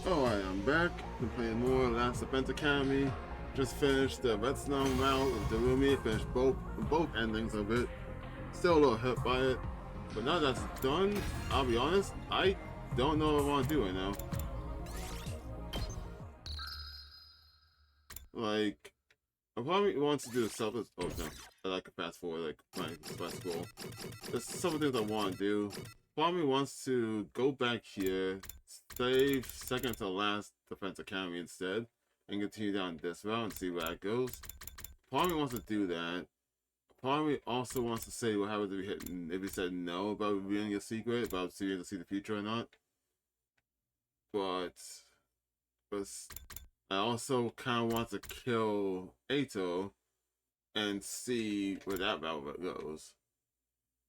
Alright, I'm back. Been playing more Last Defense Academy. Just finished the Red Snow route with Darumi. Finished both endings of it. Still a little hurt by it. But now that's done, I'll be honest, I don't know what I want to do right now. Like, I probably want to do selfless. Oh no, I like a fast forward, like my fast scroll. There's some things I want to do. Probably wants to go back here, save second to last Defense Academy instead, and continue down this route and see where that goes. Probably wants to do that. Probably also wants to say what happens if he said no about revealing a secret, about seeing to see the future or not. But I also kind of want to kill Eito and see where that route goes.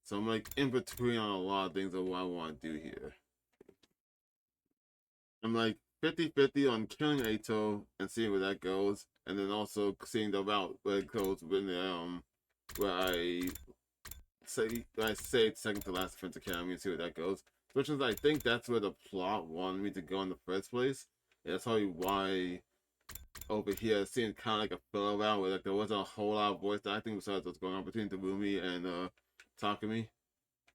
So I'm like in between on a lot of things of what I want to do here. I'm like 50-50 on killing Eito and seeing where that goes, and then also seeing the route where it goes when where I say second to last Defense Academy and see where that goes. Which is I think that's where the plot wanted me to go in the first place. And that's probably why over here it seemed kind of like a filler route where like there wasn't a whole lot of voice acting besides what's going on between Darumi and Takumi.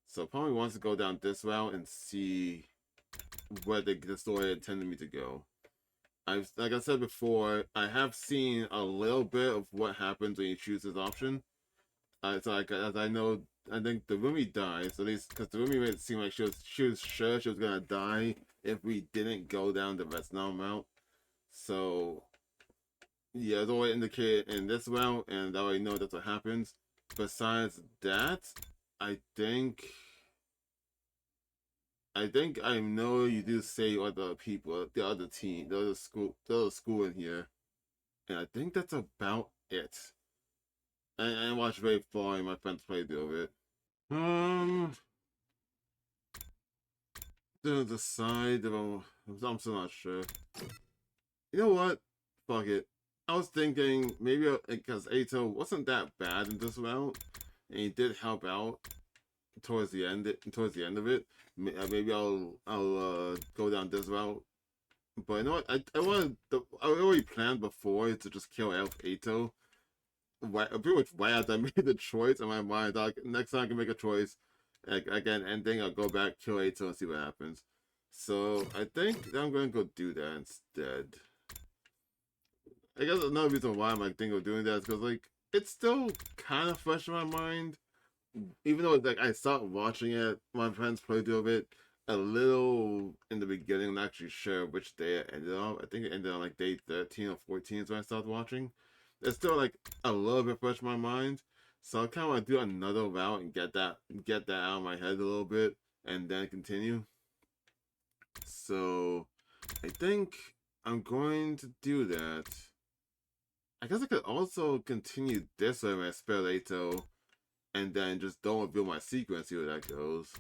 So probably wants to go down this route and see where the story intended me to go. Like I said before, I have seen a little bit of what happens when you choose this option. So like, as I know, I think Darumi dies, at least because Darumi made it seem like she was sure she was gonna die if we didn't go down the Red Snow route. So yeah, it's already indicated in this route, and I already know that's what happens. Besides that, I think I know you do say other people, the other team, the other school in here, and I think that's about it. I watched very far in my friend's playthrough of it. To decide if I'm still not sure. You know what? Fuck it. I was thinking maybe because Eito wasn't that bad in this round, and he did help out towards the end of it. Maybe I'll go down this route. But you know what? I already planned before to just kill Elf Eito. Pretty much right after I made the choice in my mind. Next time I can make a choice, like again ending, I'll go back, kill Eito, and see what happens. So I think I'm gonna go do that instead. I guess another reason why I'm like thinking of doing that is because like it's still kind of fresh in my mind, even though like I stopped watching it, my friends playthrough of it a little in the beginning. I'm not actually sure which day it ended on. I think it ended on like day 13 or 14 is when I stopped watching. It's still like a little bit fresh in my mind, so I kind of want to do another route and get that out of my head a little bit, and then continue. So I think I'm going to do that. I guess I could also continue this way when I spell Eito, and then just don't reveal my secret and see where that goes.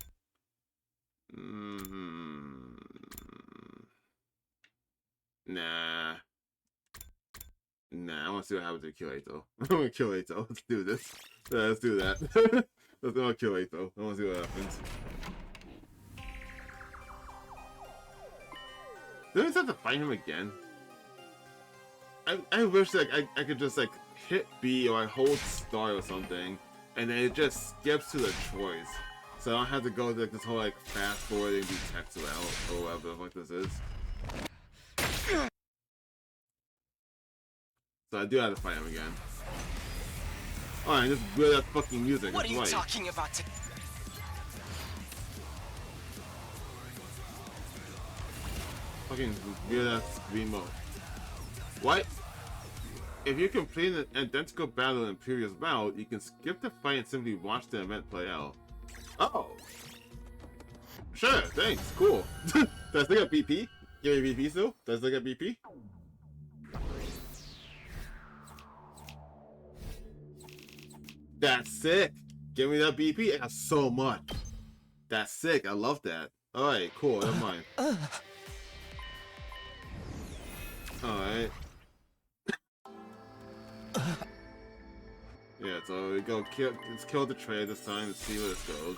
Nah. Nah, I want to see what happens to kill Eito. I want to kill Eito. Let's do this. Yeah, let's do that. Let's go kill Eito. I want to see what happens. Do we just have to fight him again? I wish like I could just like hit B or I hold start or something, and then it just skips to the choice. So I don't have to go like this whole like fast forward and do text route or whatever the fuck this is. So I do have to fight him again. Alright, just wear that fucking music. What are you talking about? Fucking wear that screamo. What? If you complete an identical battle in previous bout, you can skip the fight and simply watch the event play out. Oh! Sure, thanks, cool. Does I still get BP? Give me BP still? Does I still get BP? That's sick! Give me that BP, I got so much. That's sick, I love that. Alright, cool, never mind. Alright. Yeah, so we go let's kill the trade this time and see where this goes.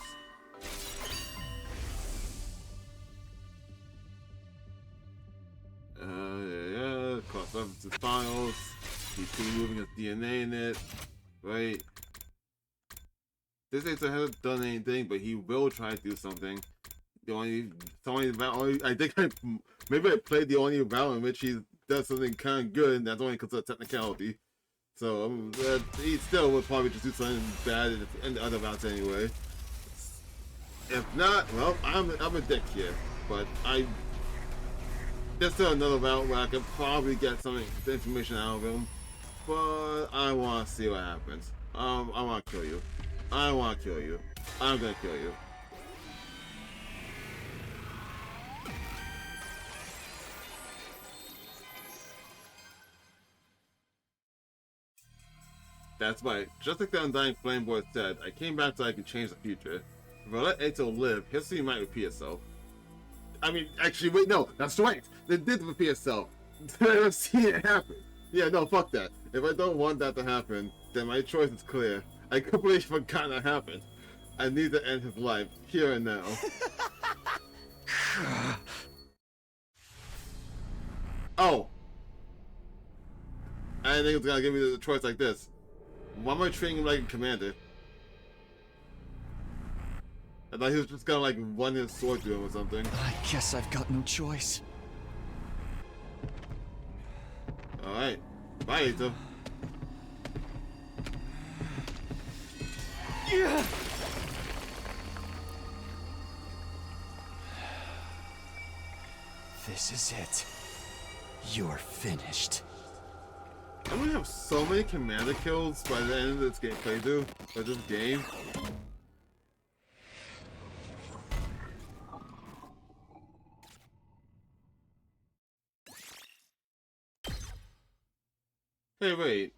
of his files. He's removing his DNA in it, right? This Ato hasn't done anything, but he will try to do something. Maybe I played the only round in which he does something kind of good, and that's only because of technicality. So he still would probably just do something bad in the other rounds anyway. If not, well, I'm a dick here, but there's still another round where I could probably get some information out of him, but I want to see what happens. I want to kill you. I want to kill you. I'm gonna kill you. That's right. Just like the Undying Flame Boy said, I came back so I could change the future. If I let Ato live, history might repeat itself. I mean, actually, wait, no, that's right. They did repeat itself. I've seen it happen. Yeah, no, fuck that. If I don't want that to happen, then my choice is clear. I completely forgot that happened. I need to end his life, here and now. Oh! I didn't think it was gonna give me the choice like this. Why am I treating him like a commander? I thought he was just gonna like run his sword through him or something. I guess I've got no choice. Alright. Bye, Ato. Yeah. This is it. You're finished. I'm gonna have so many commander kills by the end of this game playthrough, or this game. Hey, wait.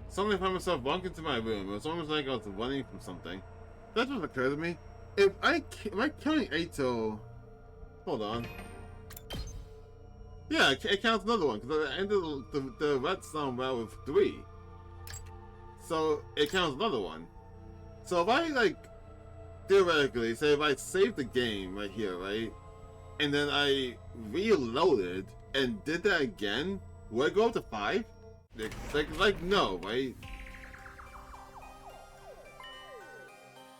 Suddenly I found myself walking into my room. It was almost like I was running from something. That just occurred to me. Am I killing Ato? Hold on. Yeah, it counts another one, because I ended the redstone round with 3. So, it counts another one. So if I, like, theoretically, say if I save the game right here, right? And then I reloaded and did that again, would I go up to 5? Like no, right?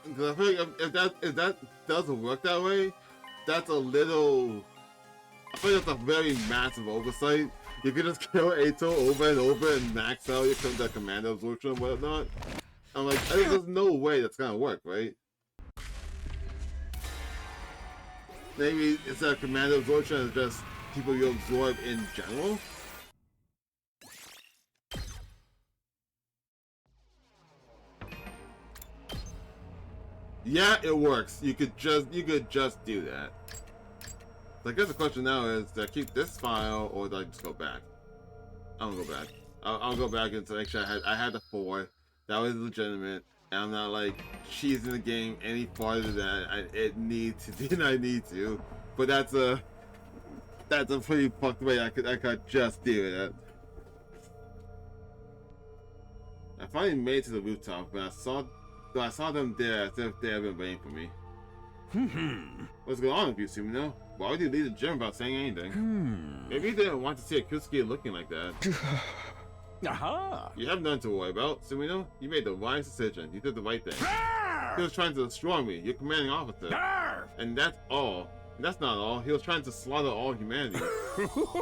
Because I feel like if that doesn't work that way, that's a little... I feel like that's a very massive oversight. You can just kill Ato over and over and max out your command absorption and whatnot. I'm like, I think there's no way that's gonna work, right? Maybe instead of command absorption, it's just people you absorb in general. Yeah, it works. You could just do that. So I guess the question now is, do I keep this file or do I just go back? I'm gonna go back. I'll go back and make sure I had the 4. That was legitimate. And I'm not like cheesing the game any farther than it needs to be. I need to. But that's a pretty fucked way I could just do it. I finally made it to the rooftop, but I saw them there as if they had been waiting for me. What's going on with you, Sumino? Why would you leave the gym without saying anything? Maybe you didn't want to see Akutsuki looking like that. Aha! You have nothing to worry about, Sumino. You made the wise decision. You did the right thing. He was trying to destroy me, your commanding officer. And that's all. And that's not all. He was trying to slaughter all humanity.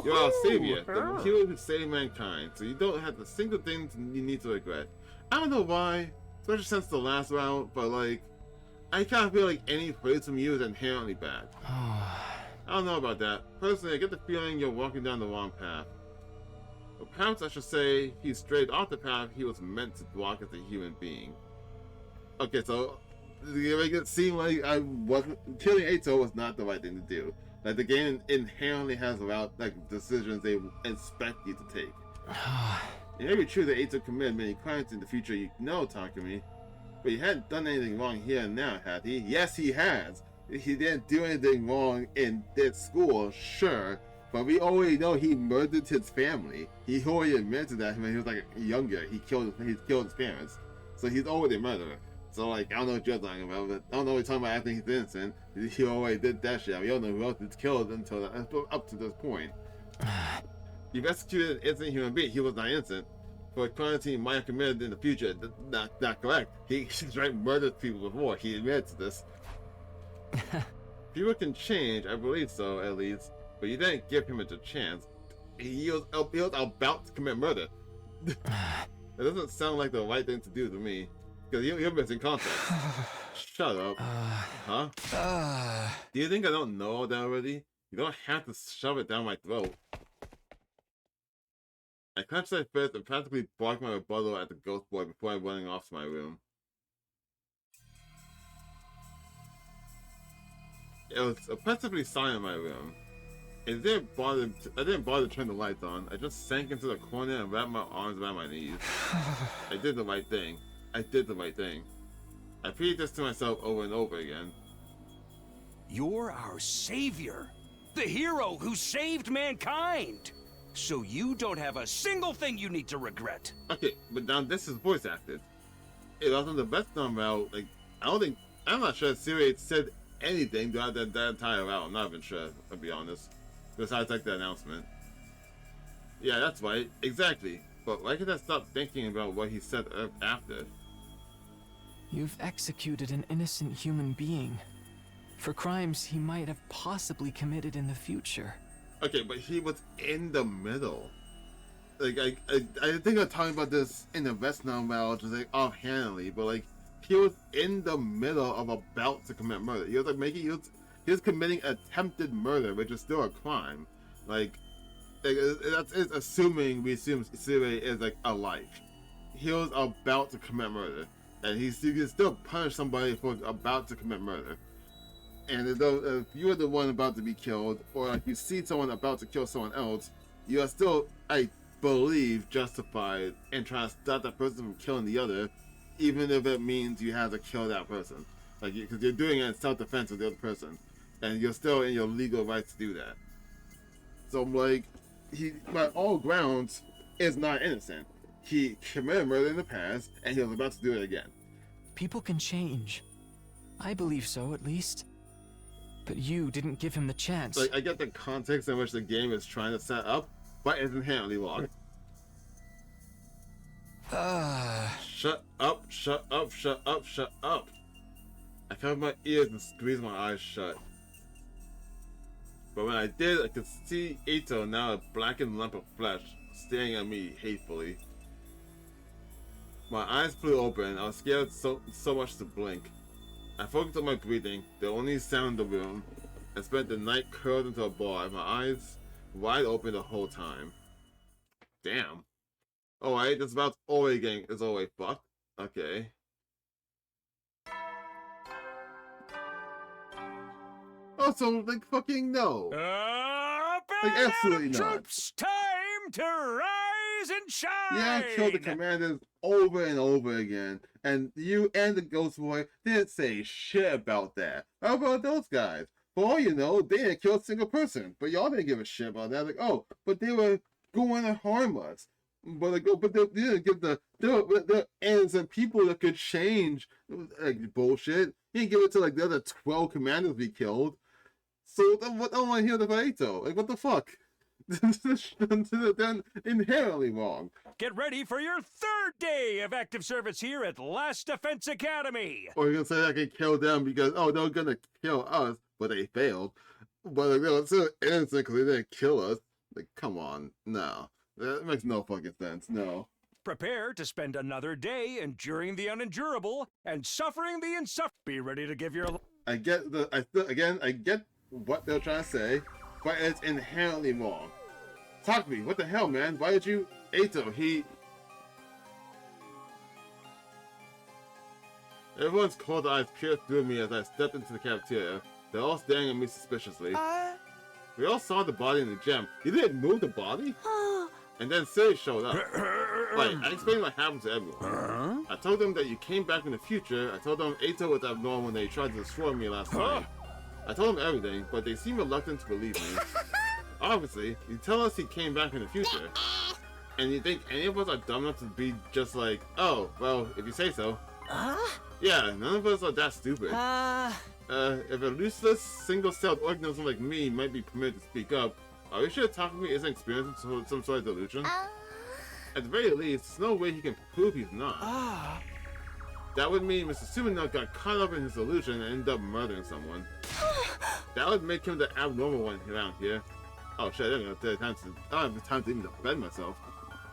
You're our savior, the hero who saved mankind, so you don't have a single thing you need to regret. I don't know why, especially since the last round, but like, I kind of feel like any praise from you is inherently bad. I don't know about that. Personally, I get the feeling you're walking down the wrong path. Or perhaps I should say, he's strayed off the path he was meant to walk as a human being. Okay, so you make it seem like killing Ato was not the right thing to do. Like the game inherently has decisions they expect you to take. It may be true that Ato committed many crimes in the future, you know, Takumi. But he hadn't done anything wrong here and now, had he? Yes, he has. He didn't do anything wrong in this school, sure. But we already know he murdered his family. He already admitted that when he was like younger. He killed his parents. So he's already a murderer. So like, I don't know what you're talking about, but I don't know what you're talking about acting he's innocent. He already did that shit. We don't know who else is killed up to this point. You've executed an innocent human being. He was not innocent. For a crime he might have committed in the future. Not correct. He's right, murdered people before. He admitted to this. People can change, I believe so, at least. But you didn't give him a chance. He was about to commit murder. It doesn't sound like the right thing to do to me. Because you're missing context. Shut up. Huh? Do you think I don't know all that already? You don't have to shove it down my throat. I clenched my fist and practically barked my rebuttal at the ghost boy before running off to my room. It was oppressively silent in my room. I didn't bother to turn the lights on. I just sank into the corner and wrapped my arms around my knees. I did the right thing. I did the right thing. I repeated this to myself over and over again. You're our savior. The hero who saved mankind. So you don't have a single thing you need to regret. Okay, but now this is voice acted. It wasn't the best done route. Like, I'm not sure Siri said anything throughout that entire route. I'm not even sure, to be honest. Besides, like, the announcement. Yeah, that's right. Exactly. But why could I stop thinking about what he said after? You've executed an innocent human being for crimes he might have possibly committed in the future. Okay, but he was in the middle. Like, I think I'm talking about this in the Vietnam route, just like offhandedly, but like, he was in the middle of about to commit murder. He was like he was committing attempted murder, which is still a crime. Like that's assuming we assume Siri is like alive. He was about to commit murder, and he can still punish somebody for about to commit murder. And if you are the one about to be killed, or if you see someone about to kill someone else, you are still, I believe, justified in trying to stop that person from killing the other, even if it means you have to kill that person. Like, because you're doing it in self-defense of the other person, and you're still in your legal rights to do that. So, like, he, by all grounds, is not innocent. He committed murder in the past, and he was about to do it again. People can change. I believe so, at least. But you didn't give him the chance. Like, I get the context in which the game is trying to set up, but it's inherently wrong. Shut up, shut up, shut up, shut up. I covered my ears and squeezed my eyes shut. But when I did, I could see Ito, now a blackened lump of flesh, staring at me hatefully. My eyes flew open. I was scared so much to blink. I focused on my breathing, the only sound in the room, and spent the night curled into a ball, and my eyes wide open the whole time. Damn. Alright, this about always game is always fucked. Okay. Also, like, fucking no. Like, absolutely not. Troops, time to rise and shine! Yeah, I killed the commanders over and over again, and you and the Ghost Boy didn't say shit about that. How about those guys? For all you know, they didn't kill a single person, but y'all didn't give a shit about that. Like, oh, but they were going to harm us. But like, oh, but they didn't give the innocent people that could change. Like, bullshit. You didn't give it to like the other 12 commanders we killed. So what? I don't want to hear the Pareto. Like, what the fuck? Then inherently wrong. Get ready for your third day of active service here at Last Defense Academy. Or you're gonna say I can kill them because they're gonna kill us, but they failed. But like, they're still innocent because they didn't kill us. Like, come on, no, that makes no fucking sense. No. Prepare to spend another day enduring the unendurable and suffering the insufferable. Be ready to give your. I get I get what they're trying to say, but it's inherently wrong. Talk to me. What the hell, man? Why did you... Ito, he... Everyone's cold eyes pierced through me as I stepped into the cafeteria. They're all staring at me suspiciously. We all saw the body in the gym. You didn't move the body? And then Siri showed up. Right, I explained what happened to everyone. I told them that you came back in the future. I told them Ito was abnormal when they tried to destroy me last night. I told them everything, but they seem reluctant to believe me. Obviously, you tell us he came back in the future, and you think any of us are dumb enough to be just like, oh, well, if you say so. Yeah, none of us are that stupid. If a useless, single-celled organism like me might be permitted to speak up, Are you sure Takumi isn't experiencing some sort of delusion? At the very least, there's no way he can prove he's not. That would mean Mr. Sumino got caught up in his illusion and ended up murdering someone. That would make him the abnormal one around here. Oh shit, I don't have the time to even defend myself.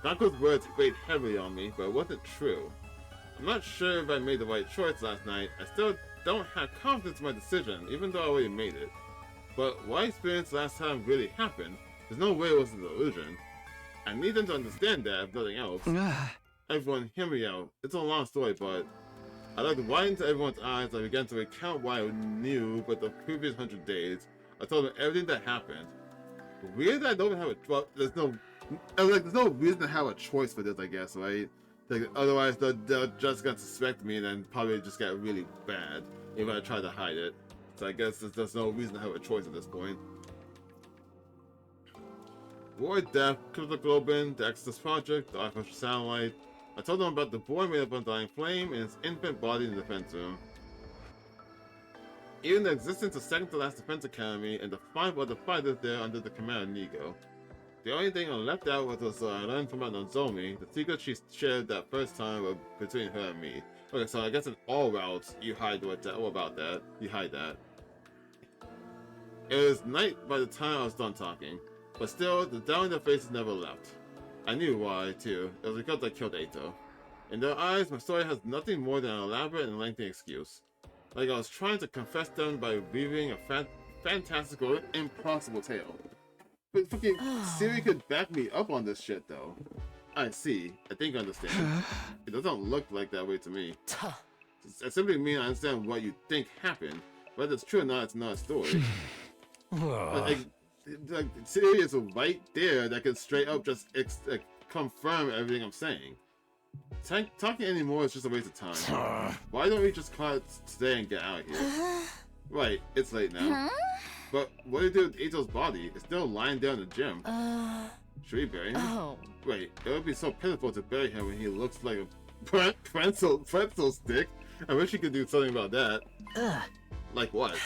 Danko's words weighed heavily on me, but it wasn't true. I'm not sure if I made the right choice last night. I still don't have confidence in my decision, even though I already made it. But what I experienced last time really happened. There's no way it was an illusion. I need them to understand that, if nothing else. Everyone, hear me out. It's a long story, but I looked right into everyone's eyes. I began to recount what I knew about the previous 100 days. I told them everything that happened. Weird that I don't have there's no reason to have a choice for this, I guess, right? Like, otherwise, they're just gonna suspect me and then probably just get really bad if I try to hide it. So I guess there's no reason to have a choice at this point. War, Death, Crypto Globin, the Exodus Project, the Artificial Satellite. I told them about the boy made of undying flame and his infant body in the defense room. Even the existence of second to last defense academy and the 5 other fighters there under the command of Nigo. The only thing I left out was I learned from Nozomi, the secret she shared that first time between her and me. Okay, so I guess in all routes you hide that. You hide that. It was night by the time I was done talking, but still, the doubt in their faces never left. I knew why, too. It was because I killed Eito. In their eyes, my story has nothing more than an elaborate and lengthy excuse. Like I was trying to confess them by weaving a fantastical, impossible tale. But fucking Siri could back me up on this shit, though. I see. I think I understand. It doesn't look like that way to me. I simply mean I understand what you think happened. Whether it's true or not, it's not a story. Like Siri is right there that can straight up just confirm everything I'm saying. Talking anymore is just a waste of time. Why don't we just call it today and get out of here? Right, it's late now. But what do you do with Eito's body? It's still lying there in the gym. Should we bury him? Wait, it would be so pitiful to bury him when he looks like a pretzel stick. I wish you could do something about that. Like what?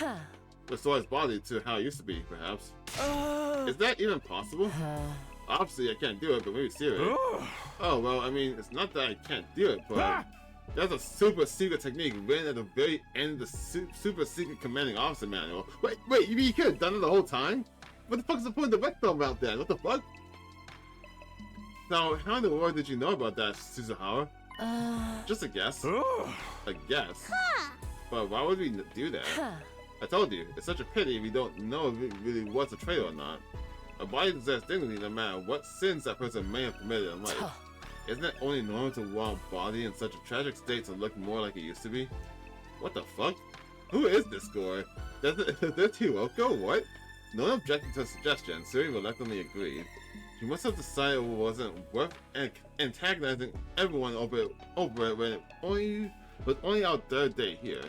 Restore his body to how it used to be, perhaps. Is that even possible? Obviously, I can't do it, but maybe Siri. Oh, well, I mean, it's not that I can't do it, but that's a super secret technique written at the very end of the super secret commanding officer manual. Wait, you mean you could have done it the whole time? What the fuck is the point of the red film about that? What the fuck? Now, how in the world did you know about that, Suzuhara? Just a guess. A guess? But why would we do that? I told you, it's such a pity we don't know if it really was a traitor or not. A body deserves dignity no matter what sins that person may have committed in life. Isn't it only normal to want a body in such a tragic state to look more like it used to be? What the fuck? Who is this score? Is this Hiroko? What? No one objected to the suggestion, Siri reluctantly agreed. She must have decided it wasn't worth antagonizing everyone over it when it was only our third day here.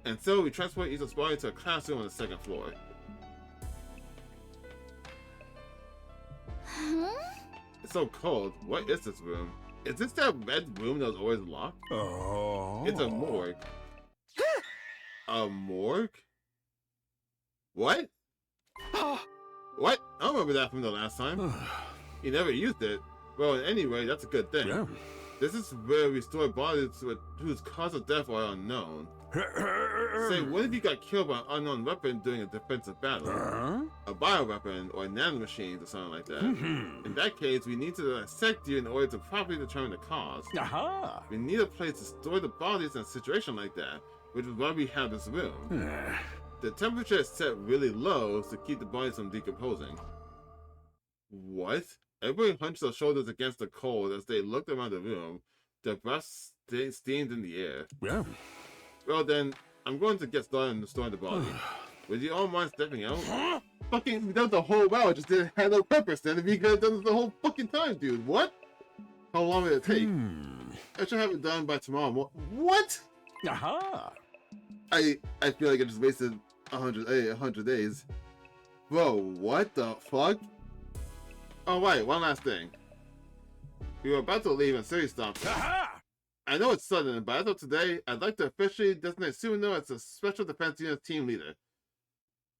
And so we transport Eito's body to a classroom on the second floor. It's so cold. What is this room? Is this that red room that was always locked? It's a morgue. A morgue? What? What? I don't remember that from the last time. You never used it. Well, anyway, that's a good thing. Yeah. This is where we store bodies whose cause of death are unknown. Say, what if you got killed by an unknown weapon during a defensive battle? A bioweapon or nanomachines or something like that. In that case, we need to dissect you in order to properly determine the cause. We need a place to store the bodies in a situation like that, which is why we have this room. The temperature is set really low to keep the bodies from decomposing. What? Everybody hunched their shoulders against the cold as they looked around the room, their breaths steamed in the air. Well then, I'm going to get started in storing the body. Would you all mind stepping out? Fucking, we done the whole route, it just didn't have no purpose then if you could have done this the whole fucking time, dude. What? How long did it take? I should have it done by tomorrow morning. What? I feel like I just wasted 100 days. Bro, what the fuck? Oh right, one last thing. We were about to leave and Siri stopped us. I know it's sudden, but as of today, I'd like to officially designate Sumino as a Special Defense Unit team leader.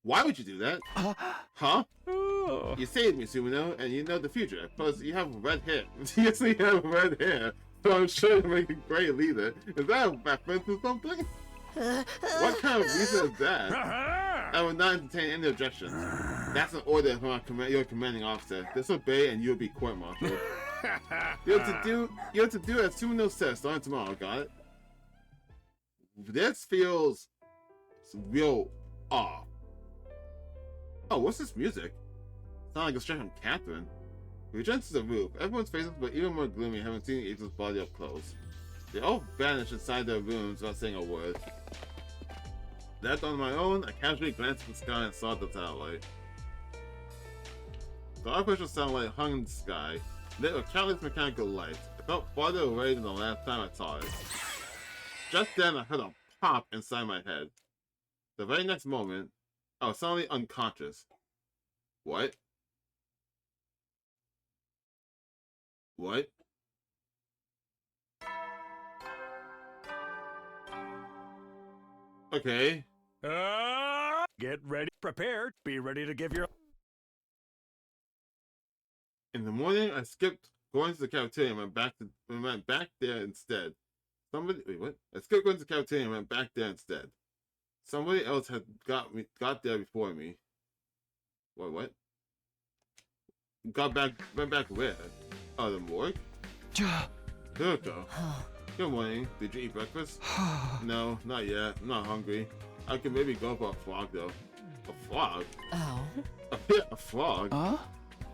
Why would you do that? Huh? You saved me, Sumino, and you know the future. Plus, you have red hair. Yes, you have red hair. So I'm sure you make a great leader. Is that a reference to something? What kind of reason is that? I will not entertain any objections. That's an order from your commanding officer. Disobey and you'll be court-martialed. You have to do as Sumino says starting tomorrow, got it? This feels real off. Oh, what's this music? Sound like a straight from Catherine. We return to the roof. Everyone's faces were even more gloomy having seen Ito's body up close. They all vanished inside their rooms without saying a word. Left on my own, I casually glanced at the sky and saw the satellite. The artificial satellite hung in the sky, lit with countless mechanical lights. I felt farther away than the last time I saw it. Just then, I heard a pop inside my head. The very next moment, I was suddenly unconscious. What? What? Okay. Get ready, prepared, be ready to give your... In the morning, I skipped going to the cafeteria and went back there instead. Wait, what? I skipped going to the cafeteria and went back there instead. Somebody else had got there before me. What? Went back where? Oh, the morgue? Hiroko. Good morning. Did you eat breakfast? No, not yet. I'm not hungry. I could maybe go for a frog, though. A frog? Oh. A frog? Huh?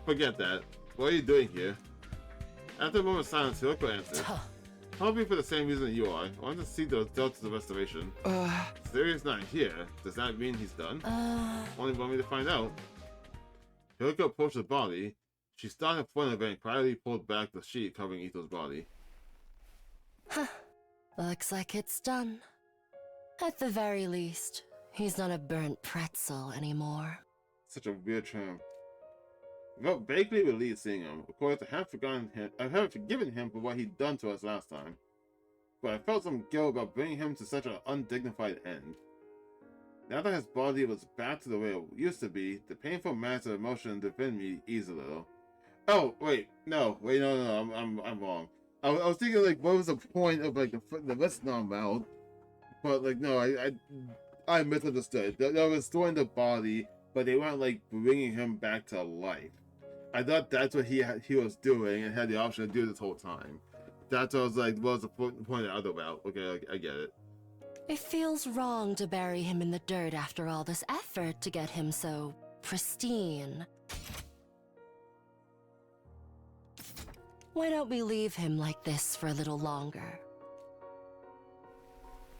Forget that. What are you doing here? After a moment of silence, Hiroko answered. Probably for the same reason you are. I wanted to see the results of the restoration. Sirius not here. Does that mean he's done? Only want me to find out. Hiroko approached the body. She stopped in front of it and quietly pulled back the sheet covering Ito's body. Looks like it's done. At the very least, he's not a burnt pretzel anymore. Such a weird term. I felt vaguely relieved seeing him. Of course, I have forgiven him for what he'd done to us last time. But I felt some guilt about bringing him to such an undignified end. Now that his body was back to the way it used to be, the painful mass of emotion within me eased a little. Oh, no, I'm wrong. I was thinking, like, what was the point of, like, the listener amount? But, like, no, I misunderstood. They were restoring the body, but they weren't, like, bringing him back to life. I thought that's what he was doing and had the option to do this whole time. That's what I was like, what was the point of the other route? Okay, I get it. It feels wrong to bury him in the dirt after all this effort to get him so pristine. Why don't we leave him like this for a little longer?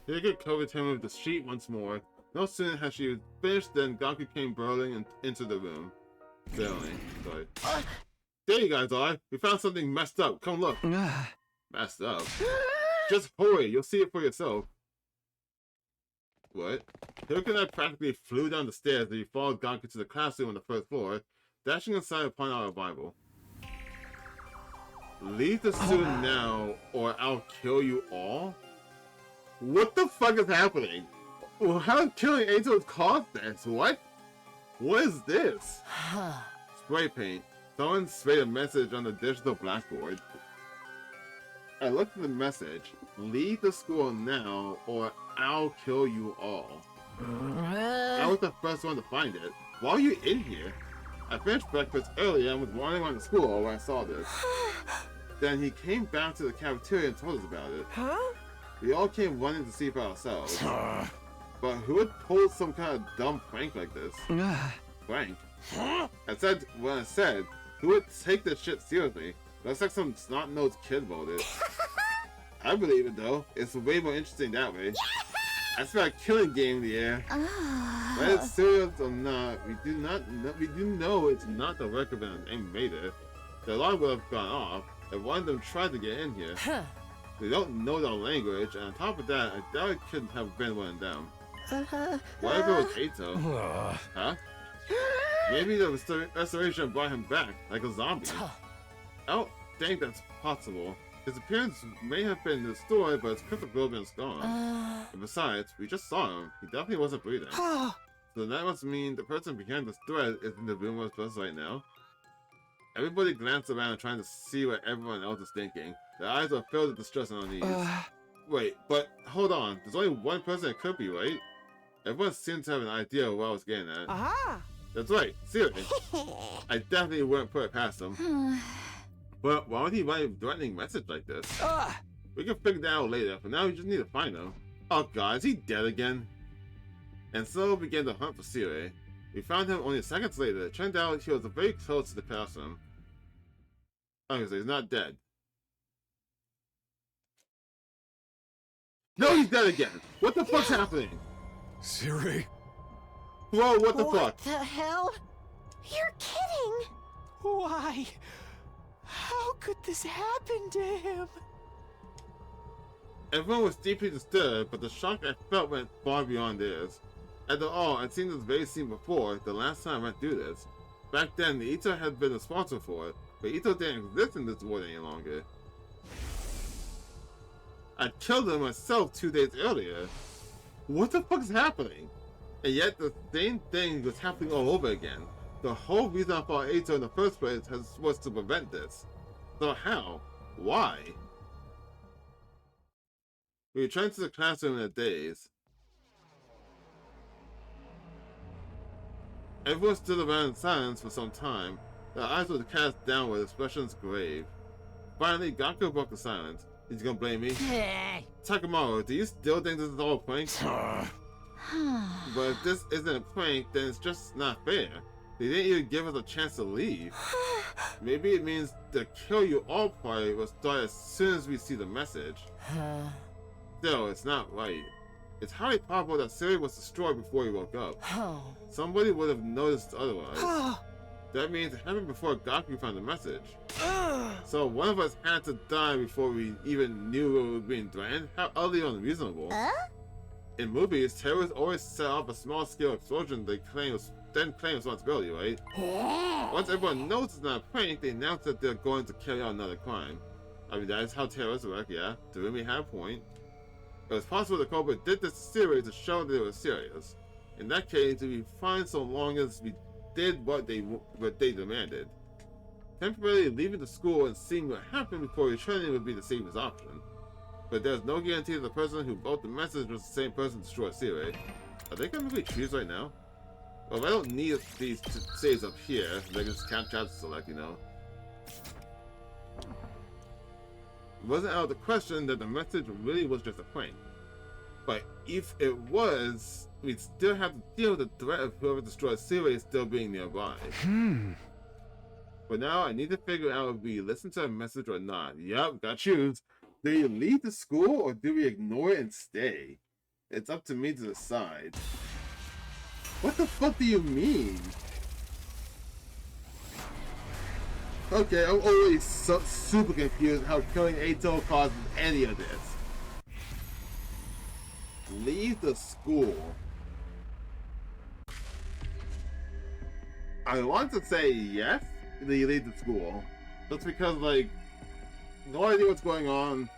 Hiroko covered him with the sheet once more. No sooner had she finished than Gaku came burrowing into the room. Sorry. There you guys are. We found something messed up. Come look. Messed up? Just hurry. You'll see it for yourself. What? Hiroko and I practically flew down the stairs as we followed Gaku to the classroom on the first floor, dashing inside upon our arrival. Leave the student now, or I'll kill you all? What the fuck is happening? Well, how killing angels caused this? What? What is this? Spray paint. Someone sprayed a message on the digital blackboard. I looked at the message. Leave the school now, or I'll kill you all. I was the first one to find it. Why are you in here? I finished breakfast earlier and was wandering around the school when I saw this. Then he came back to the cafeteria and told us about it. We all came running to see for ourselves. But who would pull some kind of dumb prank like this? Prank? When I said, who would take this shit seriously? Looks like some snot-nosed kid wrote it. I believe it though. It's way more interesting that way. I smell a killing game in the air. Whether it's serious or not, we do know it's not the work of an animator. The alarm would have gone off if one of them tried to get in here. They don't know their language, and on top of that, I doubt it could have been one of them. What if it was Eito? Huh? Maybe the restoration brought him back, like a zombie. I don't think that's possible. His appearance may have been restored, but his cryptoglobin is gone. And besides, we just saw him. He definitely wasn't breathing. So that must mean the person behind this thread is in the room with us right now. Everybody glanced around trying to see what everyone else is thinking. Their eyes are filled with distress and unease. Wait, but hold on. There's only one person it could be, right? Everyone seems to have an idea of what I was getting at. Aha! That's right, seriously. I definitely wouldn't put it past him. But why would he write a threatening message like this? We can figure that out later. For now, we just need to find him. Oh god, is he dead again? And so we began the hunt for Siri. We found him only seconds later. It turned out he was very close to the person. Okay, so he's not dead. No, he's dead again! What the fuck's happening? Siri? Bro, what the fuck? The hell? You're kidding! Why? How could this happen to him? Everyone was deeply disturbed, but the shock I felt went far beyond theirs. After all, I'd seen this very scene before, the last time I went through this. Back then, the Ito had been responsible for it, but Ito didn't exist in this world any longer. I killed him myself 2 days earlier. What the fuck is happening? And yet the same thing was happening all over again. The whole reason I fought Ito in the first place was to prevent this. So how? Why? We returned to the classroom in a daze. Everyone stood around in silence for some time. Their eyes were cast downward, expressions grave. Finally, Gaku broke the silence. He's gonna blame me? Takamaru, do you still think this is all a prank? But if this isn't a prank, then it's just not fair. They didn't even give us a chance to leave. Maybe it means the kill you all party will start as soon as we see the message. Still, it's not right. It's highly probable that Siri was destroyed before he woke up. Somebody would have noticed otherwise. That means it happened before Gaku found the message. So one of us had to die before we even knew we were being threatened? How utterly unreasonable. In movies, terrorists always set off a small-scale explosion then claim responsibility, right? Once everyone knows it's not a prank, they announce that they're going to carry out another crime. I mean, that is how terrorists work, yeah. Doremi had a point. It was possible the culprit did this to Siri to show that they were serious. In that case, it would be fine so long as we did what they demanded. Temporarily leaving the school and seeing what happened before returning would be the safest option. But there's no guarantee that the person who wrote the message was the same person who destroyed Siri. Are they gonna make trees right now? Well, I don't need these saves up here. They can just capture select, you know. It wasn't out of the question that the message really was just a prank. But if it was, we'd still have to deal with the threat of whoever destroyed Siri still being nearby. But now I need to figure out if we listen to a message or not. Yup, gotta choose. Do we leave the school or do we ignore it and stay? It's up to me to decide. What the fuck do you mean? Okay, I'm already super confused how killing Eito causes any of this. Leave the school. I want to say yes, they leave the school. Just because, like, no idea what's going on.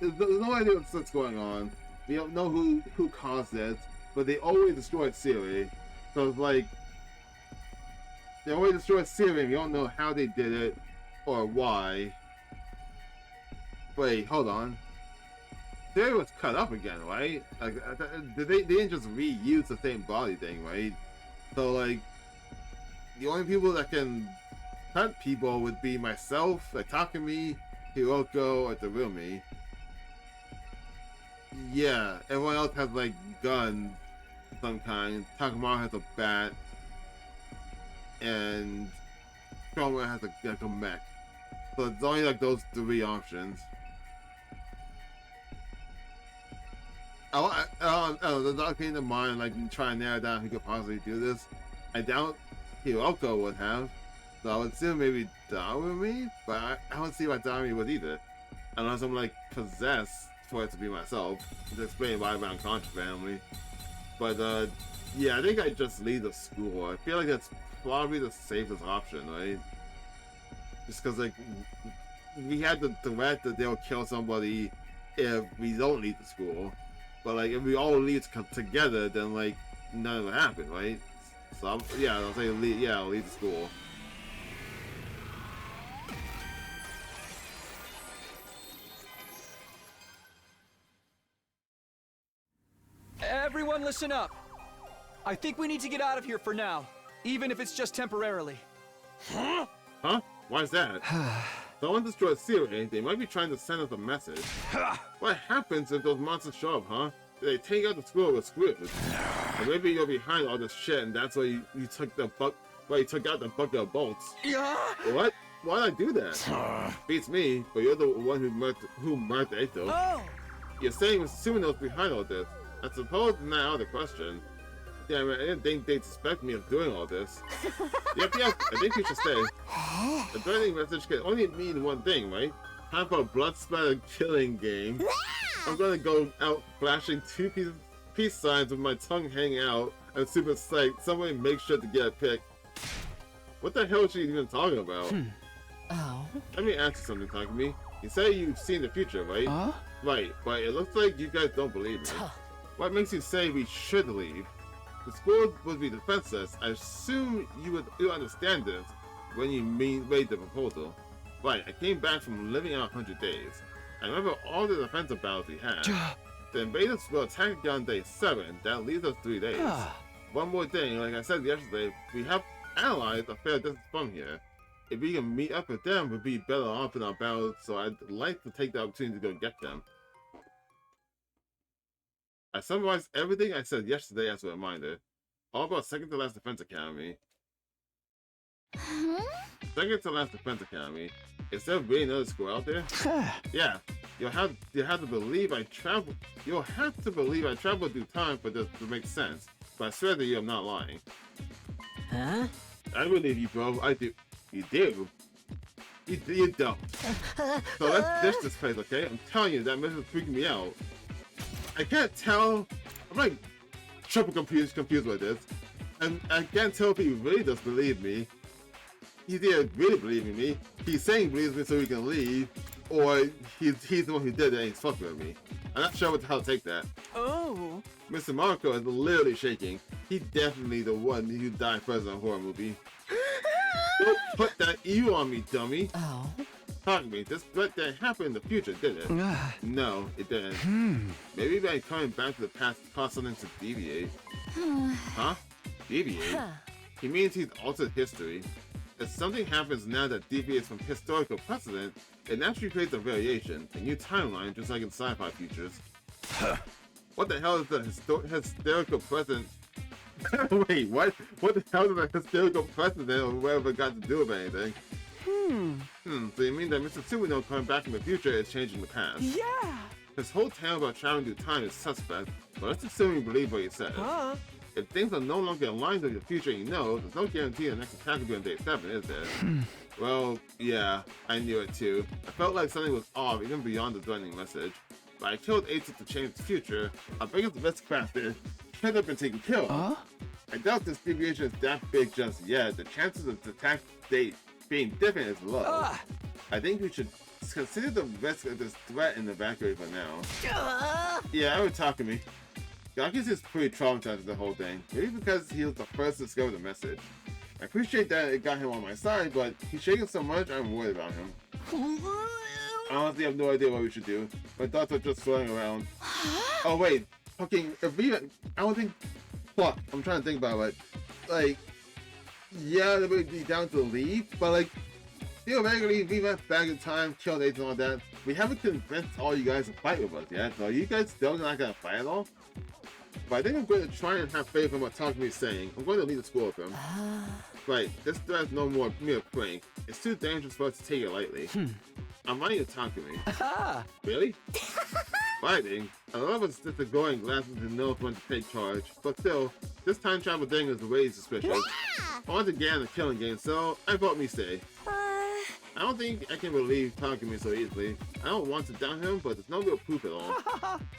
There's no idea what's going on. We don't know who caused it, but they always destroyed Siri. So it's like, they always destroyed Siri, and we don't know how they did it or why. Wait, hold on. Siri was cut up again, right? Like, they didn't just reuse the same body thing, right? So like, the only people that can cut people would be myself, like Takumi, Hiroko, or Doremi. Yeah, everyone else has like guns of some kind. Takamaru has a bat, and Shoma has like a mech. So it's only like those three options. I don't know, the thought came to mind, like trying to narrow down who could possibly do this. I doubt Hiroko would have. So I would assume maybe Doremi, but I don't see why Doremi would either. Unless I'm like possessed for it to be myself. To explain why I'm unconscious family. But yeah, I think I just leave the school. I feel like that's probably the safest option, right? Just because like we had the threat that they'll kill somebody if we don't leave the school. But like if we all leave together, then like none of it happened, right? So yeah, I'll say I'll leave the school. Everyone listen up. I think we need to get out of here for now, even if it's just temporarily. Huh? Why's that? Someone destroyed Siri. They might be trying to send us a message. What happens if those monsters show up, huh? They take out the school with squibs. Or maybe you're behind all this shit, and that's why you took the you took out the bucket of bolts. Yeah. What? Why'd I do that? Beats me, but you're the one who murked Eito. Oh. You're saying Sumino's behind all this. I suppose it's not out of the question. Yeah, man, I didn't think they'd suspect me of doing all this. Yep, I think you should stay. The threatening message can only mean one thing, right? Time for a blood-splattered killing game. I'm gonna go out flashing two peace signs with my tongue hanging out and super psyched. Somebody make sure to get a pic. What the hell is she even talking about? Oh? Let me ask you something, Takumi. You say you've seen the future, right? Right, but it looks like you guys don't believe me. What makes you say we should leave? The school would be defenseless. I assume you understand this when you made the proposal. Right, I came back from living out 100 days. I remember all the defensive battles we had. The invaders will attack again on day 7. That leaves us 3 days. One more thing, like I said yesterday, we have allies a fair distance from here. If we can meet up with them, we'll be better off in our battles, so I'd like to take the opportunity to go get them. I summarized everything I said yesterday as a reminder. All about Second to Last Defense Academy. Second to Last Defense Academy. Is there really another school out there? Yeah. You have to believe I travel. You'll have to believe I traveled through time for this to make sense. But I swear to you, I'm not lying. Huh? I believe you, bro. I do. You do. You don't. So let's ditch this place, okay? I'm telling you, that message is freaking me out. I can't tell. I'm like triple confused with this. And I can't tell if he really does believe me. He did really believe in me. He's saying he believes me so he can leave. Or he's the one who did it and he's fucking with me. I'm not sure how to take that. Oh. Mr. Marco is literally shaking. He's definitely the one who died first in a horror movie. Don't put that E on me, dummy. Oh? Talk to me. This threat that happened in the future, did it? No, it didn't. Maybe by coming back to the past caused something to deviate. Huh? Deviate? He means he's altered history. If something happens now that deviates from historical precedent, it naturally creates a variation, a new timeline, just like in sci-fi futures. What the hell is the hysterical precedent? Wait, what? What the hell is a hysterical precedent or whatever got to do with anything? So you mean that Mr. Sumino coming back in the future is changing the past? Yeah. His whole tale about traveling through time is suspect, but let's assume you believe what he says. If things are no longer aligned with the future you know, there's no guarantee the next attack will be on day 7, is there? Well, yeah, I knew it too. I felt like something was off even beyond the threatening message. But I killed Eito to change the future. Our biggest risk factor could have been taken care of. I doubt this deviation is that big just yet. The chances of the attack date being different is low. I think we should consider the risk of this threat and evacuate for now. Yeah, I would talk to me. Gaki is pretty traumatized with the whole thing. Maybe because he was the first to discover the message. I appreciate that it got him on my side, but he's shaking so much I'm worried about him. I honestly have no idea what we should do. My thoughts are just swirling around. Oh wait, fucking I don't think. Fuck, I'm trying to think about it. Like, yeah, they would be down to leave, but like, theoretically, we went back in time, killed Eito and all that. We haven't convinced all you guys to fight with us yet, so are you guys still not gonna fight at all? But I think I'm going to try and have faith in what Takumi is saying. I'm going to leave the school with him. Right, this threat is no more mere prank. It's too dangerous for us to take it lightly. I'm writing to Takumi. Really? Fighting? A lot of us just the going glasses and know when to take charge. But still, this time travel thing is way suspicious. I want to get in the killing game, so I vote me stay. I don't think I can believe Takumi so easily. I don't want to down him, but there's no real proof at all.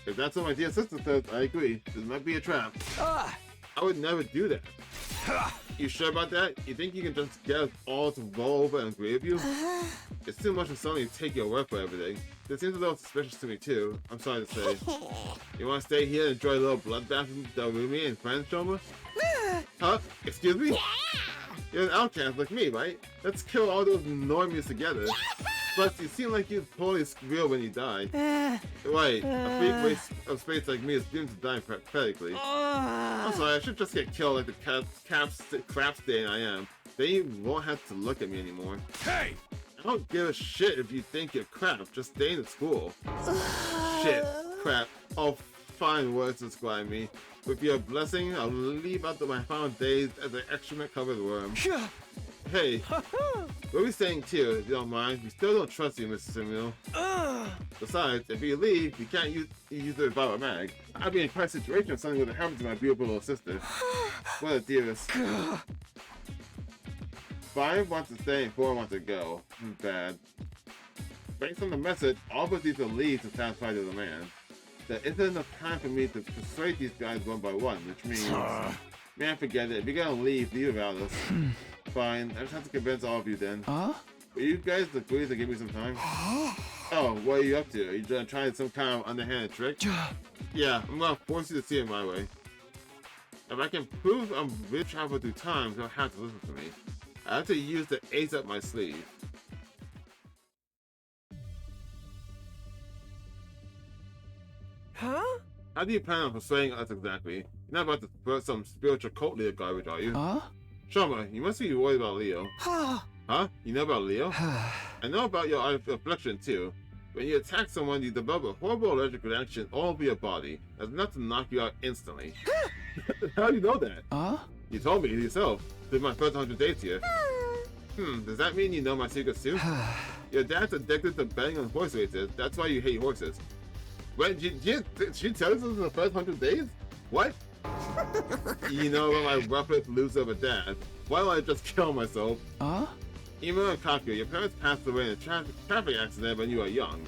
If that's what my dear sister says, I agree. This might be a trap. I would never do that. You sure about that? You think you can just get us all to roll over and agree with you? It's too much to suddenly take your word for everything. This seems a little suspicious to me too, I'm sorry to say. You wanna stay here and enjoy a little bloodbath with the Rumi and friends, Shoma? Huh? Excuse me? You're an outcast like me, right? Let's kill all those normies together. Plus, you seem like you totally squeal when you die. Right, a freak waste of space like me is doomed to die pathetically. I'm sorry, I should just get killed like the crap stain I am. Then you won't have to look at me anymore. Hey! I don't give a shit if you think you're crap, just stay in school. Shit, crap, all fine words to describe me. With your blessing, I'll leave out my final days as an excrement-covered worm. Hey, what are we saying too, if you don't mind? We still don't trust you, Mr. Samuel. Besides, if you leave, you can't use the revival mag. I'd be in quite a situation if something would have happened to my beautiful little sister. What a dearest. 5 wants to stay and 4 wants to go. Bad. Based on the message, all of us need to leave to satisfy the demand. There isn't enough time for me to persuade these guys one by one, which means... Man, forget it. If you're gonna leave without us. Fine, I just have to convince all of you then. Will you guys agree to give me some time? Oh, what are you up to? Are you trying some kind of underhanded trick? Yeah, I'm gonna force you to see it my way. If I can prove I'm really travel through time, you'll have to listen to me. I have to use the ace up my sleeve. Huh? How do you plan on persuading us exactly? You're not about to throw some spiritual cult leader garbage, are you? Shoma, you must be worried about Leo. Huh? You know about Leo? I know about your affliction too. When you attack someone, you develop a horrible allergic reaction all over your body. That's enough to knock you out instantly. How do you know that? You told me yourself. Did my first 100 days here. Does that mean you know my secrets too? Your dad's addicted to betting on horse races. That's why you hate horses. Wait, did she tell us this in the first 100 days? What? You know, when my roughest loser of a dad, why don't I just kill myself? Imo and Kaku, your parents passed away in a traffic accident when you were young.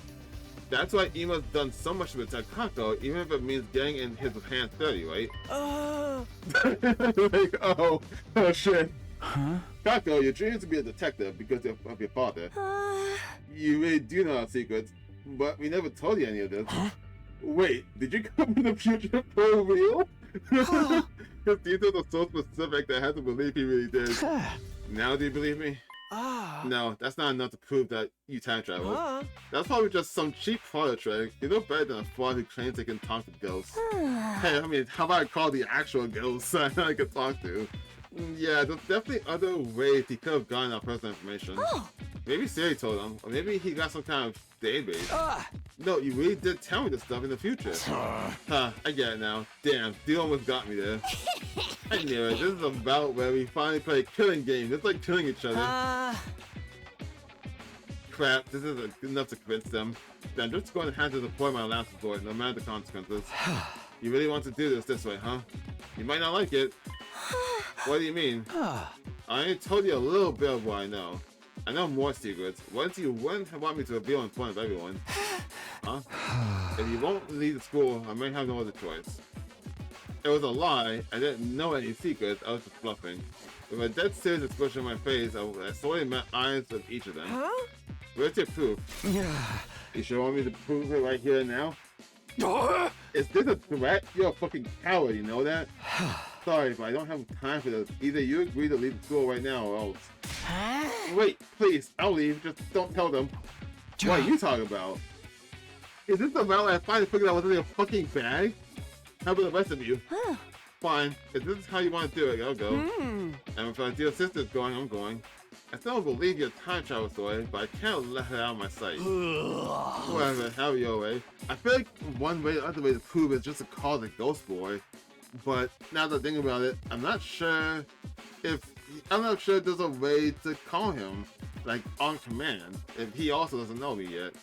That's why Imo's done so much to protect Kako, even if it means getting in his hands dirty, right? Like, oh shit. Kako, your dream is to be a detective because of your father. You really do know our secrets, but we never told you any of this. Wait, did you come from the future for real? His details are so specific that I had to believe he really did. Now do you believe me? No, that's not enough to prove that you time traveled. That's probably just some cheap father trick. You know better than a fraud who claims they can talk to ghosts. Hey, I mean, how about I call the actual ghosts I can talk to? Yeah, there's definitely other ways he could have gotten our personal information. Maybe Siri told him, or maybe he got some kind of database. No, you really did tell me this stuff in the future. I get it now. Damn, Dio almost got me there. I knew it. This is about where we finally play a killing game. It's like killing each other. Crap, this isn't enough to convince them. Then I'm just going to have to deploy my last resort, no matter the consequences. You really want to do this way, huh? You might not like it. What do you mean? I only told you a little bit of what I know. I know more secrets. What you wouldn't want me to reveal in front of everyone? Huh? If you won't leave the school, I may have no other choice. It was a lie. I didn't know any secrets. I was just bluffing. With a dead serious expression on my face, I slowly met eyes of each of them. Where's your proof? You sure want me to prove it right here and now? Is this a threat? You're a fucking coward, you know that? Sorry, but I don't have time for this. Either you agree to leave the school right now or else. Wait, please, I'll leave. Just don't tell them. What are you talking about? Is this the route I finally figured out what's in your fucking bag? How about the rest of you? Fine. If this is how you want to do it, I'll go. And if my dear sister's going, I'm going. I still don't believe your time travel story, but I can't let her out of my sight. Whatever, have your way. I feel like one way or other way to prove it is just to call the Ghost Boy. But now that I think about it, I'm not sure there's a way to call him, like, on command, if he also doesn't know me yet.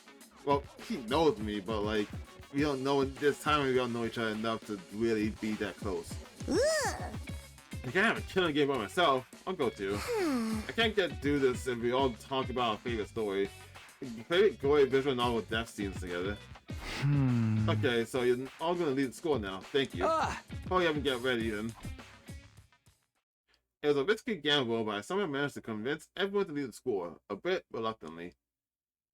Well, he knows me, but like, we don't know, this time we don't know each other enough to really be that close. I can't have a killing game by myself. I'll go too. I can't do this if we all talk about our favorite story. Favorite gory visual novel death scenes together. Okay, so you're all gonna leave school now. Thank you. Hurry up and get ready then. It was a risky gamble, but I somehow managed to convince everyone to leave the school, a bit reluctantly.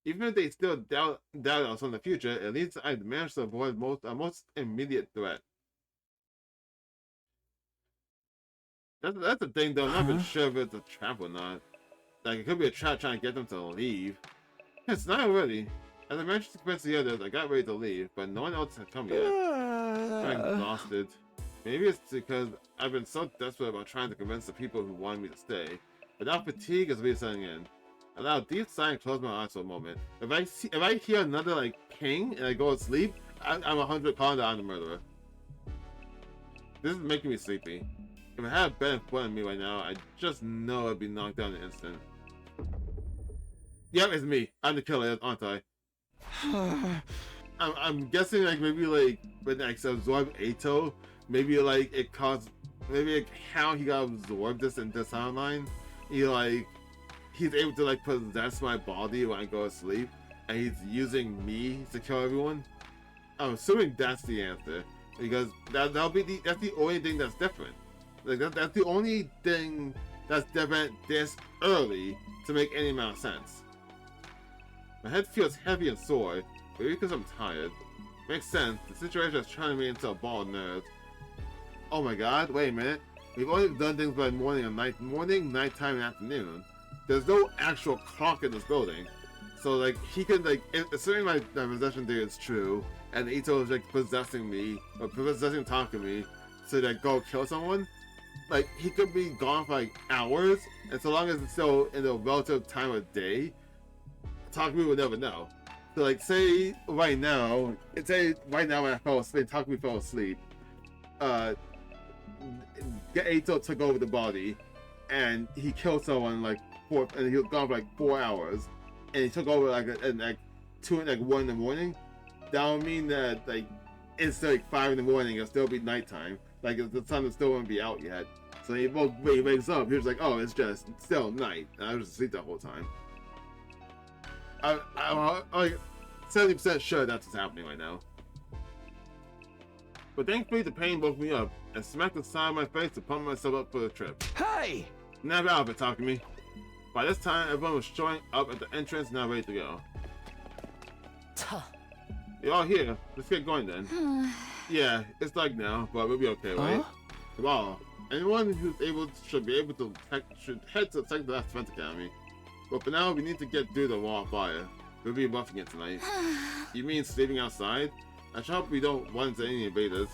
Even if they still doubt us in the future, at least I managed to avoid a most immediate threat. That's the thing, though. I'm not even sure if it's a trap or not. Like, it could be a trap trying to get them to leave. It's not really. As I managed to convince the others, I got ready to leave, but no one else had come yet. I'm exhausted. Maybe it's because I've been so desperate about trying to convince the people who wanted me to stay. But now fatigue is really setting in. I allow a deep sigh and close my eyes for a moment. If I hear another like ping and I go to sleep, I'm 100% I'm the murderer. This is making me sleepy. If I had a bed in front of me right now, I just know I'd be knocked down in an instant. Yep, it's me. I'm the killer, aren't I? I'm guessing like maybe like when I absorb Ato, maybe like it caused maybe like how he got absorbed this in this timeline. He's able to like possess my body when I go to sleep, and he's using me to kill everyone. I'm assuming that's the answer because that's the only thing that's different. Like that's the only thing that's different this early to make any amount of sense. My head feels heavy and sore, maybe because I'm tired. Makes sense. The situation is turning me into a ball of nerves. Oh my god! Wait a minute. We've only done things by morning, nighttime, and afternoon. There's no actual clock in this building, so like he could like, assuming my possession theory is true, and Ito is like possessing me or possessing Takumi to like go kill someone. Like he could be gone for like hours, and so long as it's still in the relative time of day, Takumi would never know. So like say right now when I fell asleep, Takumi fell asleep. Ito took over the body, and he killed someone and he was gone for like 4 hours, and he took over at 1 in the morning. That would mean that like instead of 5 in the morning, it'll still be nighttime. Like the sun still won't be out yet. So he wakes up. He was like, "Oh, it's still night." And I was asleep the whole time. I'm like 70% sure that's what's happening right now. But thankfully, the pain woke me up and smacked the side of my face to pump myself up for the trip. Hey! Never out of it, Takumi. By this time, everyone was showing up at the entrance, now ready to go. You're all here. Let's get going then. Yeah, it's dark now, but we'll be okay, right? Wow. Anyone who's able should head to the second last defense academy. But for now, we need to get through the wall of fire. We'll be roughing it tonight. You mean sleeping outside? I sure hope we don't run into any invaders.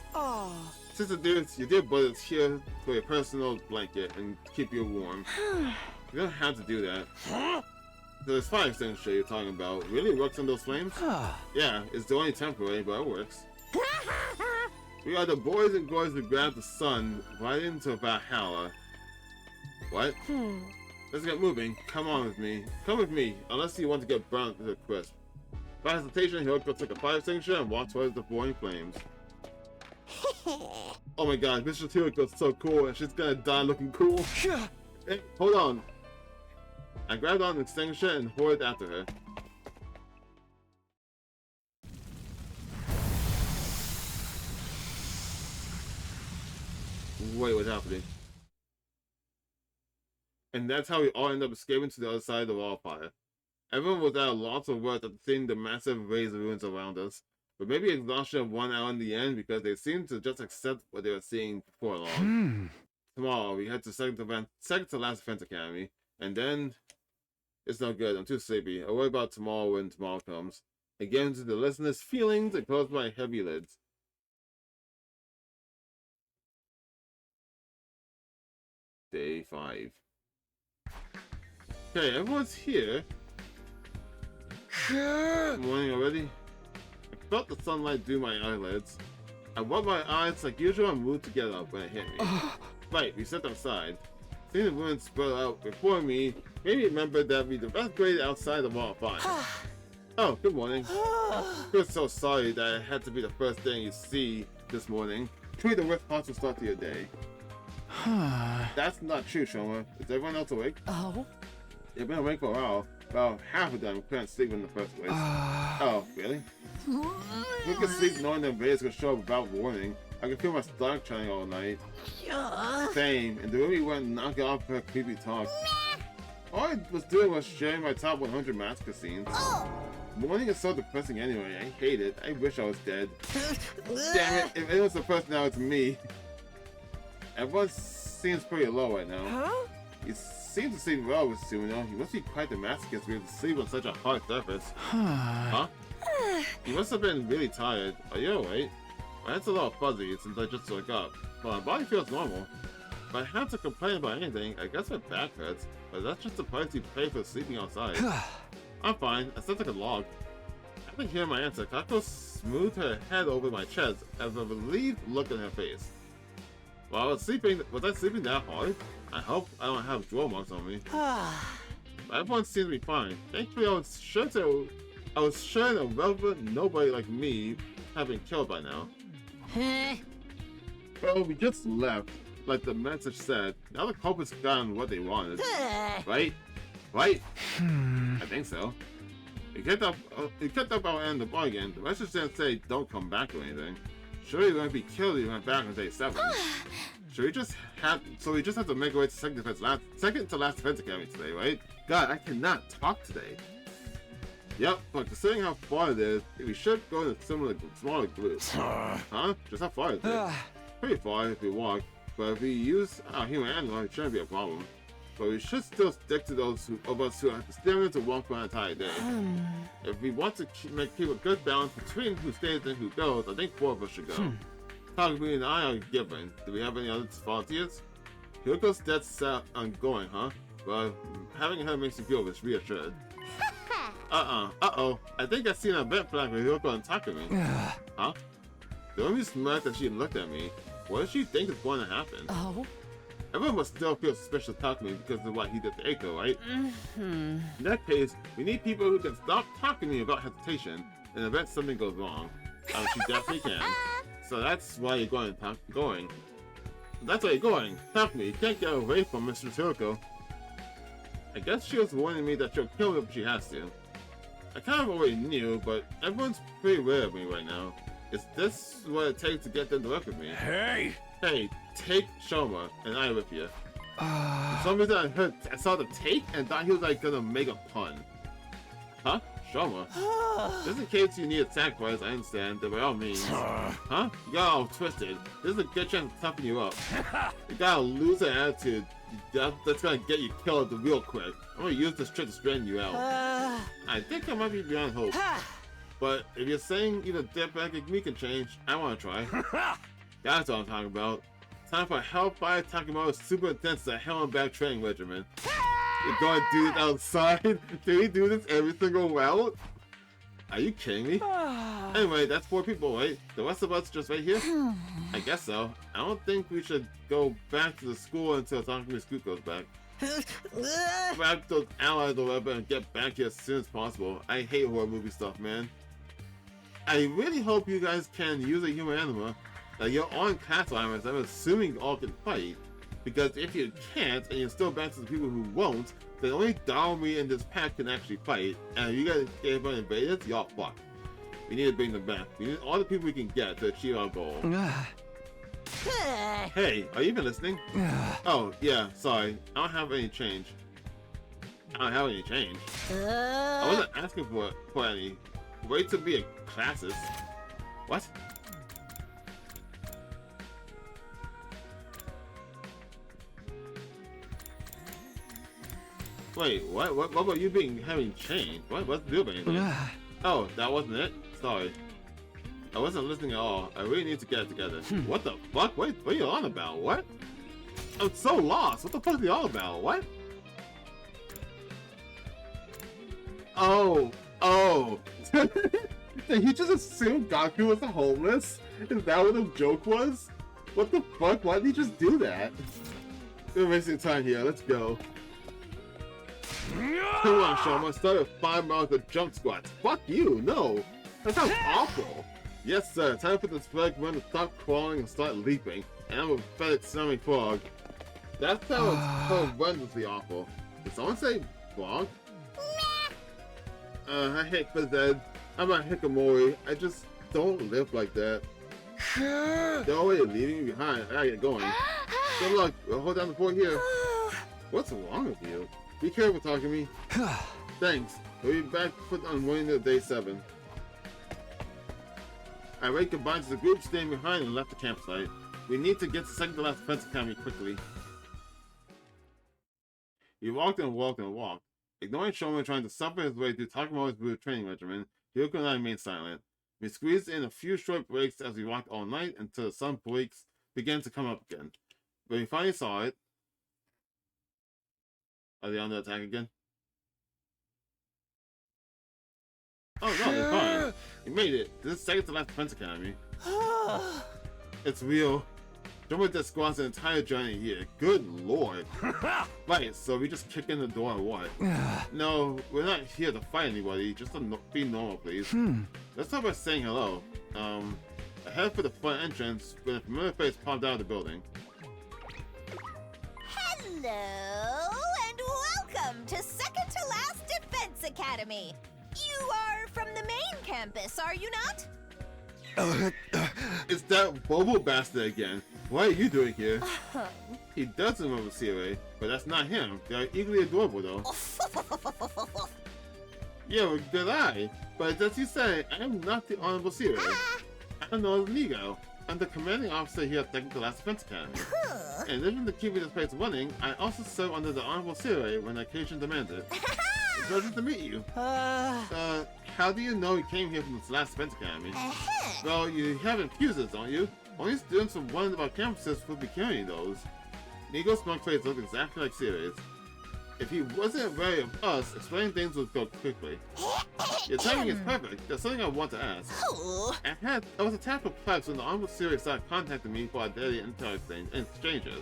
Sister dudes, your dear brother's here for your personal blanket and keep you warm. You don't have to do that. So this fire extinguisher you're talking about really works on those flames? Yeah, it's only temporary, but it works. We are the boys and girls who grabbed the sun right into Valhalla. What? Let's get moving. Come on with me. Come with me, unless you want to get burnt to a crisp. By hesitation, Hiroko took a fire extinguisher and walked towards the boiling flames. Oh my god, Mr. Hiroko's so cool, and she's gonna die looking cool. Hey, hold on. I grabbed on the extinguisher and hurried after her. Wait, what's happening? And that's how we all end up escaping to the other side of the wildfire. Everyone was at a loss of words after seeing the massive raised ruins around us, but maybe exhaustion won out in the end because they seemed to just accept what they were seeing before long. Tomorrow, we head to second to last defense academy, and then it's no good. I'm too sleepy. I'll worry about tomorrow when tomorrow comes. I get into the listener's feelings and close my heavy lids. Day 5. Okay, everyone's here. Morning already? I felt the sunlight through my eyelids. I rubbed my eyes like usual and moved to get up when it hit me. Right, we stepped outside. Seeing the ruins spread out before me made me remember that we evacuated outside the wall of fire. Oh, good morning. I'm so sorry that it had to be the first thing you see this morning. Truly the worst possible start to your day. That's not true, Shoma. Is everyone else awake? Oh? They've been awake for a while. Well, half of them couldn't sleep in the first place. Oh, really? Who could sleep knowing the invaders could show up without warning? I can feel my stomach churning all night. Yeah. Same, and the movie went knock off her creepy talk. All I was doing was sharing my top 100 massacre scenes. Morning is so depressing anyway. I hate it. I wish I was dead. Damn it! If it was the first, now it's me. Everyone seems pretty low right now. Huh? He seems to sleep well with Suno. He must be quite the masochist to be able to sleep on such a hard surface. Huh? You must have been really tired. Are you alright? My head's a little fuzzy since I just woke up, but my body feels normal. If I had to complain about anything, I guess my back hurts, but that's just the price you pay for sleeping outside. I'm fine. I slept like a log. After hearing my answer, Kako smoothed her head over my chest as a relieved look on her face. While I was sleeping, was I sleeping that hard? I hope I don't have draw marks on me. Everyone seems to be fine. Thankfully, I was sure that relevant nobody like me had been killed by now. Well, we just left, like the message said. Now the culprits gotten what they wanted, right? Right? I think so. It kept up our end of the bargain. The message didn't say don't come back or anything. Sure, you won't be killed if you went back on day 7. So we just have to make our way to second to last defense academy today, right? God, I cannot talk today. Yep, but considering how far it is, we should go in smaller groups. Huh? Just how far is it? Pretty far if we walk, but if we use our human animal, it shouldn't be a problem. But we should still stick to those of us who have to stay to walk for an entire day. If we want to keep a good balance between who stays and who goes, I think 4 of us should go. Takumi and I are given. Do we have any other volunteers? Hyoko's dead set on going, huh? Well, having her makes you feel reassured. Uh-oh. I think I seen a vent flag with Hyoko and Takumi. Huh? The only smirked as she looked at me. What does she think is going to happen? Oh? Everyone must still feel suspicious of Takumi because of what he did to Eiko, right? In that case, we need people who can stop talking to me about hesitation in the event something goes wrong. She definitely can. So that's why you're going. That's why you're going. Takumi, you can't get away from Mr. Hyoko. I guess she was warning me that she'll kill me if she has to. I kind of already knew, but everyone's pretty aware of me right now. Is this what it takes to get them to work with me? Hey! Hey, take Shoma and I with you. For some reason I saw the take and thought he was like gonna make a pun. Huh? Shoma? Just in case you need a sacrifice, I understand, then by all means. Huh? You got all twisted. This is a good chance to toughen you up. You got a loser attitude. That's gonna get you killed real quick. I'm gonna use this trick to straighten you out. I think I might be beyond hope. But if you're saying even Deathback like me can change, I wanna try. That's what I'm talking about. Time for Hellfire Takemoto's super intense hell and back training regimen. We're going to do it outside? Do we do this every single route? Are you kidding me? Anyway, that's 4 people, right? The rest of us just right here? I guess so. I don't think we should go back to the school until Takumi Scoot goes back. Grab those allies or whatever and get back here as soon as possible. I hate horror movie stuff, man. I really hope you guys can use a human anima. You're on class alignments, I'm assuming you all can fight. Because if you can't, and you're still back to the people who won't, then only Dharmi and this pack can actually fight. And if you guys get everyone invaded, y'all fucked. We need to bring them back. We need all the people we can get to achieve our goal. Hey, are you even listening? Oh, yeah, sorry. I don't have any change. I wasn't asking for any. Wait to be a classist. What? Wait, what? What about you having changed? What's the deal with anything? Oh, that wasn't it? Sorry. I wasn't listening at all. I really need to get it together. What the fuck? What are you on about? What? I'm so lost. What the fuck are you all about? What? Oh. Did he just assume Gaku was homeless? Is that what the joke was? What the fuck? Why did he just do that? We're wasting time here. Let's go. Come on, Shoma. Start with 5 miles of jump squats. Fuck you. No. That sounds awful. Yes, sir. Time for this flag run to stop crawling and start leaping. And I'm a pathetic swimming frog. That sounds horrendously awful. Did someone say frog? I hate Phys Ed. I'm not Hikamori. I just don't live like that. They're already leaving me behind. I gotta get going. Good luck. We'll hold down the fort here. What's wrong with you? Be careful talking to me. Thanks. We'll be back on morning of day 7. I read goodbye to the group staying behind and left the campsite. We need to get to second to last defense academy quickly. He walked and walked and walked. Ignoring Shoma trying to suffer his way through Takemoto's brutal training regimen, Ryoko and I remained silent. We squeezed in a few short breaks as we walked all night until the sun began to come up again. When we finally saw it... Are they on the attack again? Oh no, they're fine. We made it. This is second to last defense academy. It's real. Shoma just squats an entire journey here. Good lord. Right, so we just kick in the door or what? No, we're not here to fight anybody. Just to be normal, please. Let's start by saying hello. I head for the front entrance when a familiar face popped out of the building. Hello, and welcome to Second to Last Defense Academy. You are from the main campus, are you not? It's that Bobo bastard again. What are you doing here? He does remember Sirei, but that's not him. They're equally adorable though. Yeah, well, did I? But as you say, I am not the Honorable Sirei. I'm known as Nigo. I'm the commanding officer here at Second to Last Defense Academy. In addition to keeping this place running, I also serve under the Honorable Sirei when occasion demanded. It's a pleasure to meet you. How do you know you came here from this last defense academy? Well, you have infuses, don't you? Only students from one of our campuses will be carrying those. Nigo's smug face looked exactly like Sirei's. If he wasn't wary of us, explaining things would go quickly. Your timing is perfect. There's something I want to ask. I was a tad perplexed when the Honorable Sirei started contacting me for our daily exchanges.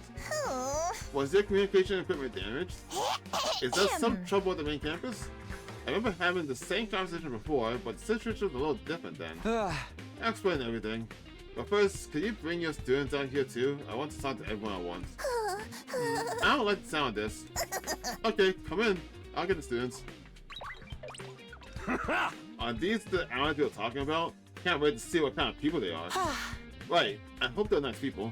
Was your communication equipment damaged? Is there some trouble at the main campus? I remember having the same conversation before, but the situation was a little different then. I'll explain everything. But first, could you bring your students out here too? I want to talk to everyone at once. I don't like the sound of this. Okay, come in. I'll get the students. Are these the animals you're talking about? Can't wait to see what kind of people they are. Right, I hope they're nice people.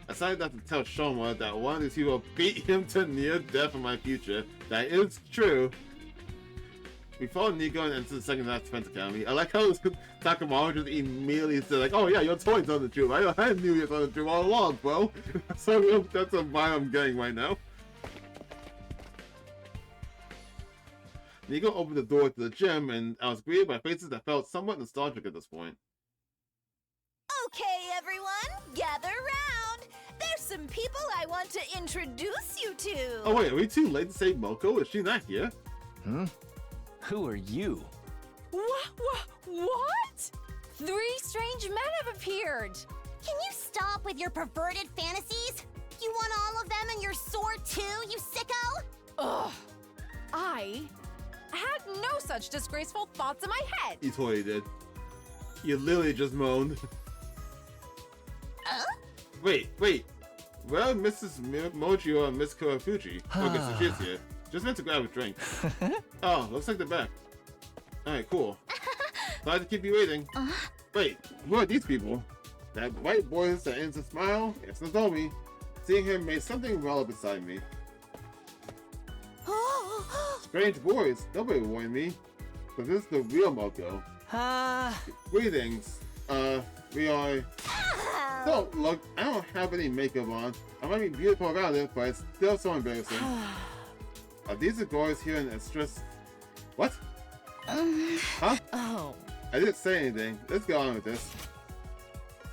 I decided not to tell Shoma that one of these people beat him to near death in my future. That is true. We followed Nigo and into the second last defense academy. I like how Takemoto just immediately said like, "Oh yeah, you're totally telling the truth. I knew you were telling the truth all along, bro." So that's a vibe I'm getting right now. Nigo opened the door to the gym, and I was greeted by faces that felt somewhat nostalgic at this point. Okay, everyone, gather round. There's some people I want to introduce you to. Oh wait, are we too late to say Moko? Is she not here? Who are you? What? 3 strange men have appeared. Can you stop with your perverted fantasies? You want all of them and your sword too, you sicko? Ugh. I had no such disgraceful thoughts in my head. You totally did. You literally just moaned. Wait. Where are Mrs. Mochio and Miss Kurafuji? Okay, so she's here. Just meant to grab a drink. Oh, looks like they're back. Alright, cool. Glad to keep you waiting. Wait, who are these people? That white voice that ends a smile? It's Nozomi. Seeing him made something well up inside me. Strange voice. Nobody warned me. But this is the real Moko. Greetings. We are... So, look, I don't have any makeup on. I might be beautiful around it, but it's still so embarrassing. Are these the girls here in Estrus? What? Huh? Oh. I didn't say anything. Let's get on with this.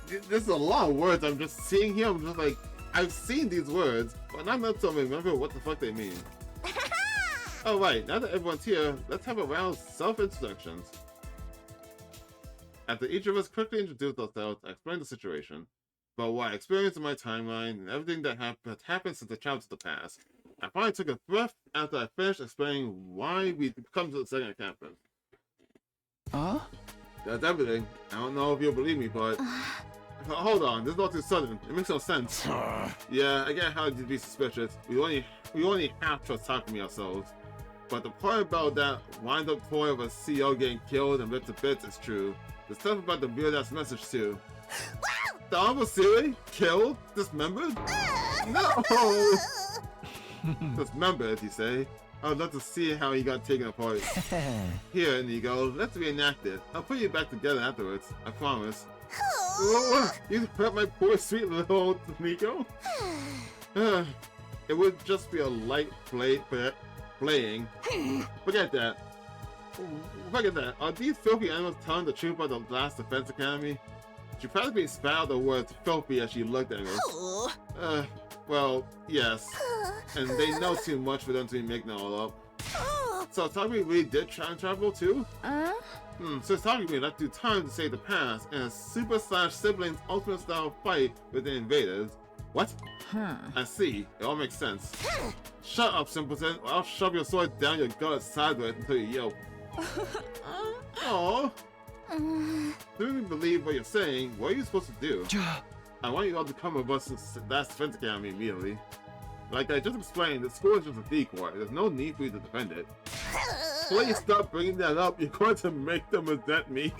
This is a lot of words I'm just seeing here. I'm just like, I've seen these words, but not enough to remember what the fuck they mean. Alright, now that everyone's here, let's have a round of self-introductions. After each of us quickly introduced ourselves, I explained the situation, about what I experienced in my timeline, and everything that happened since I traveled to the past. I finally took a breath after I finished explaining why we come to the second campus. That's everything. I don't know if you'll believe me, but... Hold on, this is not too sudden. It makes no sense. Yeah, I get how you'd be suspicious. We only half trust Takumi ourselves. But the part about that wind-up toy of a CEO getting killed and ripped to bits is true. The stuff about the weird-ass message too. Wow! The Honorable Siri? Killed? Dismembered? No! Dismembered, you say? I would love to see how he got taken apart. Here, Nico, let's reenact it. I'll put you back together afterwards. I promise. What? You hurt my poor sweet little Nico? It would just be a light playing. Forget that. Forget that. Are these filthy animals telling the truth about the last Defense Academy? She probably spat out the words filthy as she looked at me. Well, yes. And they know too much for them to be making it all up. So Takumi really did time travel too? So Takumi left through time to save the past in a Super Slash Siblings Ultimate Style fight with the invaders. What? I see. It all makes sense. Shut up, simpleton, or I'll shove your sword down your gullet sideways until you yelp. Aww. Do you believe what you're saying? What are you supposed to do? I want you all to come with us to Last Defense Academy immediately. Like I just explained, the school is just a decoy. There's no need for you to defend it. Please stop bringing that up. You're going to make them resent me.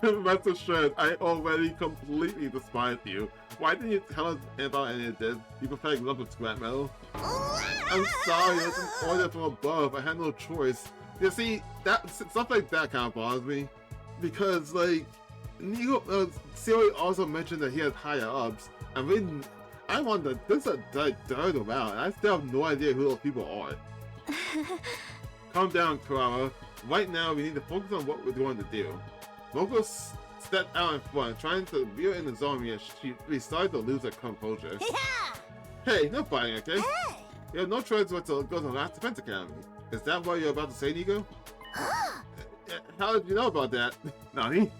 Rest assured, I already completely despise you. Why didn't you tell us about any of this? You pathetic lump of scrap metal. I'm sorry, it's an order from above. I had no choice. You see, that stuff like that kind of bothers me. Because, like, Nico, Siri also mentioned that he has higher ups. I mean, I wonder, this is a dirt about, and I still have no idea who those people are. Calm down, Kurara. Right now, we need to focus on what we're going to do. Moko stepped out in front, trying to reel in the zombie, and she started to lose her composure. Hey, no fighting, okay? Hey. You have no choice but to go to the Last Defense Academy. Is that what you're about to say, Nico? How did you know about that? Nani?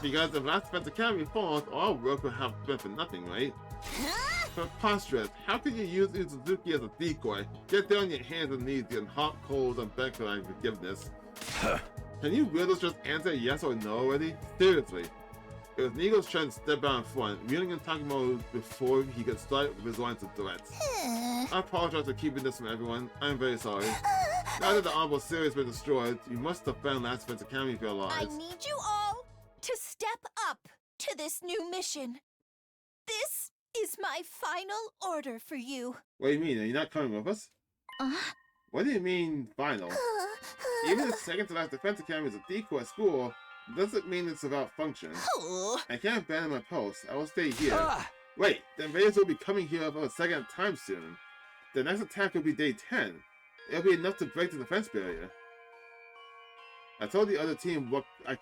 Because if Last Defense Academy falls, all work will have been for nothing, right? Preposterous. How can you use Uzuzuki as a decoy? Get down on your hands and knees and hot coals and beg for my forgiveness. Can you really just answer yes or no already? Seriously. It was Nico's turn to step out in front, reeling in Takamo before he could start with his lines of threats. I apologize for keeping this from everyone. I'm very sorry. Now that the Honorable Siri has been destroyed, you must defend Last Defense Academy for your lives. I need you all to step up to this new mission. This is my final order for you. What do you mean? Are you not coming with us? What do you mean, final? Even if second to Last Defense Academy is a decoy school, doesn't mean it's without function. I can't abandon my post. I will stay here. Wait, the invaders will be coming here for a second time soon. The next attack will be day 10. It'll be enough to break the defense barrier. I told the other team what I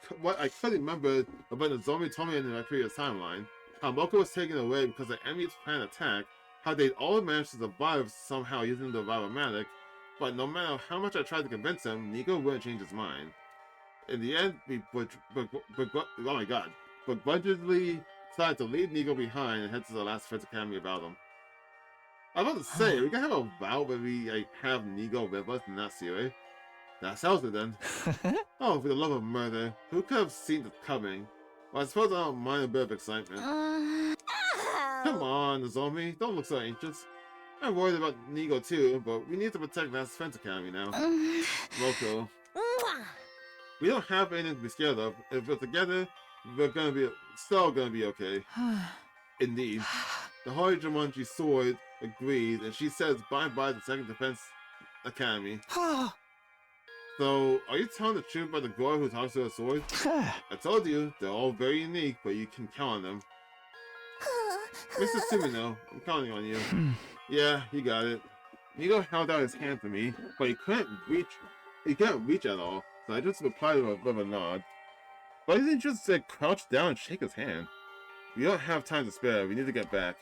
could remember about the zombie told me in my previous timeline. How Moko was taken away because the enemy's planned attack, how they'd all managed to survive somehow using the Vivomatic, but no matter how much I tried to convince him, Nico wouldn't change his mind. In the end, we begrudgingly decided to leave Nico behind and head to the Last Defense Academy about him. I was about to say, we can have a vow where we have Nico with us and not Siri. That sounds it then. Oh, for the love of murder, who could have seen this coming? Well, I suppose I don't mind a bit of excitement. Come on, Nozomi, don't look so anxious. I'm worried about Nico too, but we need to protect Last Defense Academy now. Moko. We don't have anything to be scared of. If we're together, we're still gonna be okay. Indeed. The Holy Jumanji sword agreed, and she says bye-bye to Second Defense Academy. So, are you telling the truth about the girl who talks to her sword? I told you, they're all very unique, but you can count on them. Mr. Sumino, I'm counting on you. Yeah, you got it. Nico held out his hand for me, but he couldn't reach at all, so I just replied with a nod. Why didn't you just crouch down and shake his hand? We don't have time to spare, we need to get back.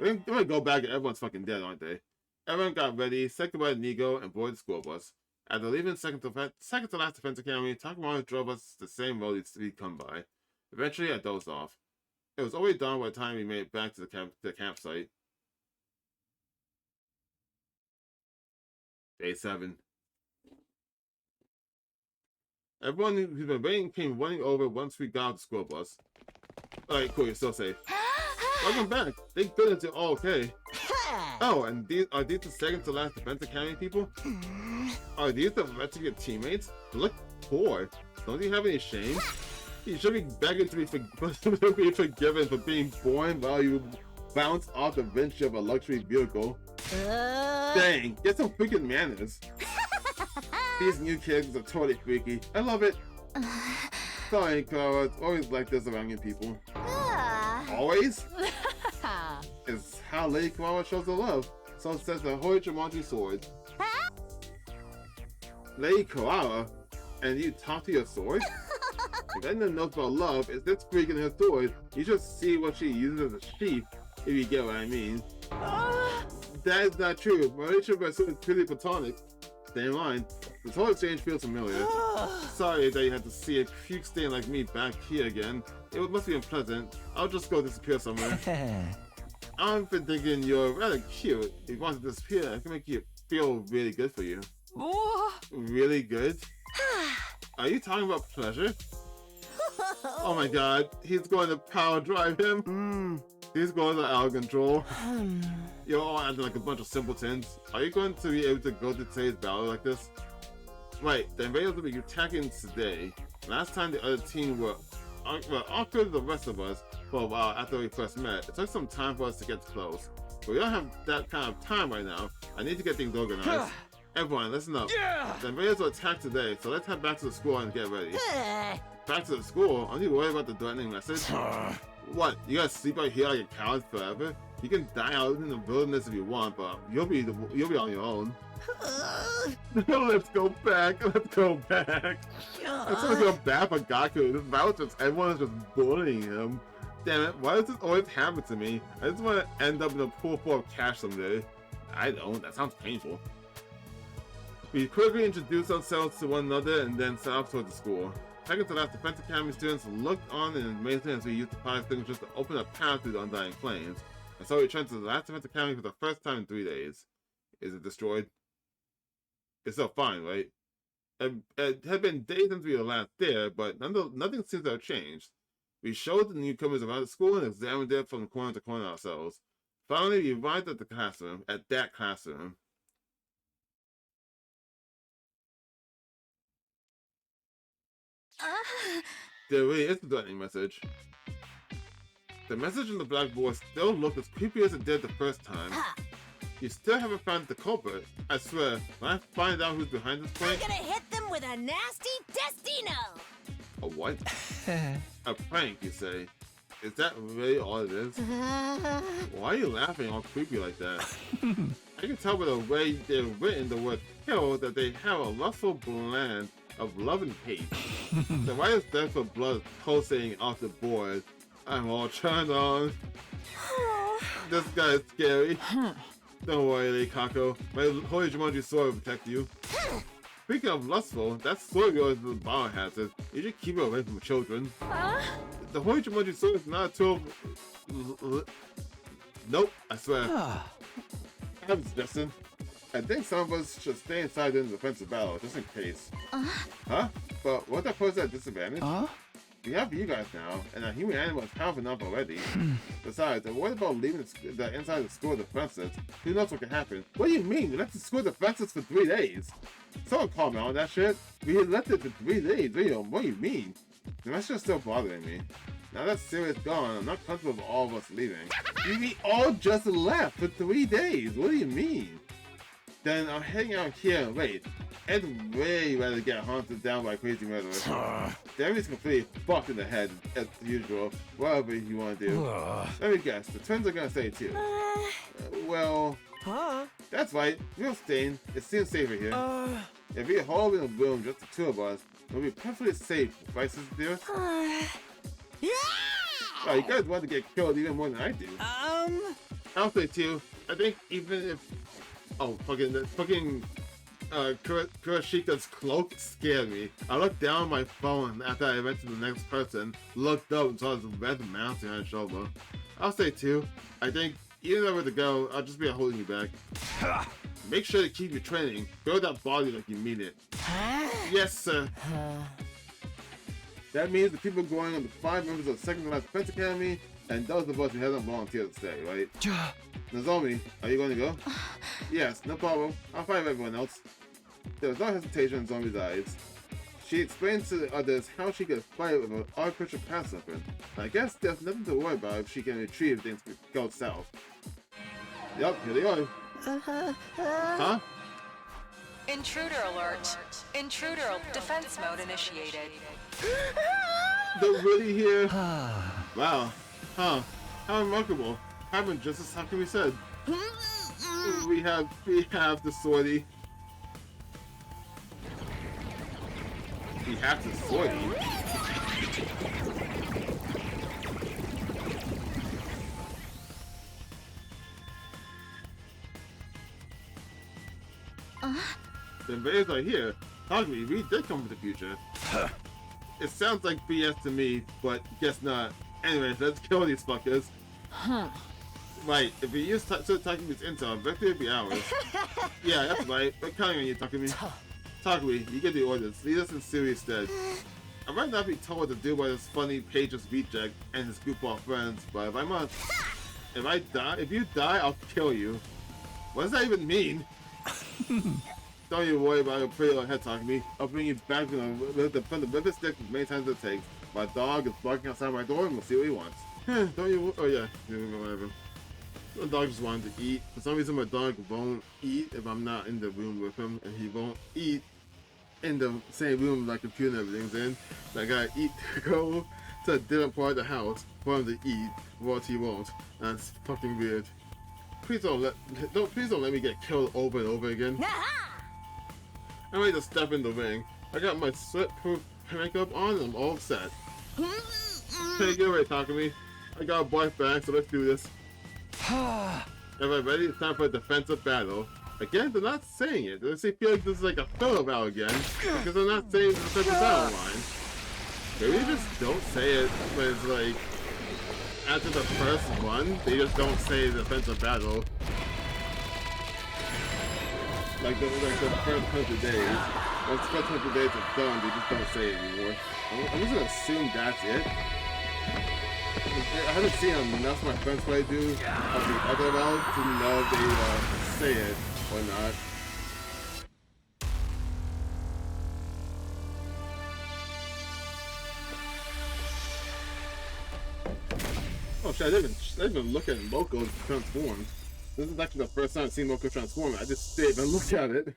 We're gonna go back and everyone's fucking dead, aren't they? Everyone got ready, said goodbye to Nico, and boarded the school bus. After leaving second to last Defense Academy, Takamo drove us the same road we'd come by. Eventually, I dozed off. It was already dawn by the time we made it back to the campsite. Day 7. Everyone who's been waiting came running over once we got off the school bus. Alright, cool, you're still safe. Welcome back. Thank goodness you're all okay. Oh, and are these the second to last Defense Academy people? Are these the rest of your teammates? They look poor. Don't you have any shame? You should be begging to be, to be forgiven for being born while you bounce off the windshield of a luxury vehicle. Dang, get some freaking manners. These new kids are totally freaky. I love it. Sorry, Clara, it's always like this around you people. Always? It's how Lady Kawawa shows her love. So says the Hori Jumanji sword. Lady Kawawa? And you talk to your sword? If anyone knows about love, it's this freak in her sword. You should see what she uses as a sheath, if you get what I mean. That is not true. My relationship with her sword is purely platonic. Same line. This whole exchange feels familiar. Sorry that you had to see a cute stain like me back here again. It must be unpleasant. I'll just go disappear somewhere. I've been thinking you're rather cute. If you want to disappear, I can make you feel really good for you. Really good? Are you talking about pleasure? Oh my god, he's going to power drive him. He's going to out of control. You're all acting like a bunch of simpletons. Are you going to be able to go to today's battle like this? Right, the invaders will be attacking today. Last time the other team were awkward to the rest of us for a while after we first met. It took some time for us to get close. But we don't have that kind of time right now. I need to get things organized. Everyone, listen up. The invaders will attack today, so let's head back to the school and get ready. Back to the school? Aren't you worried about the threatening message? What? You gotta sleep out here like a coward forever? You can die out in the wilderness if you want, but you'll be on your own. Let's go back. Let's go back. It's gonna go bad for Gaku. This battle just everyone is just bullying him. Damn it! Why does this always happen to me? I just want to end up in a pool full of cash someday. I don't. That sounds painful. We quickly introduced ourselves to one another and then set off toward the school. Second to last Defense Academy students looked on in amazement as we used the fire extinguishers to open a path through the undying flames. And so we returned to the last Defense Academy for the first time in 3 days. Is it destroyed? It's still fine, right? It had been days since we were last there, but nothing seems to have changed. We showed the newcomers around the school and examined it from corner to corner ourselves. Finally, we arrived at that classroom. There really is a threatening message. The message on the blackboard still looked as creepy as it did the first time. You still haven't found the culprit. I swear, when I find out who's behind this prank... I'm gonna hit them with a nasty Destino! A what? A prank, you say? Is that really all it is? Why are you laughing all creepy like that? I can tell by the way they've written the word kill that they have a lustful blend of love and hate. The writer's thirst for blood is pulsating off the board. I'm all turned on. This guy is scary. Don't worry, Lady Kako. My Hori Jumanji sword will protect you. Speaking of lustful, that sword of yours is a biohazard. You should keep it away from children. The Hori Jumanji sword is not a tool. Nope, I swear. I'm suggesting. I think some of us should stay inside in the defensive battle, just in case. Huh? But won't that pose at a disadvantage? We have you guys now, and a human animal is powerful enough already. Besides, what about leaving the inside of the school defenses? Who knows what can happen? What do you mean? We left the school defenses for 3 days? Someone called me on that shit. We left it for 3 days. What do you mean? The message is still bothering me. Now that Sirius gone, I'm not comfortable with all of us leaving. We all just left for 3 days. What do you mean? Then I'll hang out here and wait. I'd way rather get hunted down by crazy murderers. Demi's completely fucked in the head, as usual. Whatever you want to do. Let me guess, the twins are gonna stay too. Well... That's right, we'll stay. It seems safer here. If we hold in a room, just the two of us, we'll be perfectly safe, right, Sister Dear? Oh, you guys want to get killed even more than I do. I'll say too. I think even if... Oh, fucking Kurashika's cloak scared me. I looked down at my phone after I went to the next person, looked up and saw this red mouse on his shoulder. I'll say too. I think even though we're to go, I'll just be holding you back. Make sure to keep your training. Build that body like you mean it. Yes, sir. That means the people going on the 5 members of the 2nd Class Defense Academy, and those of us who haven't volunteered to stay, right? Nozomi, are you going to go? Yes, no problem. I'll find everyone else. There was no hesitation in Zombie's eyes. She explained to the others how she could fight with an artificial pass weapon. I guess there's nothing to worry about if she can retrieve things go south. Yup, here they are. Huh? Intruder alert. Intruder defense mode initiated. They're really here? Wow. Huh. How remarkable. Happened just as Takumi said. We have the sortie. We have the sortie. The invaders are here. Takumi, we did come from the future. It sounds like BS to me, but guess not. Anyways, let's kill these fuckers. Right, if we use Takumi's intel, victory will be ours. Yeah, that's right. We're counting on you, Takumi. Takumi, you get the orders. Lead us in serious stead. I might not be told what to do by this funny Pages reject and his group of friends, but if I must, if you die, I'll kill you. What does that even mean? Don't you worry about your pretty little head, Takumi. I'll bring you back from the rivet stick as many times as it takes. My dog is barking outside my door and we'll see what he wants. Don't you? Oh yeah, whatever. My dog just wanted to eat. For some reason my dog won't eat if I'm not in the room with him, and he won't eat in the same room my computer and everything's in. So I gotta eat to go to a different part of the house for him to eat, or else he won't. That's fucking weird. Please don't let me get killed over and over again. I'm ready to step in the ring. I got my sweat-proof makeup on and I'm all set. Hey, get ready, Takumi. I got a barf bag, so let's do this. Everybody ready? It's time for a defensive battle. Again, they're not saying it. They feel like this is like a filler battle again, because they're not saying the defensive battle line. Maybe they just don't say it, but it's like, after the first one, they just don't say defensive battle. Like the first 100 days. Once the first 100 days are done, they just don't say it anymore. I'm just gonna assume that's it. I haven't seen enough of my friends play do of the other round to know if they say it or not. Oh shit, I didn't even look at Moko transform. This is actually the first time I've seen Moko transform. I just didn't even look at it.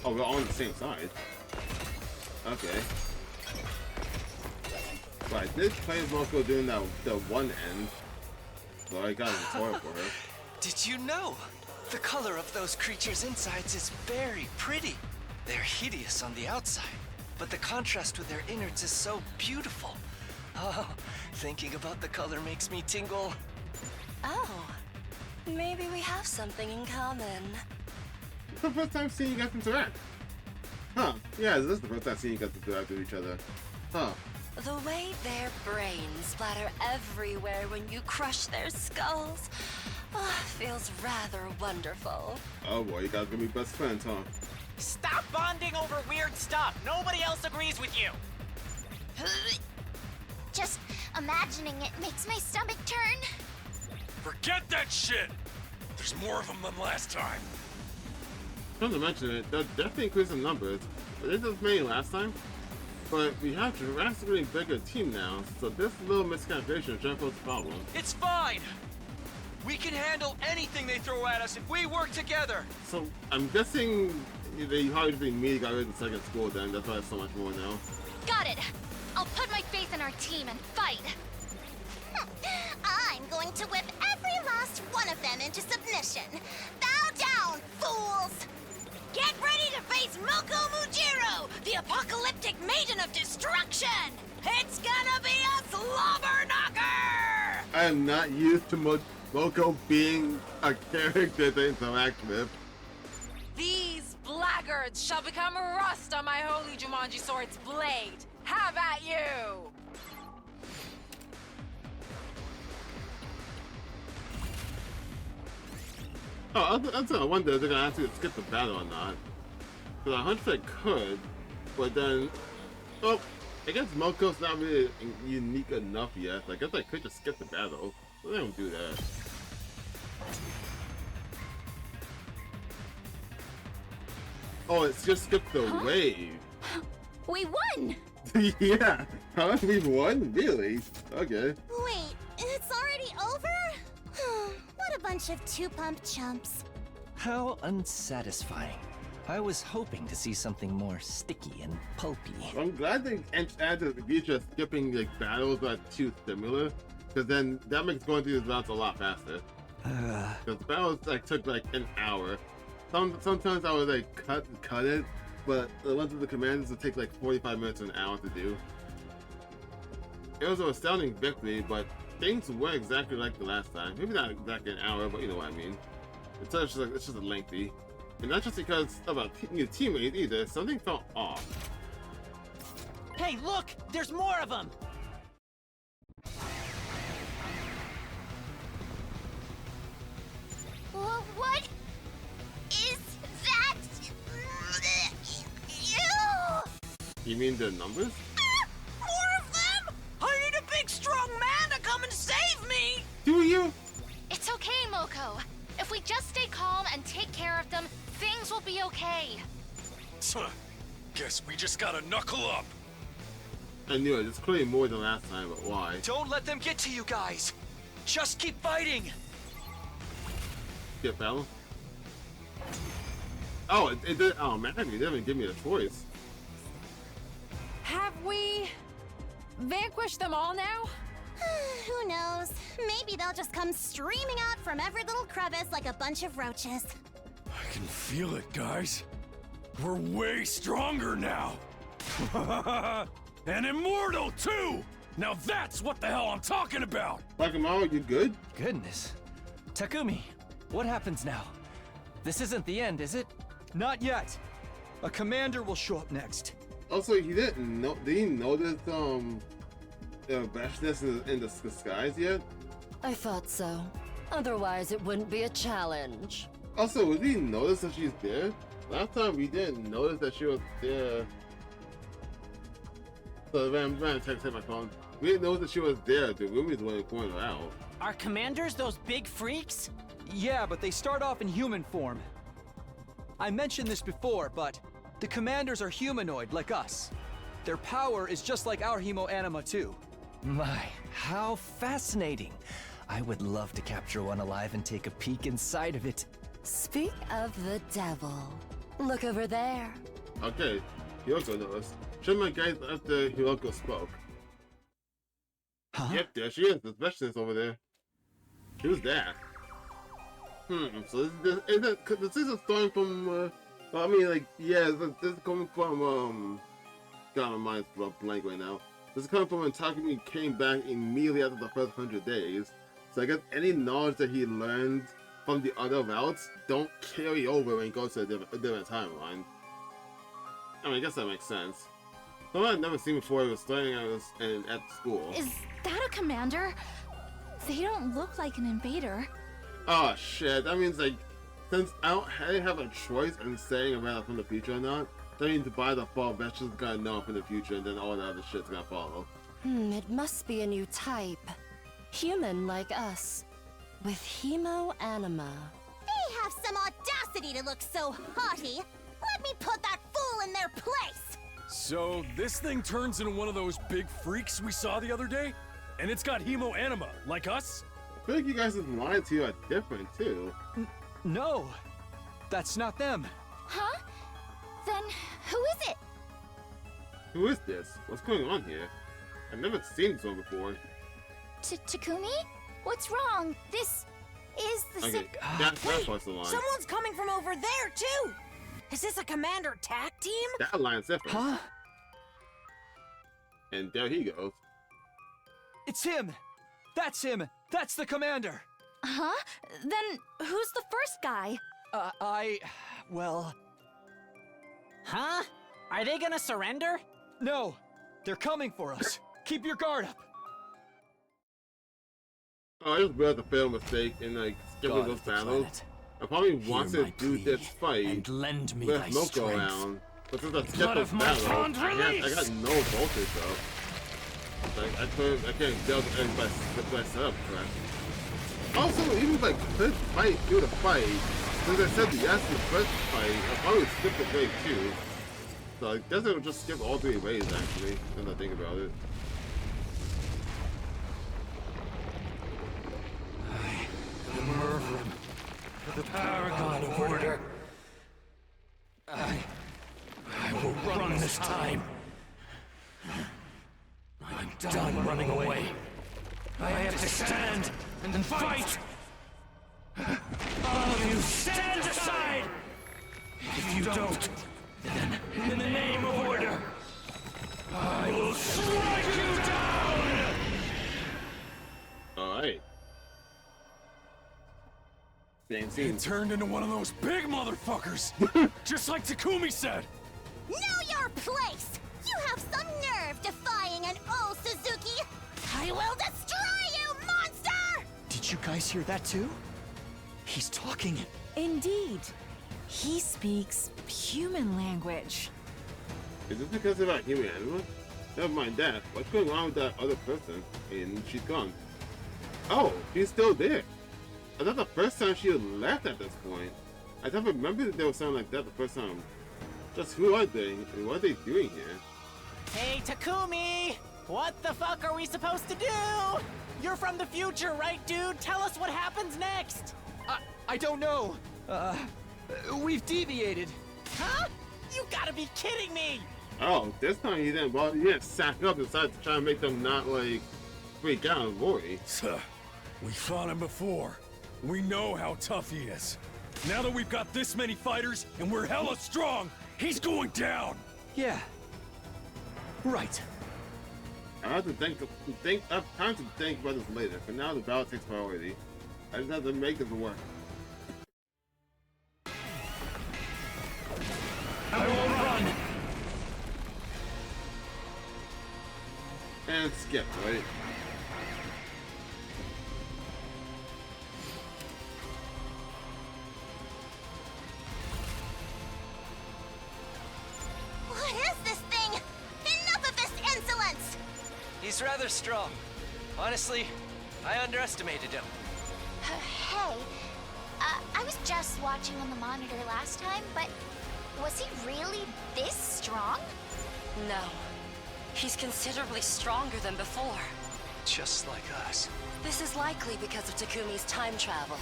Oh, we're all on the same side. Okay. Right, I did play Moko doing that the one end. So I got a tutorial for her. Did you know? The color of those creatures' insides is very pretty. They're hideous on the outside, but the contrast with their innards is so beautiful. Oh, thinking about the color makes me tingle. Oh, maybe we have something in common. It's the first time seeing you guys interact. Huh, yeah, this is the first time seeing you guys interact with each other. Huh. The way their brains splatter everywhere when you crush their skulls feels rather wonderful. Oh boy, you guys gonna be best friends, huh? Stop bonding over weird stuff. Nobody else agrees with you. Just imagining it makes my stomach turn. Forget that shit! There's more of them than last time. Come to mention it, they're definitely increasing numbers. They didn't as many last time, but we have a drastically bigger team now, so this little miscalculation shouldn't pose a problem. It's fine. We can handle anything they throw at us if we work together. So I'm guessing they hardly me got rid of the second school then, that's why there's so much more now. Got it. I'll put my faith in our team and fight. I'm going to whip every last one of them into submission. Bow down, fools! Get ready to face Moko Mujiro, the apocalyptic maiden of destruction! It's gonna be a slobber knocker! I am not used to Moko being a character to interact with. These blackguards shall become rust on my holy Jumanji sword's blade. Have at you! Oh, I wonder if they're gonna actually skip the battle or not. Because I 100% could, but then, oh, I guess Moko's not really unique enough yet. I guess I could just skip the battle. But I don't do that. Oh, it's just skip the wave. We won! Yeah, huh? We won? Really? Okay. Wait, it's already over? What a bunch of two-pump chumps. How unsatisfying. I was hoping to see something more sticky and pulpy. I'm glad they added the feature of skipping like battles that are too similar, because then that makes going through these routes a lot faster. Because the battles like took like an hour. Sometimes I would like cut it, but the ones with the commanders would take like 45 minutes to an hour to do. It was an astounding victory, but things were exactly like the last time. Maybe not exactly an hour, but you know what I mean. It's just a lengthy. And not just because of a new teammate either, something felt off. Hey, look! There's more of them! What is that? You mean the numbers? More of them? I need a big, strong man to come and save me! Do you? It's okay, Moko. If we just stay calm and take care of them, things will be okay. Guess we just gotta knuckle up. I knew it. It's clearly more than last time, but why? Don't let them get to you guys. Just keep fighting. Get battle? Oh, it did. Oh man, you didn't give me a choice. Have we vanquished them all now? Who knows? Maybe they'll just come streaming out from every little crevice like a bunch of roaches. I can feel it, guys. We're way stronger now. And immortal, too! Now that's what the hell I'm talking about! Bakumawa, you good? Goodness. Takumi, what happens now? This isn't the end, is it? Not yet. A commander will show up next. Also, he didn't know. Did he notice Vashnis in the skies yet? I thought so. Otherwise, it wouldn't be a challenge. Also, did we notice that she's there? Last time we didn't notice that she was there. So I'm trying to text my phone. We didn't notice that she was there. The room is the one who pointed her out. Are commanders those big freaks? Yeah, but they start off in human form. I mentioned this before, but the commanders are humanoid like us. Their power is just like our Hemo Anima too. My, how fascinating. I would love to capture one alive and take a peek inside of it. Speak of the devil. Look over there. Okay, Hiroko knows. Show my guys after Hiroko spoke. Huh? Yep, there she is. There's Vashnis over there. Who's that? So this is a story from, well, I mean, like, yeah, this is coming from, God, my mind's blank right now. This is coming from when Takumi came back immediately after the first 100 days. So I guess any knowledge that he learned from the other routes don't carry over when he goes to a different timeline. I mean, I guess that makes sense. Someone I've never seen before was studying at school. Is that a commander? They don't look like an invader. Oh shit, that means like, since I don't have a choice in saying if I'm from the future or not, that means by default, Vashnis gonna know I'm from the future and then all the other shit's gonna follow. It must be a new type. Human like us. With Hemo Anima. They have some audacity to look so haughty. Let me put that fool in their place! So, this thing turns into one of those big freaks we saw the other day? And it's got Hemo Anima, like us? I feel like you guys' lines here are different too. No, that's not them. Huh? Then who is it? Who is this? What's going on here? I've never seen this one before. Takumi? What's wrong? This is the Okay, that part's the line. Someone's coming from over there, too! Is this a commander attack team? That line's different. Huh? And there he goes. It's him! That's him! That's the commander! Huh? Then who's the first guy? Well... Huh? Are they gonna surrender? No! They're coming for us! Keep your guard up! Oh, I just realized a fatal mistake in like skipping those battles. I probably wanted to do this fight and lend me with thy Moko strength. around. But since I skipped this battle, I got no voltage up. Like I can't deal with everybody by setup correct. Also, even if I could fight through the fight, since I said yes to the first fight, I probably would skip the wave too. So I guess I would just skip all 3 waves actually, when I think about it. The Mervrim, the paragon of order. I will run this time. I'm done running away. I have to stand and fight. All of you, stand aside! If you don't, then in the name of order, I will strike you down! Alright. Same scene. It turned into one of those big motherfuckers! Just like Takumi said! Know your place! You have some nerve defying an old Suzuki! I will destroy you, monster! Did you guys hear that too? He's talking. Indeed. He speaks human language. Is this because of that human animal? Never mind that. What's going on with that other person? And she's gone. Oh, she's still there. I thought the first time she had left at this point. I don't remember that there was something like that the first time. Just who are they? And what are they doing here? Hey, Takumi! What the fuck are we supposed to do? You're from the future, right, dude? Tell us what happens next! I don't know. We've deviated. Huh? You gotta be kidding me! Oh, this time he didn't sack up and decided to try and make them not, like, freak out and worry. We fought him before. We know how tough he is. Now that we've got this many fighters and we're hella strong, he's going down! Yeah. Right. I have to I have time to think about this later. For now, the battle takes priority. I just have to make this work. I will run! And skip, right? What is this thing? Enough of this insolence! He's rather strong. Honestly, I underestimated him. Hey, I was just watching on the monitor last time, but was he really this strong? No. He's considerably stronger than before. Just like us. This is likely because of Takumi's time travel.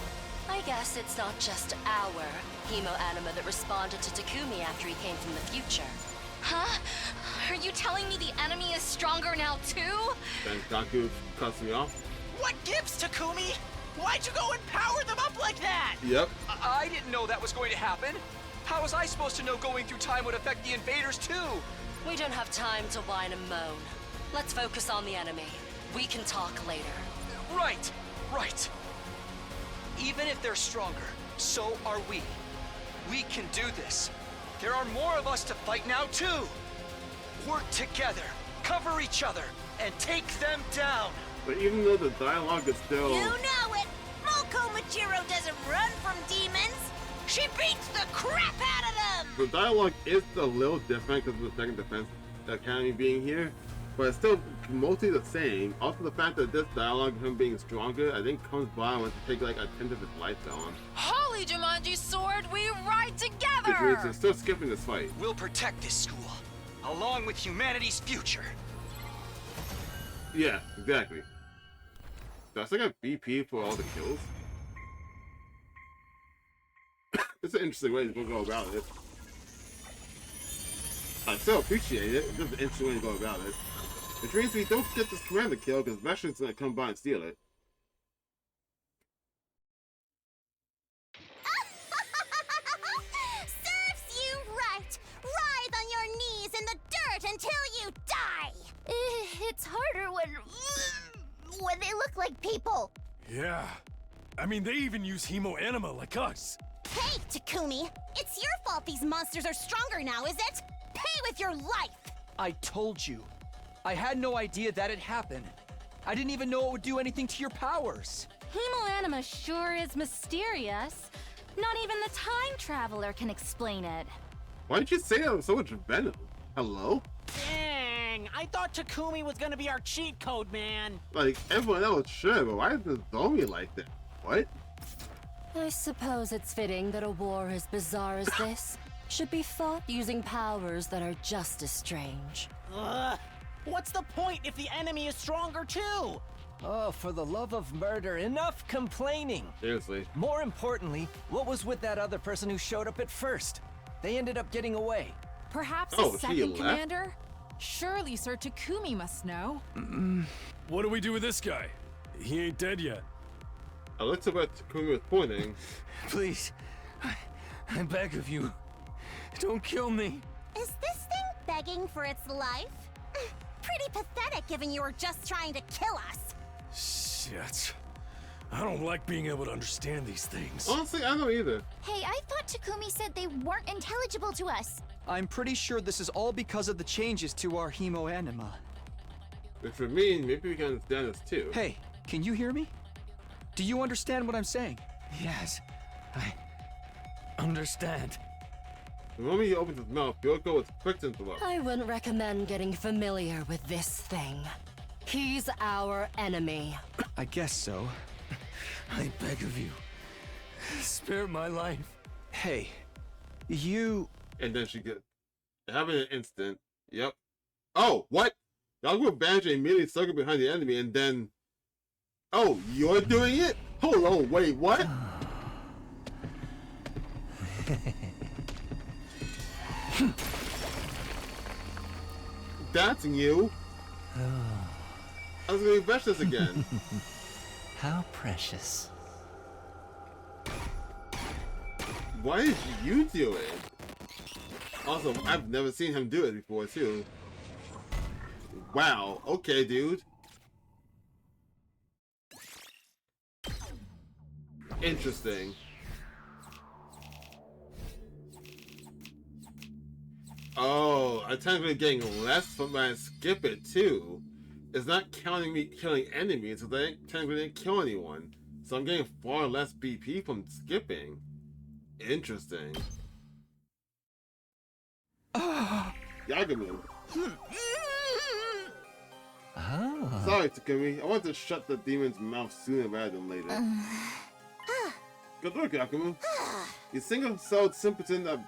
I guess it's not just our hemo-anima that responded to Takumi after he came from the future. Huh? Are you telling me the enemy is stronger now too? Then Gaku cuts me off. What gives, Takumi? Why'd you go and power them up like that? Yep. I didn't know that was going to happen. How was I supposed to know going through time would affect the invaders too? We don't have time to whine and moan. Let's focus on the enemy. We can talk later. Right, right. Even if they're stronger, so are we. We can do this. There are more of us to fight now too. Work together, cover each other, and take them down. But even though the dialogue is still... You know it! Moko Majiro doesn't run from demons! She beats the crap out of them! The dialogue is a little different because of the second defense academy being here, but it's still mostly the same. Also, the fact that this dialogue, him being stronger, I think comes by when to take like a tenth of his life on. Holy Jumanji Sword, we ride Which together! means they're still skipping this fight. We'll protect this school, along with humanity's future. Yeah, exactly. That's like a BP for all the kills. It's an interesting way to go about it. I still appreciate it. It's just an interesting way to go about it. Which means we don't get this commander kill because Veshion's gonna come by and steal it. Serves you right! Writhe on your knees in the dirt until you die! It's harder when they look like people. Yeah. I mean, they even use hemo-anima like us. Hey, Takumi! It's your fault these monsters are stronger now, is it? Pay with your life! I told you. I had no idea that had happened. I didn't even know it would do anything to your powers. Hemo-anima sure is mysterious. Not even the time traveler can explain it. Why did you say that with so much venom? Hello? Dang, I thought Takumi was gonna be our cheat code, man. Like, everyone else should, but why did you throw me like that? What? I suppose it's fitting that a war as bizarre as this should be fought using powers that are just as strange. Ugh. What's the point if the enemy is stronger too? Oh, for the love of murder, enough complaining! Seriously. More importantly, what was with that other person who showed up at first? They ended up getting away. Perhaps Oh, a she second left? commander? Surely Sir Takumi must know. What do we do with this guy? He ain't dead yet. I looked up at Takumi was pointing. Please, I beg of you, don't kill me. Is this thing begging for its life? Pretty pathetic given you were just trying to kill us. Shit. I don't like being able to understand these things. Honestly, I don't either. Hey, I thought Takumi said they weren't intelligible to us. I'm pretty sure this is all because of the changes to our hemoanima. If it means, maybe we can understand this too. Hey, can you hear me? Do you understand what I'm saying? Yes, I understand. The moment he opens his mouth, Yoko is quick to interrupt. I wouldn't recommend getting familiar with this thing. He's our enemy. I guess so. I beg of you, spare my life. Hey, you... And then she gets... Having an instant. Yep. Oh, what? Yakumo Banjo immediately circled behind the enemy and then... Oh, you're doing it? Hold on, wait, what? That's you. I was gonna refresh this again. How precious. Why did you do it? Also, I've never seen him do it before, too. Wow, okay, dude. Interesting. Oh, I'm technically getting less from when I skip it, too. It's not counting me killing enemies, because I technically didn't kill anyone. So I'm getting far less BP from skipping. Interesting. Yagumo. Oh. Sorry, Takumi. I want to shut the demon's mouth sooner rather than later. Good work, Yakumo. You single-celled simpleton of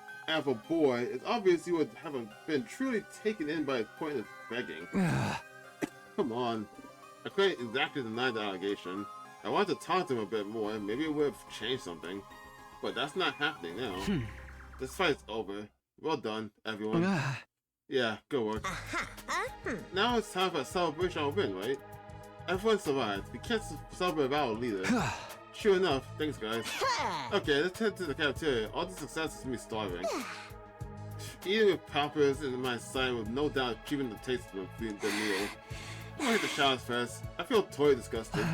a boy. It's obvious you would have been truly taken in by his pointless begging. Come on. I couldn't exactly deny the allegation. I wanted to talk to him a bit more. Maybe it would have changed something. But that's not happening now. This fight's over. Well done, everyone. Yeah, good work. Now it's time for a celebration of win, right? Everyone survived. We can't celebrate without a leader. Sure enough. Thanks, guys. Okay, let's head to the cafeteria. All the success is me starving. Eating with poppers in my sight with no doubt achieving the taste of the meal. I'm gonna hit the showers first. I feel totally disgusted.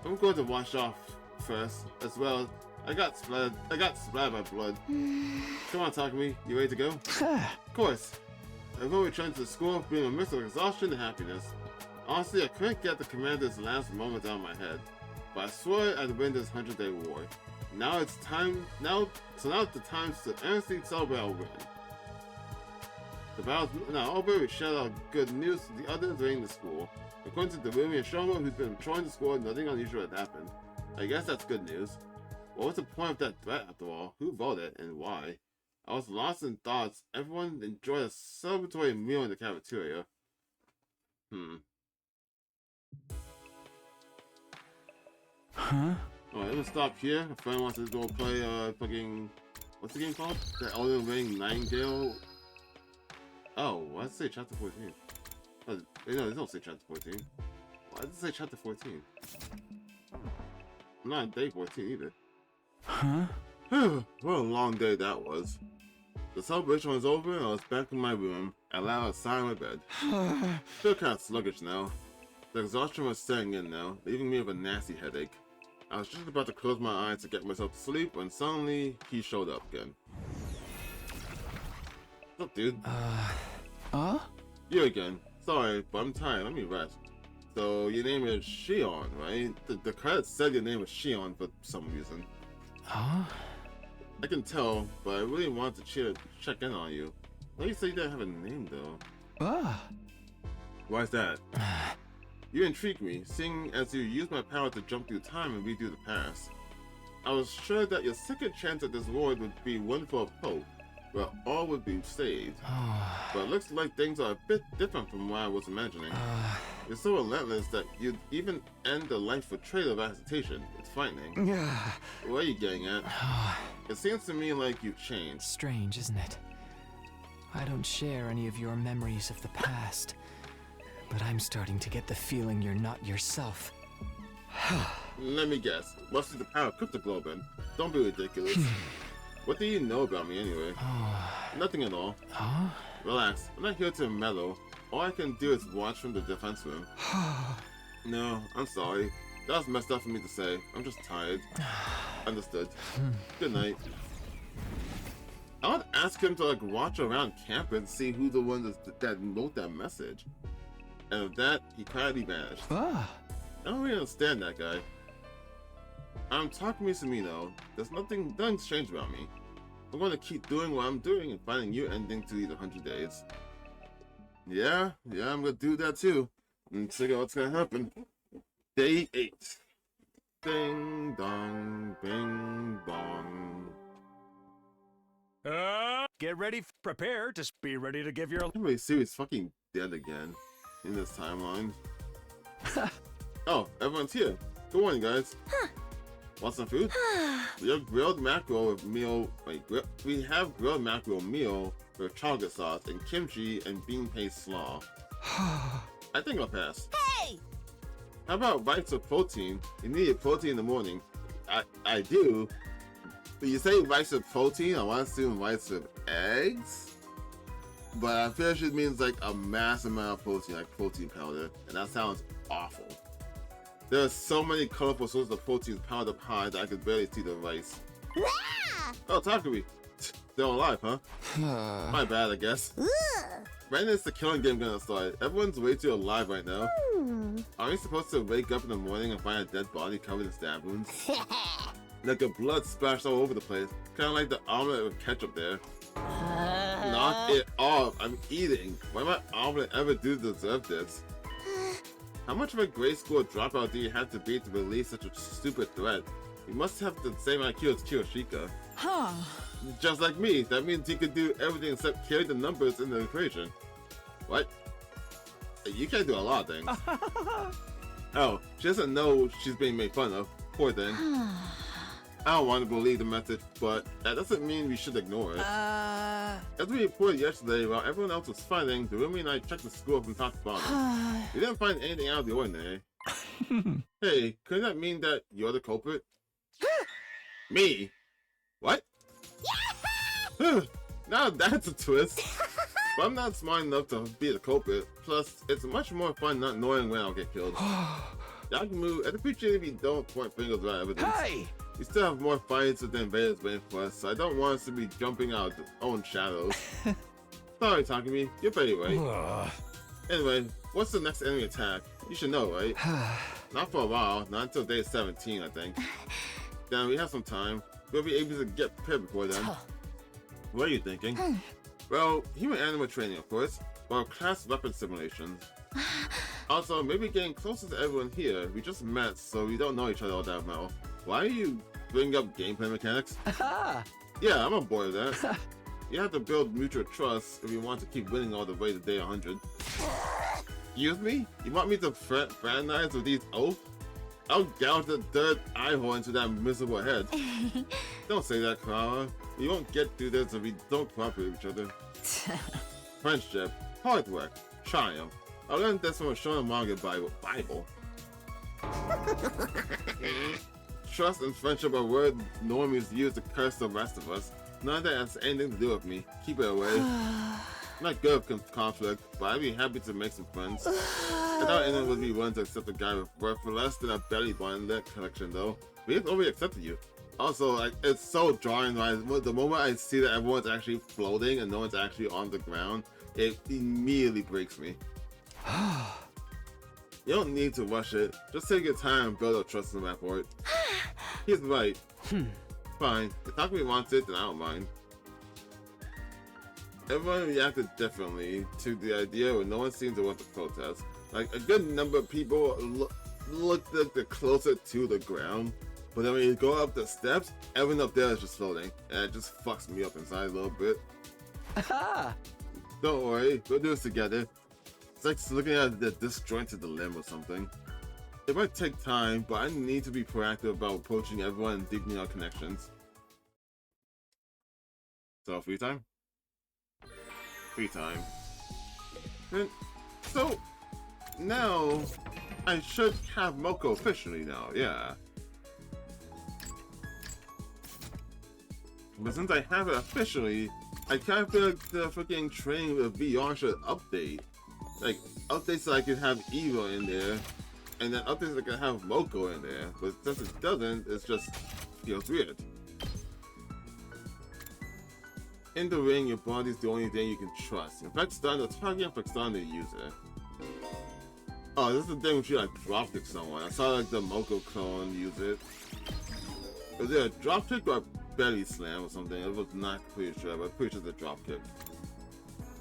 I'm going to wash off first, as well. I got splattered by blood. Come on, Takumi. You ready to go? Of course. Everyone returned to the school, being a mix of exhaustion and happiness. Honestly, I couldn't get the commander's last moments out of my head, but I swore I'd win this 100-day war. Now it's time. Now it's the time to earnestly celebrate our win. The battle's now over. We shared our good news to the others during the school. According to Darumi and Shoma, who's been patrolling the school, nothing unusual had happened. I guess that's good news. What was the point of that threat after all? Who voted and why? I was lost in thoughts. Everyone enjoyed a celebratory meal in the cafeteria. Huh? Alright, let's stop here. A friend wants to go play fucking... What's the game called? The Elden Ring Nightingale... Oh, why does it say chapter 14? Oh, no, it don't say chapter 14. Why does it say chapter 14? I'm not on day 14 either. Huh? What a long day that was. The celebration was over and I was back in my room. I lay outside my bed. Feel kind of sluggish now. The exhaustion was setting in now, leaving me with a nasty headache. I was just about to close my eyes to get myself to sleep when suddenly he showed up again. What's up, dude? You again. Sorry, but I'm tired. Let me rest. So, your name is Shion, right? The credits said your name was Shion for some reason. Huh? I can tell, but I really wanted to check in on you. Why you say you didn't have a name, though? Why is that? You intrigue me, seeing as you used my power to jump through time and redo the past. I was sure that your second chance at this world would be one for a Pope, where all would be saved. But it looks like things are a bit different from what I was imagining. You're so relentless that you'd even end the life for trade of agitation. It's frightening. What are you getting at? It seems to me like you've changed. Strange, isn't it? I don't share any of your memories of the past, but I'm starting to get the feeling you're not yourself. Let me guess. Must be the power of Cryptoglobin. Don't be ridiculous. What do you know about me anyway? Nothing at all. Relax. I'm not here to meddle. All I can do is watch from the defense room. No, I'm sorry. That was messed up for me to say. I'm just tired. Understood. Good night. I would ask him to like watch around campus and see who the one that wrote that message. And with that, he quietly vanished. I don't really understand that guy. I'm Takumi Sumino. There's nothing strange about me. I'm going to keep doing what I'm doing and finding new ending to these 100 days. Yeah, I'm going to do that too. And check out what's going to happen. Day 8. Ding dong, bing bong. Get ready, prepare to be ready to give your... Everybody Siri's fucking dead again in this timeline. Oh, everyone's here. Good morning, guys. Want some food? We have grilled mackerel with meal. We have grilled mackerel meal with chocolate sauce and kimchi and bean paste slaw. I think I'll pass. Hey! How about rice with protein? You need protein in the morning. I do. But you say rice with protein, I want to assume rice with eggs. But I feel it means like a mass amount of protein, like protein powder, and that sounds awful. There are so many colorful sources of protein piled up high that I could barely see the rice. Oh, Takumi. Still alive, huh? My bad, I guess. When is the killing game gonna start? Everyone's way too alive right now. Are we supposed to wake up in the morning and find a dead body covered in stab wounds? Like a blood splashed all over the place. Kinda like the omelet with ketchup there. Knock it off. I'm eating. Why might omelet ever do deserve this? How much of a grade school dropout do you have to be to release such a stupid threat? You must have the same IQ as Kiyoshika. Just like me, that means you can do everything except carry the numbers in the equation. What? You can't do a lot of things. Oh, she doesn't know she's being made fun of. Poor thing. I don't want to believe the message, but that doesn't mean we should ignore it. As we reported yesterday, while everyone else was fighting, Darumi and I checked the school from top to bottom. We didn't find anything out of the ordinary. Hey, couldn't that mean that you're the culprit? Me? What? Now that's a twist. But I'm not smart enough to be the culprit. Plus, it's much more fun not knowing when I'll get killed. Yakumu, I'd appreciate if you don't point fingers at evidence. Hey! We still have more fights with the invaders waiting for us, so I don't want us to be jumping out of our own shadows. Sorry, Takumi, you're pretty right. Anyway, what's the next enemy attack? You should know, right? Not for a while, not until day 17, I think. Then we have some time. We'll be able to get prepared before then. What are you thinking? Well, human animal training, of course, or class weapon simulations. Also, maybe getting closer to everyone here. We just met, so we don't know each other all that well. Why are you bringing up gameplay mechanics? Yeah, I'm on board with that. You have to build mutual trust if you want to keep winning all the way to day 100. Excuse me? You want me to fraternize with these oaths? I'll gouge the third eye hole into that miserable head. Don't say that, Clara. We won't get through this if we don't cooperate with each other. Friendship, hard work, triumph. I learned this from a Shonen manga Bible. Trust and friendship are words normies use to curse the rest of us. None of that has anything to do with me. Keep it away. I'm not good with conflict, but I'd be happy to make some friends. I doubt anyone would be willing to accept a guy with worth for less than a belly button lit collection, though. We have already accepted you. Also, like, it's so jarring. The moment I see that everyone's actually floating and no one's actually on the ground, it immediately breaks me. You don't need to rush it. Just take your time and build up trust in that for it. He's right. fine. If Takumi wants it, then I don't mind. Everyone reacted differently to the idea, but no one seemed to want to protest. Like, a good number of people looked like they're closer to the ground, but then when you go up the steps, everyone up there is just floating, and it just fucks me up inside a little bit. Don't worry, we'll do this together. It's like looking at the disjointed limb or something. It might take time, but I need to be proactive about approaching everyone and deepening our connections. So, free time? Free time. And so, now, I should have Moko officially now, yeah. But since I have it officially, I kind of feel like the freaking training with VR should update. Like, updates so I can have Eva in there, and then updates so I can have Moko in there. But since it doesn't, it just feels weird. In the ring, your body's the only thing you can trust. In fact, starting the target, in fact, starting the user. Oh, this is the thing when you like dropkick someone. I saw like the Moko clone use it. Was it a dropkick or a belly slam or something? I was not pretty sure, but pretty sure it's a dropkick.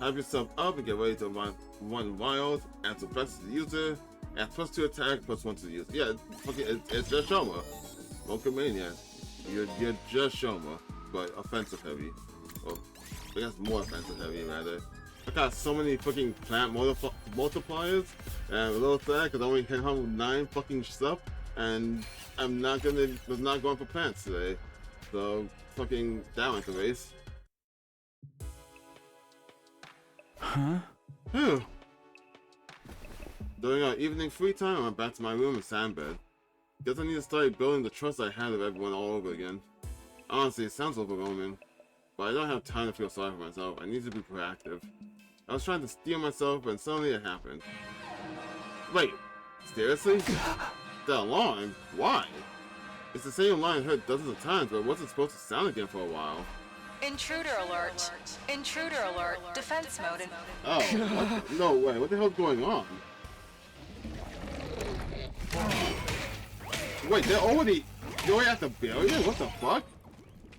Have yourself up and get ready to run wild. Add some flex to the user. Add +2 attack, +1 to the user. Yeah, it's just Shoma. Moko Mania. You're just Shoma, but offensive heavy. Well, I guess more offensive heavy rather. I got so many fucking plant multipliers and a little sad because I only hit home with 9 fucking stuff, and was not going for plants today. So fucking down with the race. Huh? Phew. During our evening free time, I went back to my room and sandbed. Guess I need to start building the trust I had of everyone all over again. Honestly, it sounds overwhelming, but I don't have time to feel sorry for myself. I need to be proactive. I was trying to steel myself, and suddenly it happened. Wait, seriously? That alarm? Why? It's the same alarm I heard dozens of times, but it wasn't supposed to sound again for a while. Intruder alert. Intruder alert. Defense mode in... Oh, what no way. What the hell's going on? Wait, they're already at the barrier? What the fuck?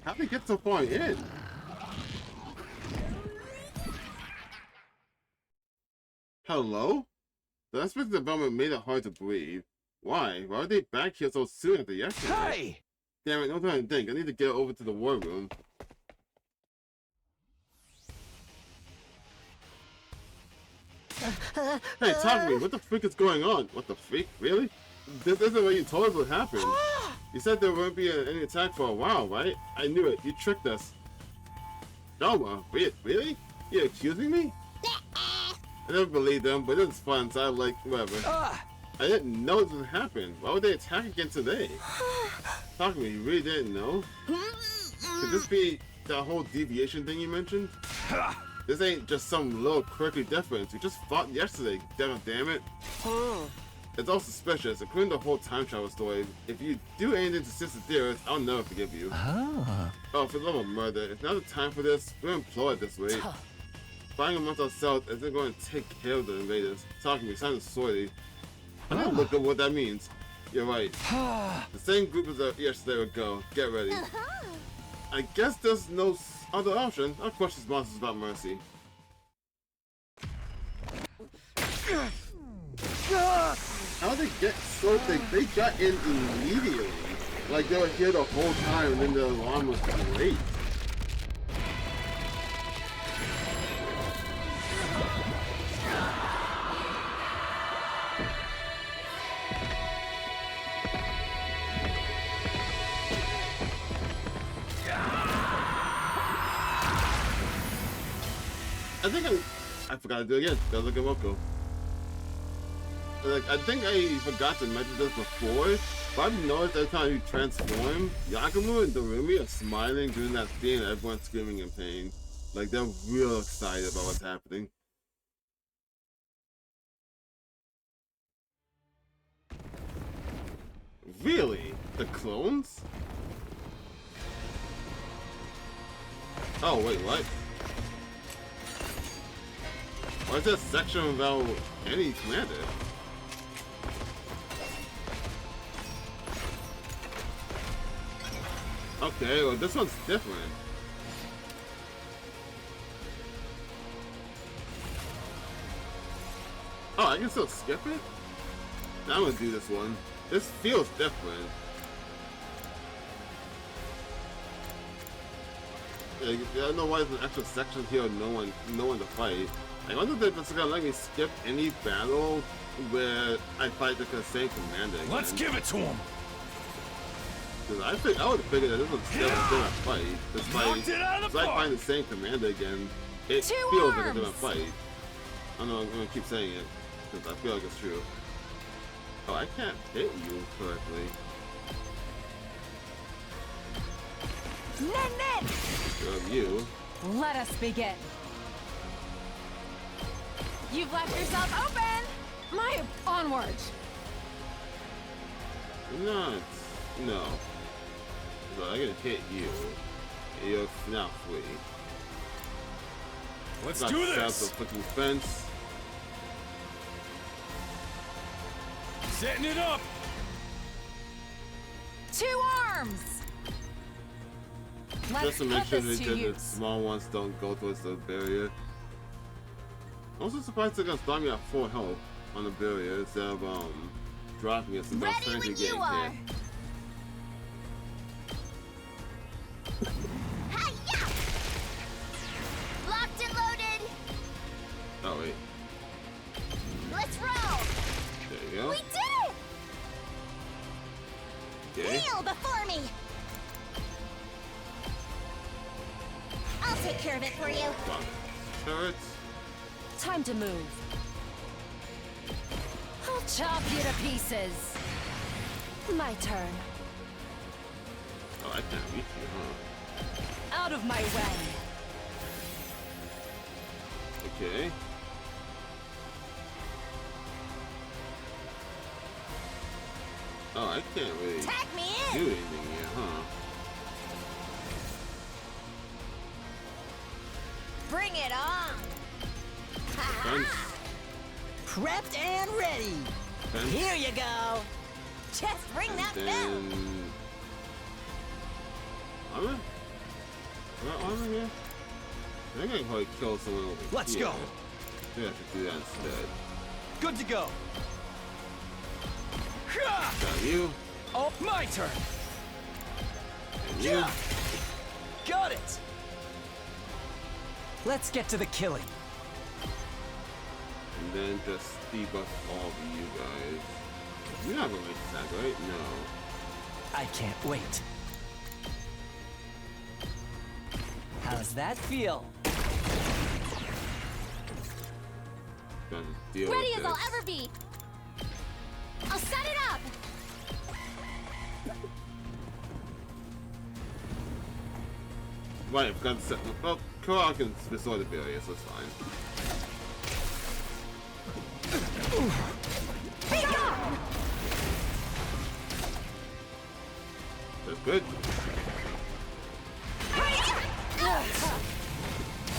How'd they get so far in? Hello? The unexpected development made it hard to breathe. Why? Why are they back here so soon after yesterday? Hey! Damn it, no time to think. I need to get over to the war room. Hey, talk to me. What the freak is going on? What the freak? Really? This isn't what you told us would happen. You said there wouldn't be any attack for a while, right? I knew it. You tricked us. Shoma, really? You accusing me? I never believed them, but it's fun, so I like whatever. I didn't know this would happen. Why would they attack again today? Talk to me, you really didn't know? Could this be that whole deviation thing you mentioned? This ain't just some little quirky difference. We just fought yesterday, damn it. It's all suspicious, including the whole time travel story. If you do anything to Sister Dearest, I'll never forgive you. Oh, for the love of murder, it's not the time for this. We're employed this way. Fighting amongst ourselves isn't going to take care of the invaders. Talking to me sounds sorry. I don't look at what that means. You're right. The same group as yesterday would go. Get ready. I guess there's no other option. I'll crush these monsters without mercy. How did they get so big? They got in immediately. Like they were here the whole time and then the alarm was great. I think I forgot to do it again. Gotta look at Moko. Like, I think I forgot to mention this before, but I've noticed every time you transform, Yakumo and Dorumi are smiling during that scene and everyone's screaming in pain. Like, they're real excited about what's happening. Really? The clones? Oh, wait, what? Why is there a section about any commander? Okay, well this one's different. Oh, I can still skip it? Now I'm gonna do this one. This feels different. I don't know why there's an extra section here with no one to fight. I wonder if it's gonna let me skip any battle where I fight the same commander again. Let's give it to him. Because I would have figured that this was still gonna fight. Knocked it out of the I park. find the same commander again, it Two feels like arms. it's gonna fight. I know I'm gonna keep saying it because I feel like it's true. Oh, I can't hit you correctly. Nen! You. Let us begin. You've left yourself open! My onward! No. So I can hit you. You're now free. Let's Not do south this. of fucking fence. Setting it up. 2 arms! Let's Just to put make sure this that to the use. small ones don't go towards the barrier. I'm also surprised they're gonna start me at full health on the barrier instead of dropping it since I was Ready technically when you getting are. hit. Hi-ya! Locked and loaded. Oh wait, Let's roll. there you go. We did it. Okay. Kneel before me. I'll take care of it for you. Wow. Turrets. Time to move. I'll chop you to pieces. My turn. Oh, I can't reach you, huh? Out of my way. Okay. Oh, I can't really Tag me do in. anything here, huh? Bring it on. Fence. Prepped and ready. Fence. Here you go. Just ring that And bell. then... Armor? What armor here? I think I can probably kill someone over Let's here. go. I think I should do that instead. Good to go. Got you. Oh, my turn. And you. Yeah. Got it. Let's get to the killing. And then just debuff all of you guys. You're not gonna make that, right? No. I can't wait. How's that feel? Gonna deal Ready with as I'll this. ever be. I'll set it up. Right, I've got to set. Well, Korra can restore the barrier, so it's fine. Be gone. That's good.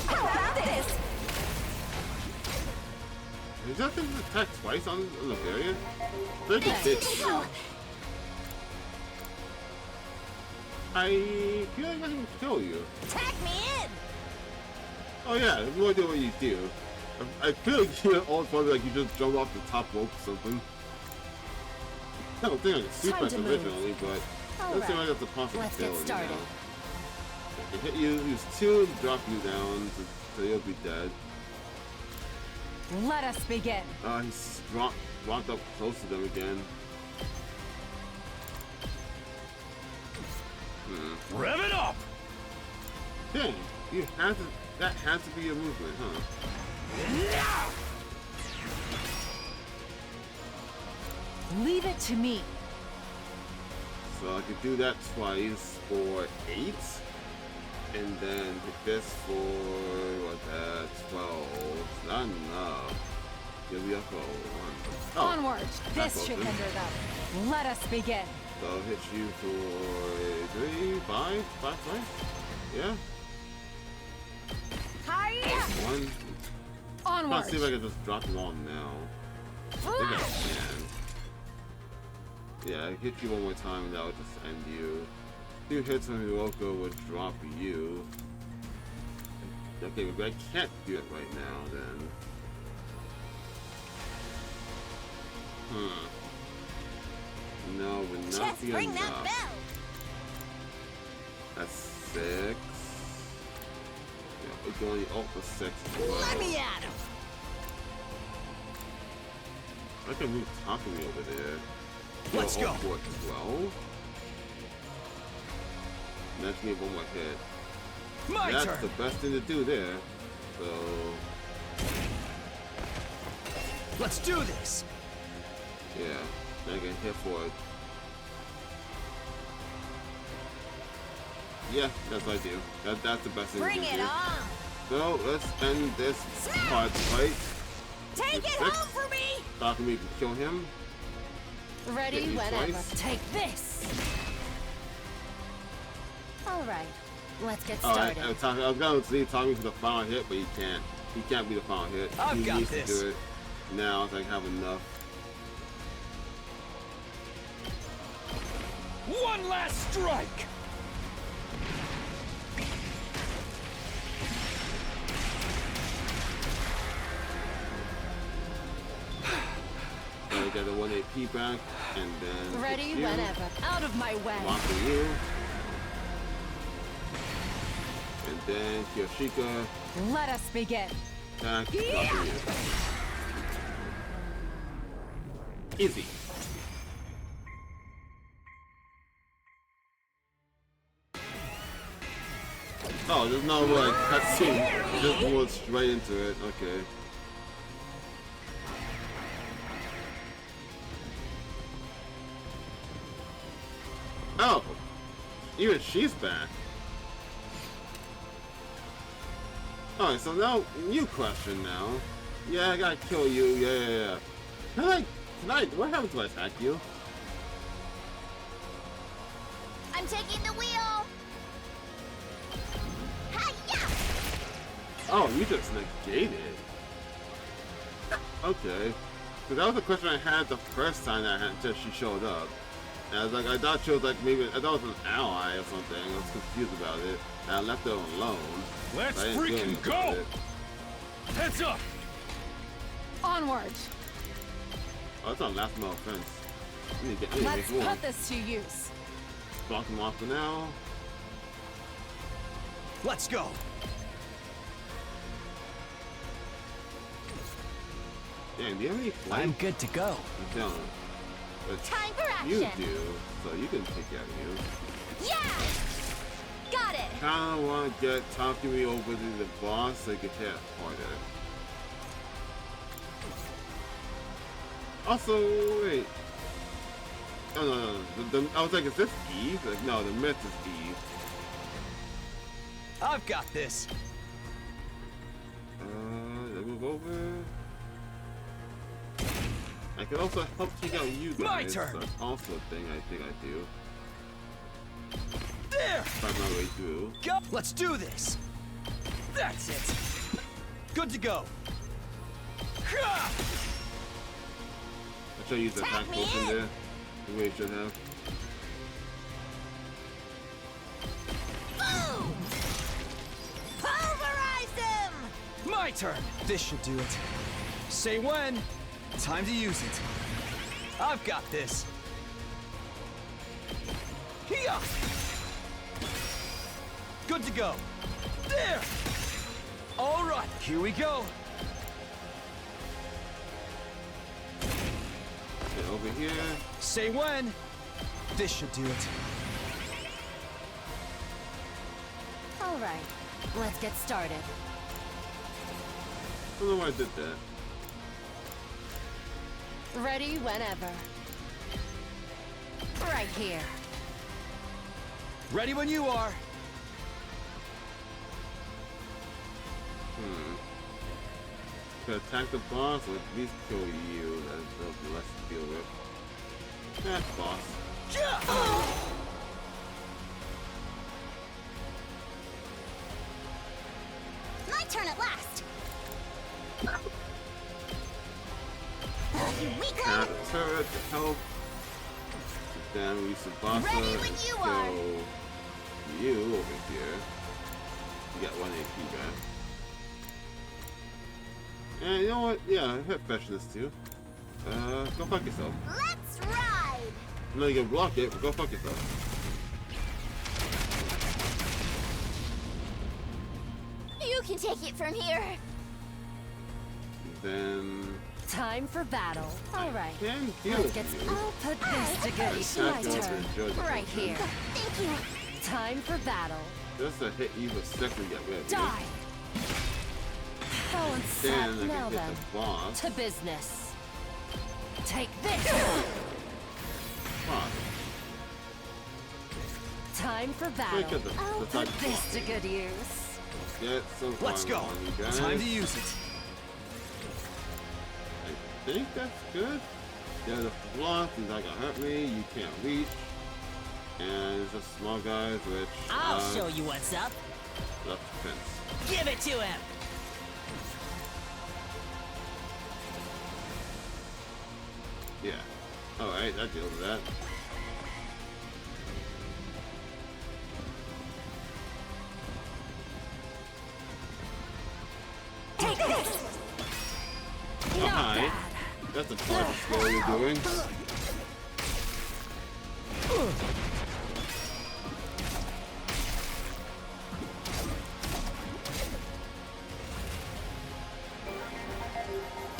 How about this? Is that thing attack twice on the barrier? I think it did. I feel like I can kill you. Tag me in. Oh yeah, I have no idea what you do. I feel like you're all probably like you just jump off the top rope or something. I don't think I can Time suplex to move. originally, but All it doesn't seem right. like that's a possibility. Let's get started. I can hit you, use 2, drop you down, so you'll be dead. Let us begin. He's rocked up close to them again. Rev it up. Dang, that has to be your movement, huh? Leave it to me. So I could do that twice for 8. And then hit this for, what's that, 12. Not enough. You'll be up for 1. Oh, Onward. that's This should awesome. hinder them. Let us begin. So I'll hit you for 3, 5 twice? Yeah? Hiya! 1. Onward. Let's see if I can just drop them all now. I think I can. Yeah, I hit you one more time and that would just end you. 2 hits from Hiroko would drop you. Okay, maybe I can't do it right now then. No, would not Just be ring enough. that bell. That's 6. Yeah, we can only ult for 6 as well. Let me at him. I can move Takumi over there. Let's go. For it as well. That's me 1 more hit. My That's turn. the best thing to do there. So Let's do this. yeah, I can hit for it. Yeah, that's what I do. That's the best thing Bring to do. it on. So let's end this part right. Take it home for me. Takumi can kill him. Ready Hit me whenever. twice. Take this. All right, let's get I started. was going to leave Tommy for the final hit, but he can't. He can't be the final hit. I've he got needs this. to do it now. I think I have enough. One last strike! And we got the 1 AP back, and then Ready hit you. whenever. Out of my way. Blocking you. And then Kiyoshika Let us begin. attack, blocking you. Easy. Oh, there's no like cutscene. Just went straight into it. Okay. Oh, even she's back. Alright, so now, new question now. Yeah, I gotta kill you, yeah. Can I, what happens if I attack you? I'm taking the wheel. Hi-ya! Oh, you just negated. Okay. So that was the question I had the first time that I had until she showed up. And I was like, I thought she was like maybe, I thought it was an ally or something. I was confused about it. And I left her alone. Let's I didn't do freaking anything go! about it. Heads up! Onward. Oh, that's on last no offense. I need to Let's make more. put this to use. Block him off for now. Let's go. Damn, do you have any flight? I'm good to go. You don't. But Time for you action. do, so you can take care of you. Yeah! Got it. Kinda wanna get Takumi over to the boss so he can hit harder. Also, wait. Oh, no. I was like, is this Eve? Like, no, the myth is Eve. I've got this. Let's move over. I can also help take out you guys. My turn. That's also a thing I think I do. There. Find my way through. Go. Let's do this. That's it. Good to go. Ha! I should use the attack potion there. The way it should have. Boom! Pulverize them! My turn. This should do it. Say when. Time to use it. I've got this. Here. Good to go. There. All right, here we go. Okay, over here. Say when. This should do it. All right, let's get started. I don't know why I did that. Ready whenever. Right here. Ready when you are. To attack the boss or at least kill you. That'll be less to deal with. That's boss. My turn at last. You weakling. Turret to help. Then we Tsubasa. Ready when you are. Kill you over here. You got 1 AP back. And you know what? Yeah, hit freshness too. Go fuck yourself. Let's ride! No, you can block it, but go fuck yourself. You can take it from here. Then Time for battle. All right. can deal Let's with get. you. I'll put this to good use. My Attack off turn. and judge Right it. here. Thank you. Time for battle. Just to hit you the second you get rid of you. Die. Balance set. Then I Now can hit then. the boss. To business. Take this. Fuck. Time for Look battle. at the I'll type put of this boss. to good use. Get some Let's fun go. on you guys. Time to use it. I think that's good. Yeah, the block is not gonna hurt me. You can't reach. And it's just small guys, which I'll show you what's up. left defense. Give it to him. Yeah. Alright, that deals with that. Take this. Oh, hi. That's a part of skill you're doing.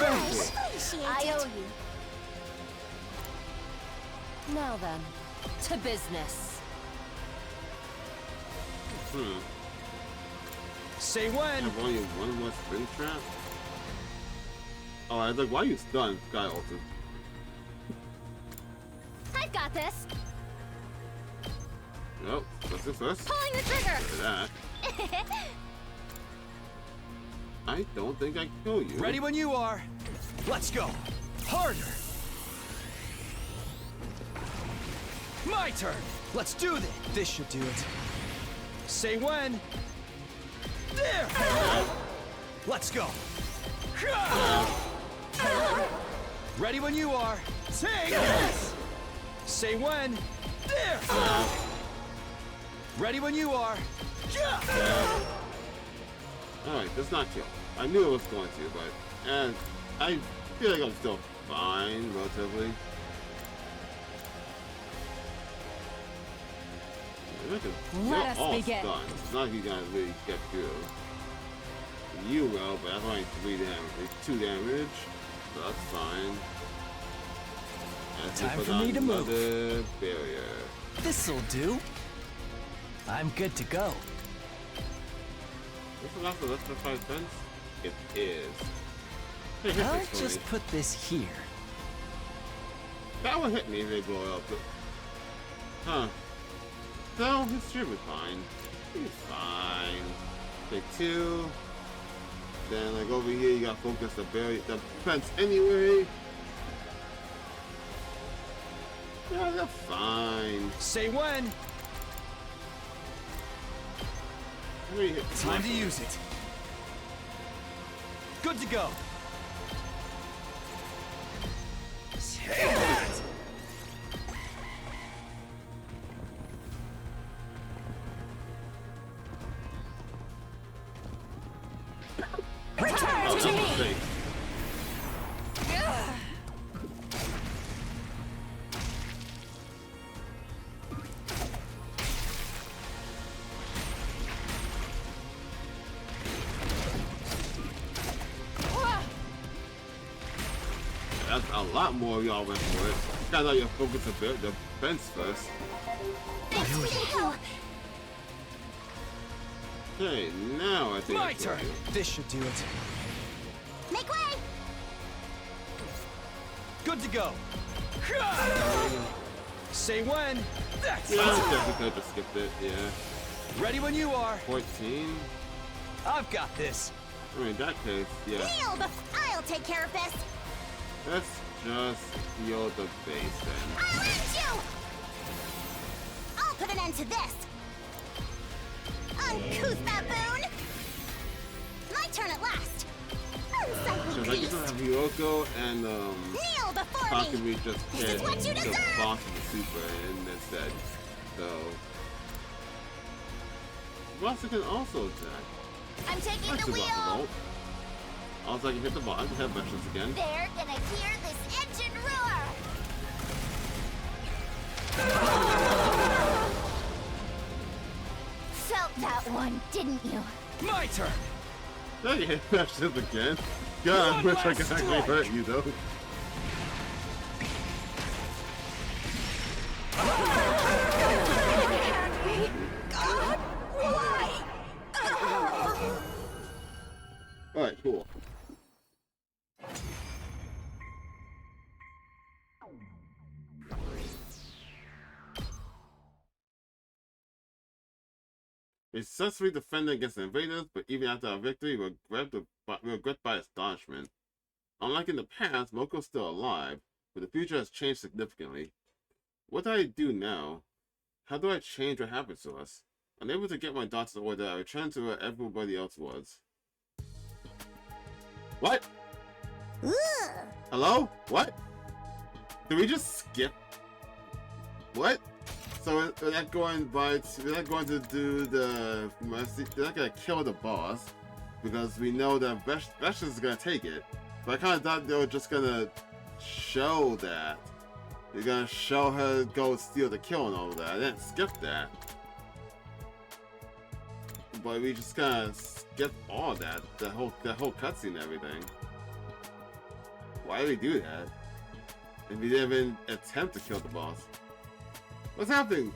I owe you. Now then. To business. Say when. Have only one more spring trap? Oh, I was like, why are you stunned, Sky Ultra? I've got this. Nope, let's go first. Pulling the trigger. For that. I don't think I can kill you. Ready when you are. Let's go. Harder. My turn. Let's do this. This should do it. Say when. There. Let's go. Ready when you are. Take this. Say when. There. Ready when you are. Alright, that's not kill. I knew it was going to, but and I feel like I'm still fine, relatively. Let us all begin. Stunned. It's not like you're gonna really get through. You will, but that's only 3 damage, like 2 damage, so that's fine. And Time put for on me to move. another barrier. This'll do. I'm good to go. This is not the rest of the 5 cents? It is. Hey, hit I'll this for just me. put this here. That would hit me if they blow up. But... Huh. No, he should be fine. He's fine. Take 2. Then, like, over here, you got focus the barrier, the defense anyway. Yeah, they're fine. Say when. How many hit Time to use it. Good to go. Take that. Return to me. That's a lot more of y'all went for it. Guys, know your focus a bit, the defense first. Thanks for the help. Okay, now I think My I kill turn. you. This should do it. Make way. Good to go. Say when. That's Yeah, I it. definitely could have just skipped it, yeah. Ready when you are. 14. I've got this. I mean, in that case, yeah. Kneel, I'll take care of this. Let's just heal the base then. I'll end you. I'll put an end to this. Uncouth baboon. My turn at last. Unsightly Because I beast. just have Ryoko and Kneel before me. Takumi just This hit is what you the deserve. boss of the super and instead. So Tsubasa can also attack. I'm taking Nice the wheel. Tsubasa Volt. Also, I can hit the bottom, have Vections again. They're gonna hear this engine roar. Felt that one, didn't you? My turn! Did I hit Vections again? God, I One wish I could last actually strike. hurt you though. God, why? Alright, cool. We successfully defended against the invaders, but even after our victory, we were gripped by astonishment. Unlike in the past, Moko's still alive, but the future has changed significantly. What do I do now? How do I change what happens to us? Unable to get my thoughts in order, I returned to where everybody else was. What? Hello? What? Did we just skip? What? So we're not going to do the mercy. We're not gonna kill the boss because we know that Vesh is gonna take it. But I kind of thought they were just gonna show that. They're gonna show her go steal the kill and all of that. I didn't skip that. But we just kind of skipped all that. That whole cutscene and everything. Why did we do that? If we didn't even attempt to kill the boss. What's happening?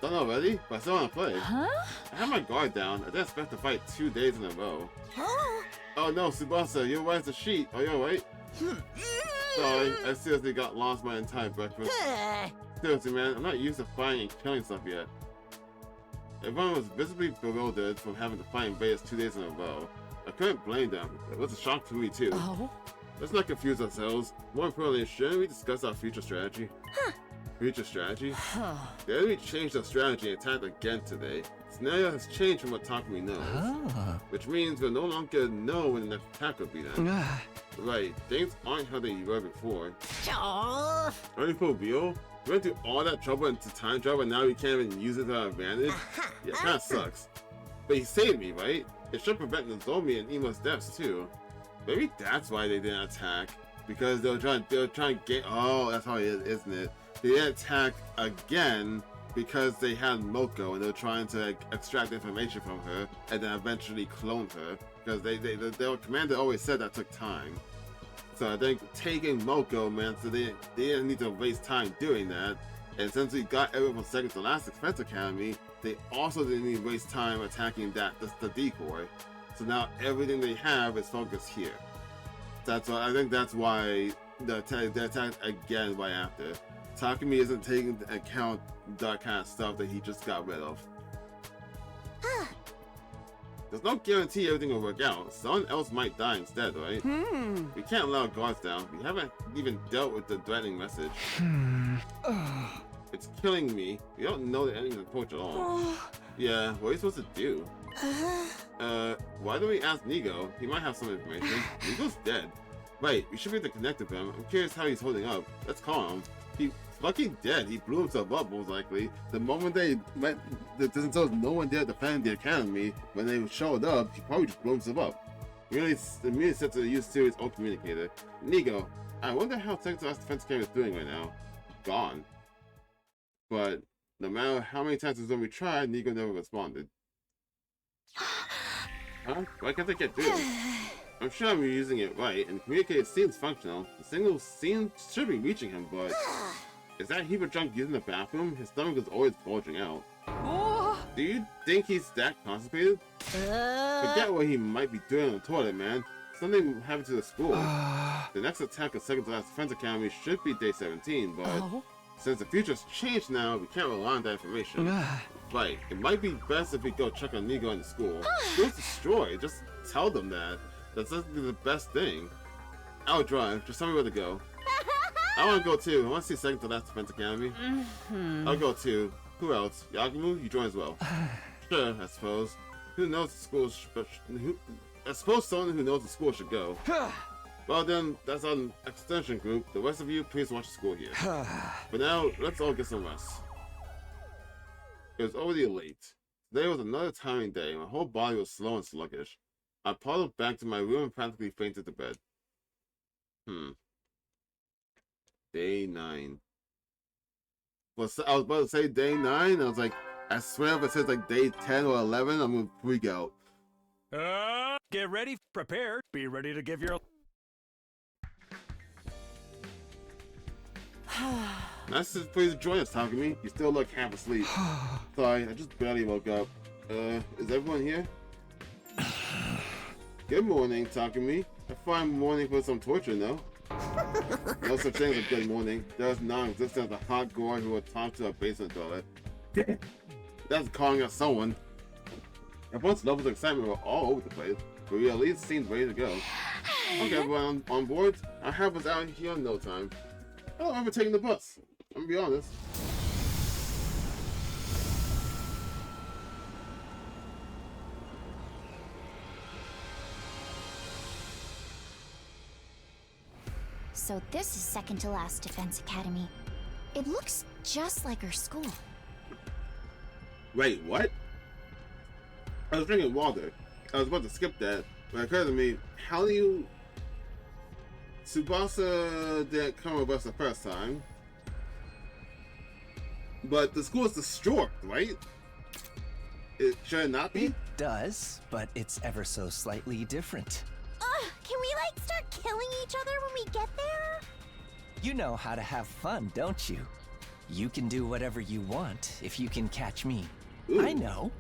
Done already? But I still want to play. Huh? I have my guard down. I didn't expect to fight 2 days in a row. Huh? Oh no, Tsubasa, you're white as a sheet. Are you alright? Sorry, I seriously got lost my entire breakfast. Seriously, man, I'm not used to fighting and killing stuff yet. Everyone was visibly bewildered from having to fight invaders 2 days in a row. I couldn't blame them. It was a shock to me too. Oh? Let's not confuse ourselves. More importantly, shouldn't we discuss our future strategy? Huh. Future strategy? Huh. The enemy changed their strategy and attacked again today. The scenario has changed from what Takumi knows. Which means we'll no longer know when the next attack will be then. Right, things aren't how they were before. Oh. Are you for real? We went through all that trouble into time travel and now we can't even use it to our advantage? Yeah, it kinda sucks. But he saved me, right? It should prevent Nozomi and Ima's deaths too. Maybe that's why they didn't attack. Because they were trying to get. Oh, that's how it is, isn't it? They didn't attack again because they had Moko and they were trying to extract information from her and then eventually clone her. Because their commander always said that took time. So I think taking Moko meant so they didn't need to waste time doing that. And since we got everyone from second to last Defense Academy, they also didn't need to waste time attacking the decoy. So now everything they have is focused here. That's why I think that's why they attacked again right after. Takumi isn't taking into account that kind of stuff that he just got rid of. There's no guarantee everything will work out. Someone else might die instead, right? We can't let our guards down. We haven't even dealt with the threatening message. It's killing me. We don't know the enemy's approach at all. Yeah, what are you supposed to do? Why don't we ask Nigo? He might have some information. Nigo's dead. Right, we should be able to connect with him. I'm curious how he's holding up. Let's call him. He's fucking dead. He blew himself up, most likely. The moment they met, there was no one there defending the academy. When they showed up, he probably just blew himself up. The immediate set to use Sirius' own communicator. Nigo, I wonder how Sector Defense Academy is doing right now. Gone. But no matter how many times we tried, Nigo never responded. Huh? Why can't I get through? I'm sure I'm using it right, and the communicator seems functional. The signal should be reaching him, but is that heap of junk using the bathroom? His stomach is always bulging out. Do you think he's that constipated? Forget what he might be doing on the toilet, man. Something happened to the school. The next attack of Second to Last Defense Academy should be day 17, but since the future's changed now, we can't rely on that information. Right, it might be best if we go check on Nigo in the school. School's destroyed, just tell them that. That's the best thing. I'll drive, just tell me where to go. I want to go too. I want to see Second to Last Defense Academy. I'll go too. Who else? Yagumu, you join as well. Sure, I suppose. Who knows the school? I suppose someone who knows the school should go. Well then, that's an extension group. The rest of you, please watch the school here. For now, let's all get some rest. It was already late. Today was another tiring day. My whole body was slow and sluggish. I paddled back to my room and practically fainted to bed. Day 9. I was about to say day 9. I was like, I swear if it says like day 10 or 11, I'm gonna freak out. Get ready, prepare, be ready to give your... Nice to please join us, Takumi. You still look half asleep. Sorry, I just barely woke up. Is everyone here? Good morning, Takumi. A fine morning for some torture, no? No such thing as a good morning. There's non-existent as a hot gore who would talk to a basement toilet. That's calling us someone. Everyone's levels of excitement were all over the place, but we at least seemed ready to go. Okay, everyone on board? I'll have us out here in no time. I don't remember taking the bus. I'm gonna be honest. So this is second to last Defense Academy. It looks just like our school. Wait, what? I was drinking water. I was about to skip that, but it occurred to me, how do you... Tsubasa didn't come with us the first time. But the school is destroyed, right? It should it not be? It does, but it's ever so slightly different. Can we, like, start killing each other when we get there? You know how to have fun, don't you? You can do whatever you want if you can catch me. Ooh. I know.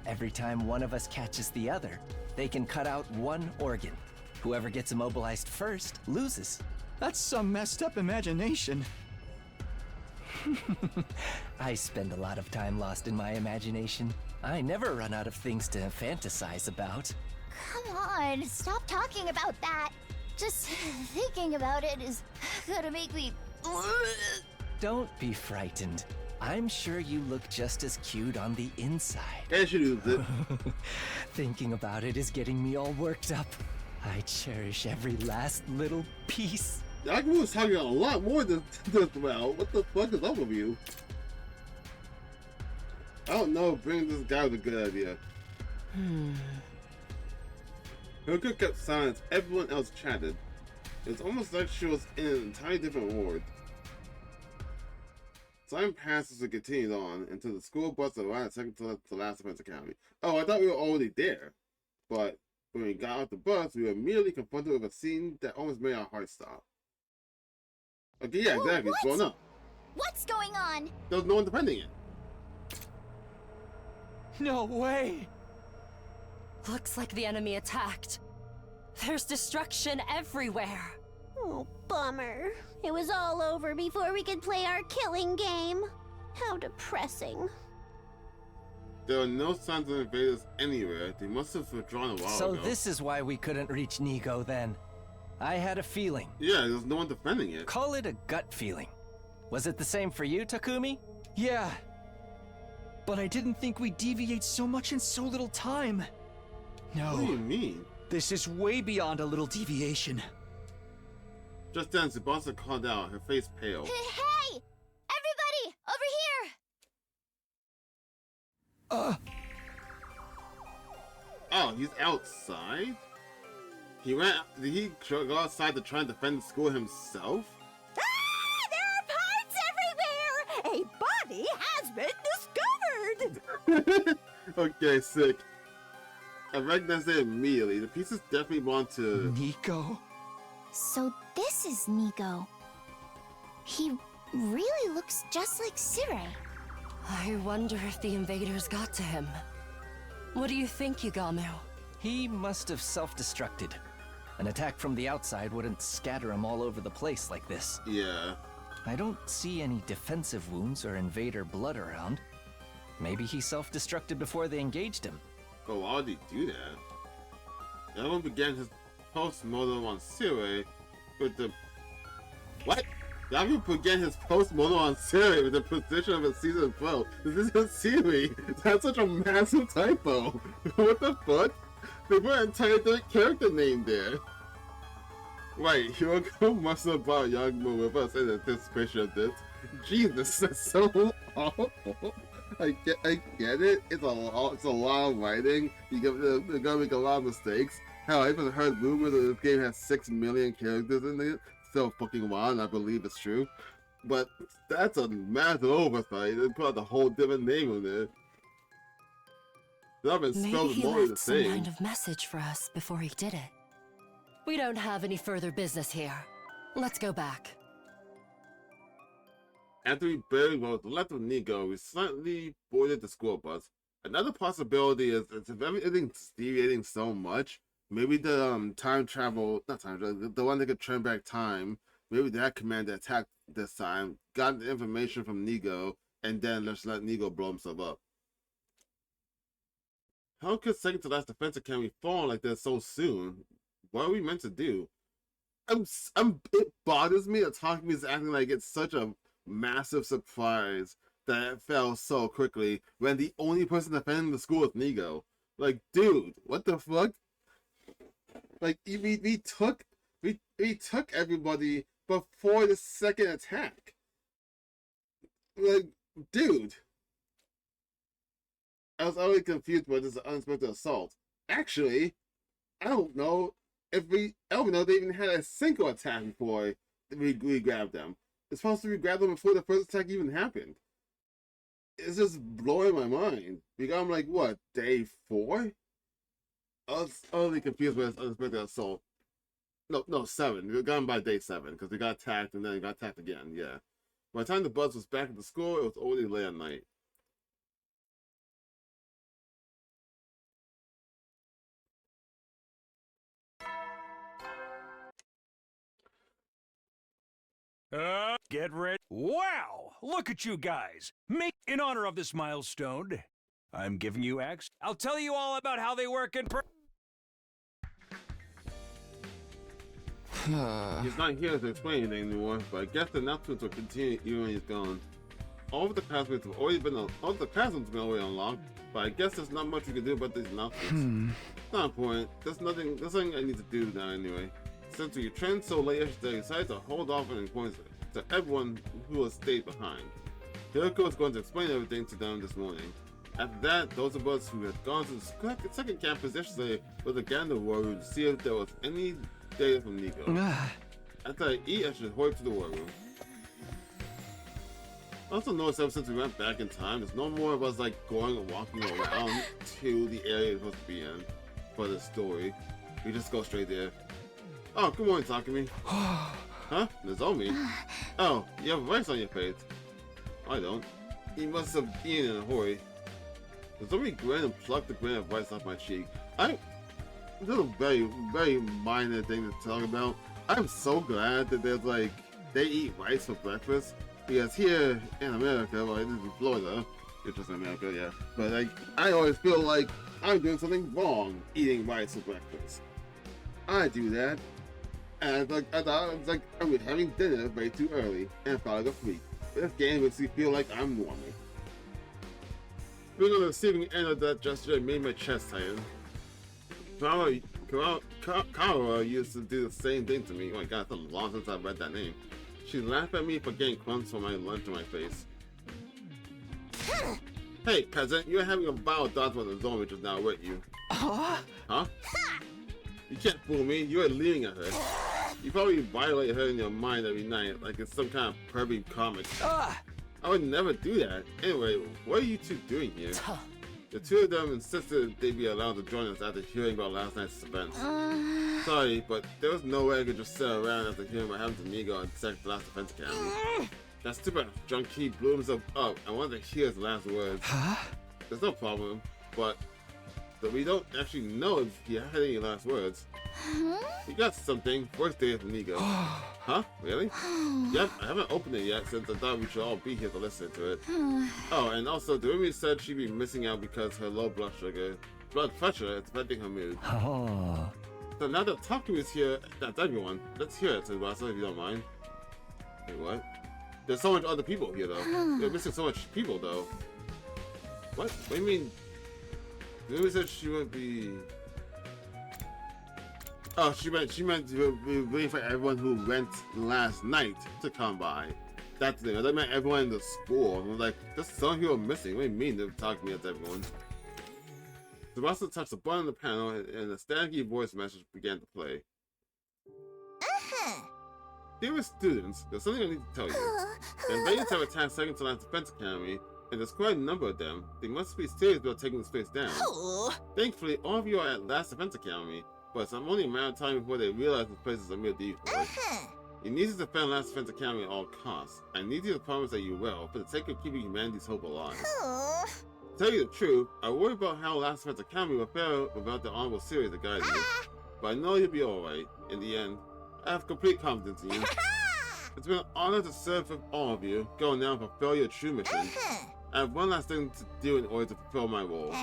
Every time one of us catches the other, they can cut out one organ. Whoever gets immobilized first loses. That's some messed up imagination. I spend a lot of time lost in my imagination. I never run out of things to fantasize about. Come on, stop talking about that. Just thinking about it is gonna make me... Don't be frightened. I'm sure you look just as cute on the inside. Yes, you do. Thinking about it is getting me all worked up. I cherish every last little piece. Yakumo was talking a lot more than this. Well, what the fuck is up with you? I don't know. Bringing this guy was a good idea. Hyuga kept silence. Everyone else chatted. It was almost like she was in an entirely different ward. Time passed as we continued on until the school bus arrived second to last Defense Academy. Oh, I thought we were already there. But when we got off the bus, we were immediately confronted with a scene that almost made our hearts stop. Okay, yeah, exactly. It's blown up. What's going on? There was no one defending it. No way! Looks like the enemy attacked. There's destruction everywhere. Oh, bummer. It was all over before we could play our killing game. How depressing. There are no signs of invaders anywhere. They must have withdrawn a while So ago. this is why we couldn't reach Nigo then. I had a feeling. Yeah, there's no one defending it. Call it a gut feeling. Was it the same for you, Takumi? Yeah. But I didn't think we'd deviate so much in so little time. No. What do you mean? This is way beyond a little deviation. Just then, Tsubasa called out, her face pale. Hey! Everybody! Over here! Oh, he's outside? He went. Did he go outside to try and defend the school himself? Ah! There are parts everywhere! A body has been discovered! Okay, sick. I recognized it immediately. The pieces definitely belong to... Nico? So this is Nigo. He really looks just like Sirei. I wonder if the invaders got to him. What do you think, Yugamu? He must have self-destructed. An attack from the outside wouldn't scatter him all over the place like this. Yeah. I don't see any defensive wounds or invader blood around. Maybe he self-destructed before they engaged him. But why would he do that? Everyone began his post-mortem on Sirei with the... What? Yaku began his post-mortem on Sirei with the position of a season 12. This isn't Sirei. That's such a massive typo. What the fuck? They put an entire different character name there. Wait, Hyuga must have brought Yakumo with us in anticipation of this. Jesus, that's so awful. I get it. It's a lot of writing. They're gonna make a lot of mistakes. Hell, I even heard rumors that this game has 6 million characters in it. Still fucking wild, and I believe it's true. But that's a massive oversight. They put out a whole different name on there. Not been Maybe spelled he more the left some same. kind of message for us before he did it. We don't have any further business here. Let's go back. After we barely was left with Nico, we slightly boarded the school bus. Another possibility is if everything's deviating so much, maybe the the one that could turn back time, maybe that commander attacked this time, got the information from Nico, and then let's let Nico blow himself up. How could second to last defense academy fall like this so soon? What are we meant to do? It bothers me that Takumi is acting like it's such a massive surprise that it fell so quickly when the only person defending the school is Nico. Like, dude, what the fuck? Like, we took everybody before the second attack. Like, dude. I was already confused by this unexpected assault. Actually, I don't know if they even had a single attack before we grabbed them. It's supposed to be grabbed them before the first attack even happened. It's just blowing my mind. Because I'm like, what, day 4? I was utterly confused by this unexpected assault. No, 7. We got him by day 7 because we got attacked and then we got attacked again. Yeah. By the time the bus was back at the school, it was already late at night. Get ready. Wow! Look at you guys! In honor of this milestone, I'm giving you X. I'll tell you all about how they work in He's not here to explain anything anymore, but I guess the announcements will continue even when he's gone. All of the classrooms have already been unlocked, but I guess there's not much we can do about these announcements. It's not important. There's nothing I need to do now anyway. Since we trained so late yesterday, I decided to hold off on informing to everyone who has stayed behind. Hiroko is going to explain everything to them this morning. After that, those of us who had gone to the second campus yesterday will again in the war room to see if there was any data from Nico. After I eat, I should hurry to the war room. I also noticed ever since we went back in time, there's no more of us like going and walking around to the area we're supposed to be in for the story. We just go straight there. Oh, good morning, Takumi. Huh? Nozomi? Oh, you have rice on your face. I don't. You must have eaten in a hurry. Nozomi grinned and plucked the grain of rice off my cheek. This is a very, very minor thing to talk about. I'm so glad that there's like, they eat rice for breakfast. Because here in America, well, this is Florida, it's just America, yeah. But like, I always feel like I'm doing something wrong eating rice for breakfast. I do that. And I thought it was like I was having dinner way too early and felt like a freak. This game makes me feel like I'm normal. Being on the receiving end of that gesture made my chest tighten. Kara used to do the same thing to me. Oh my god, it's a long since I've read that name. She laughed at me for getting crumbs from my lunch on my face. Hey, peasant, you're having a vile dodge with the zone which is now with you. Huh? You can't fool me, you're leering at her. You probably violate her in your mind every night, like it's some kind of pervy comic. I would never do that. Anyway, what are you two doing here? The two of them insisted they'd be allowed to join us after hearing about last night's events. Sorry, but there was no way I could just sit around after hearing what happened to Nigo and Second to Last Defense Academy. That's too bad. Junkie blew himself up. I wanted to hear his last words. There's no problem, but we don't actually know if he had any last words. He got something. First day from Nigo. Huh? Really? Yep, I haven't opened it yet since I thought we should all be here to listen to it. Oh, and also, Doremi said she'd be missing out because her low blood pressure is affecting her mood. So now that Takumi is here, that's everyone. Let's hear it, Tsubasa, if you don't mind. Wait, what? There's so much other people here, though. They're missing so much people, though. What? What do you mean? Doremi said she would be... Oh, she meant to be waiting for everyone who went last night to come by. that's the thing. I thought I meant everyone in the school. And I was like, there's some people missing. What do you mean they're talking to me as everyone? Sebastian touched a button on the panel and a staticky voice message began to play. Dear students, there's something I need to tell you. The invaders have attacked Second to Last Defense Academy, and there's quite a number of them. They must be serious about taking this place down. Thankfully, all of you are at Last Defense Academy, but it's only a matter of time before they realize this place is a mere decoy. You need to defend Last Defense Academy at all costs. I need you to promise that you will, for the sake of keeping humanity's hope alive. To tell you the truth, I worry about how Last Defense Academy will fare without the honorable series that guides you. But I know you'll be alright. In the end, I have complete confidence in you. It's been an honor to serve with all of you. Go now and fulfill your true mission. I have one last thing to do in order to fulfill my role.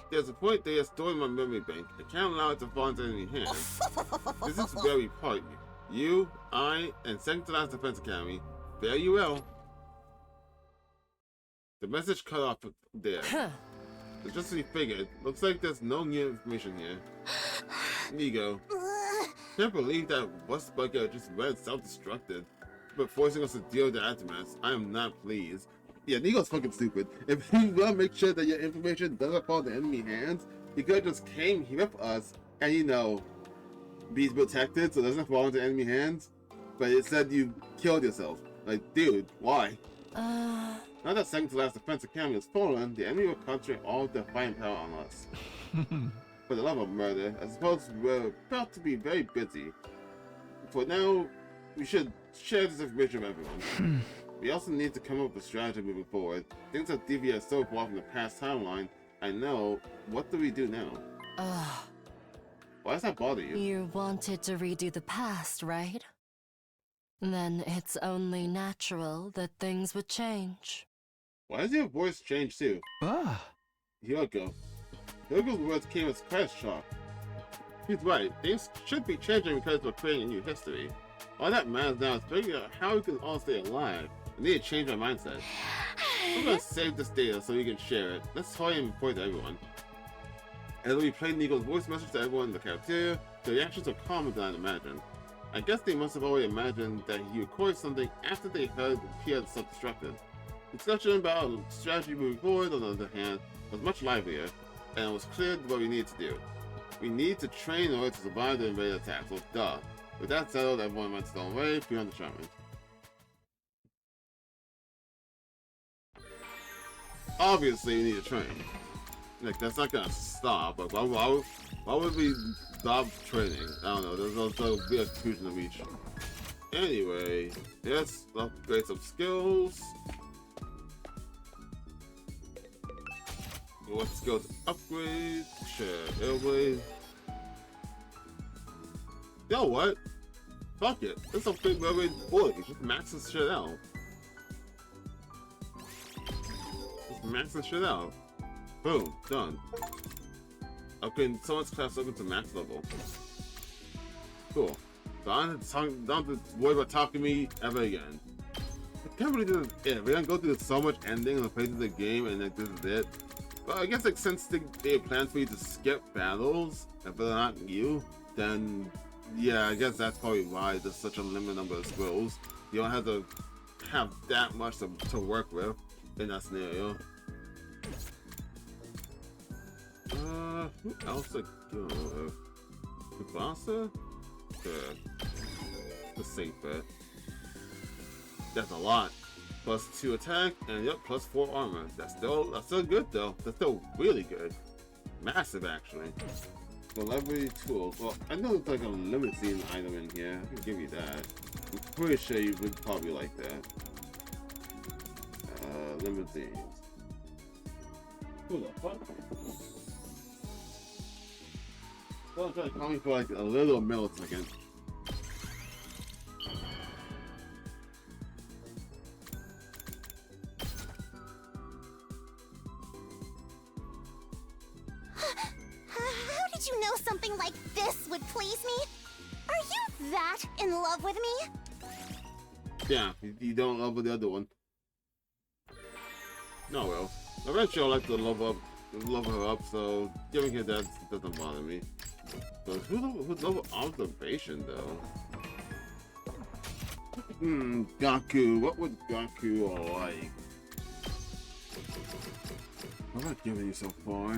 There's a point there stored in my memory bank. I can't allow it to fall into any hands. This is where we part. You, I, and Second to Last Defense Academy. Fare you well. The message cut off there. It's just to be figured. Looks like there's no new information here. Nigo. Can't believe that West Bucket just read self-destructed, but forcing us to deal with the aftermath. I am not pleased. Yeah, Nigo's fucking stupid. If you want to make sure that your information doesn't fall into enemy hands, you could have just came here with us and, you know, be protected so it doesn't fall into enemy hands. But it said you killed yourself. Like, dude, why? Now that Second to Last Defense Academy is fallen, the enemy will concentrate all of their fighting power on us. For the love of murder, I suppose we're about to be very busy. For now, we should share this information with everyone. We also need to come up with a strategy moving forward. Things have deviated so far from the past timeline. I know. What do we do now? Why does that bother you? You wanted to redo the past, right? Then it's only natural that things would change. Why does your voice change too? Hyoko. Hyoko's words came as quite a shock. He's right. Things should be changing because we're creating a new history. All that matters now is figuring out how we can all stay alive. I need to change my mindset. I'm gonna save this data so we can share it. Let's hurry and report to everyone. As we played Nigo's voice message to everyone in the cafeteria, the reactions were calmer than I'd imagined. I guess they must have already imagined that he recorded something after they heard he had self-destructed. Discussion about strategy moving forward, on the other hand, was much livelier, and it was clear what we needed to do. We need to train in order to survive the invader attack, so duh. With that settled, everyone went their own way, beyond the shaman. Obviously, we need to train. Like, that's not gonna stop, but why would we stop training? I don't know, there's also a big confusion of each. Anyway, let's upgrade some skills. What skills upgrade? Share Airblade. You know what? Fuck it. Let's upgrade Airblade fully. Just max this shit out. Just max this shit out. Boom. Done. Upgrading someone's class up to max level. Cool. So I don't have to worry about talking to me ever again. I can't believe this is it. We're gonna go through so much ending in the phases of the game and like this is it. But I guess like since they planned for you to skip battles, if they're not you, then yeah, I guess that's probably why there's such a limited number of skills. You don't have to have that much to work with in that scenario. Who else to go with? Tsubasa? Good. The safe bet. That's a lot. Plus 2 attack, and yep, plus 4 armor. That's still good though. That's still really good. Massive actually. Celebrity tools. Well, I know it's like a limousine item in here. I can give you that. I'm pretty sure you would probably like that. Limousines. Who the fuck? Someone's trying to call me for like a little millisecond. How did you know something like this would please me? Are you that in love with me? Yeah, you don't love the other one. No, well, eventually I like to love her up, so giving her that doesn't bother me. But who's level observation though? Gaku. What would Gaku like? What have I given you so far?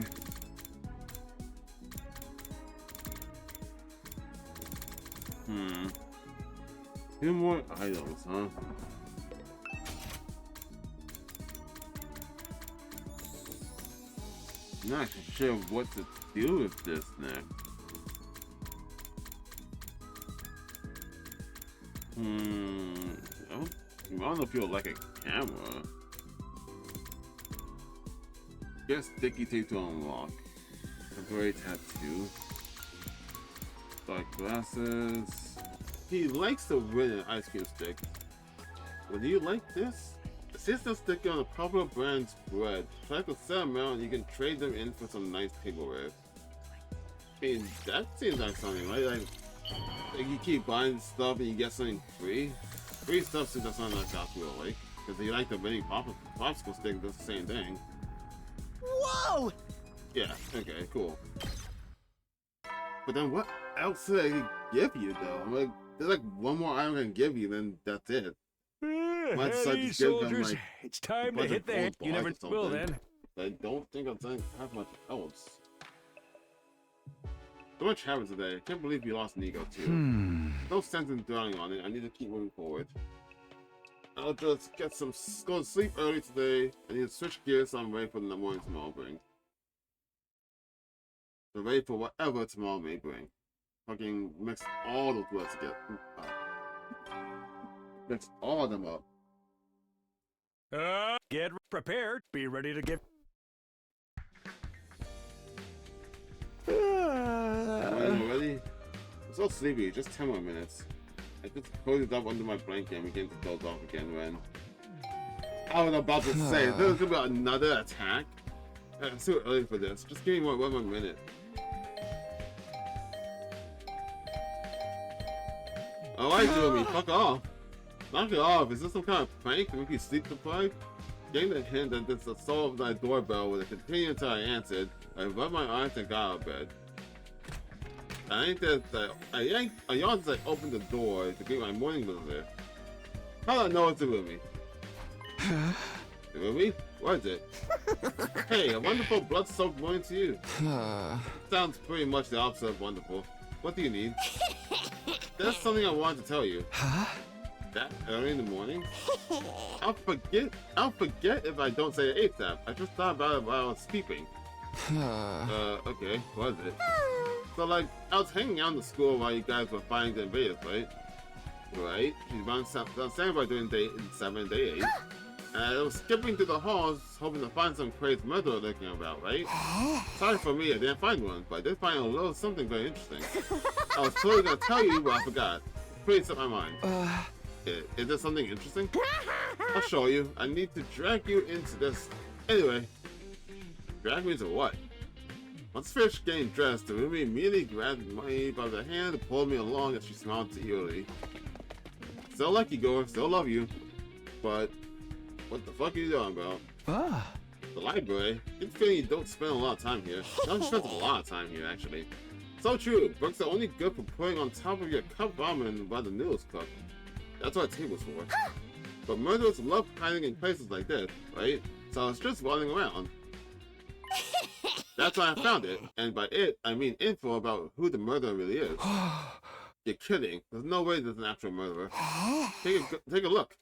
Two more items, huh? Not sure what to do with this next. I don't know if you'll like a camera. Get sticky tape to unlock. Temporary tattoo. Dark glasses. He likes to win an ice cream stick. Would you like this? A system sticker on a popular brand's bread. Select a set amount and you can trade them in for some nice tableware. I mean, that seems like something, right? Like you keep buying stuff and you get something free. Free stuff seems like something like Gaku will like. Because you like the mini popsicle stick, does the same thing. Whoa! Yeah, okay, cool. But then what else did I give you though? I'm like, there's like one more item I can give you, then that's it. Might decide to give soldiers, them, like, it's time to a hit the bunch head. of You never balls or will something. then. But I don't think I'll have much else. So much happened today. I can't believe you lost Nico too. No sense in dwelling on it. I need to keep moving forward. I'll just go to sleep early today. I need to switch gears so I'm ready for the morning tomorrow bring. So ready for whatever tomorrow may bring. Fucking mix all those words together. Mix all of them up. Get prepared. Be ready to get. Already? I'm so sleepy. Just 10 more minutes. I just closed up under my blanket and begin to doze off again when I was about to say there's gonna be another attack. It's too early for this. Just give me one more minute. Oh, why are you doing me? Fuck off. Knock it off. Is this some kind of prank to make you sleep deprived? Getting the hint that this is the soul of my doorbell with a continue until I answered. I rubbed my eyes and got out of bed. I yawned as I opened the door to greet my morning visitor. How do I know it's Irumi? Irumi? What is it? Hey, a wonderful blood-soaked morning to you. Sounds pretty much the opposite of wonderful. What do you need? There's something I wanted to tell you. That early in the morning? I'll forget if I don't say it ASAP. I just thought about it while I was sleeping. Okay, what is it? So, like, I was hanging out in the school while you guys were fighting the invaders, right? Right? She's on standby during day 7 and day 8. And I was skipping through the halls, hoping to find some crazy murderer looking about, right? Sorry for me, I didn't find one, but I did find a little something very interesting. I was totally gonna tell you, but I forgot. Please set my mind. Is there something interesting? I'll show you. I need to drag you into this. Anyway, drag me into what? Once finished getting dressed, the Irumi immediately grabbed me by the hand and pulled me along as she smiled eerily. Still like you, Gore. Still love you. But what the fuck are you doing, bro? The library? It's feeling you don't spend a lot of time here. No one spends a lot of time here, actually. So true. Books are only good for putting on top of your cup ramen while the noodles cook. That's what a table's for. But murderers love hiding in places like this, right? So I was just running around. That's why I found it, and by it, I mean info about who the murderer really is. You're kidding. There's no way there's an actual murderer. Take a look.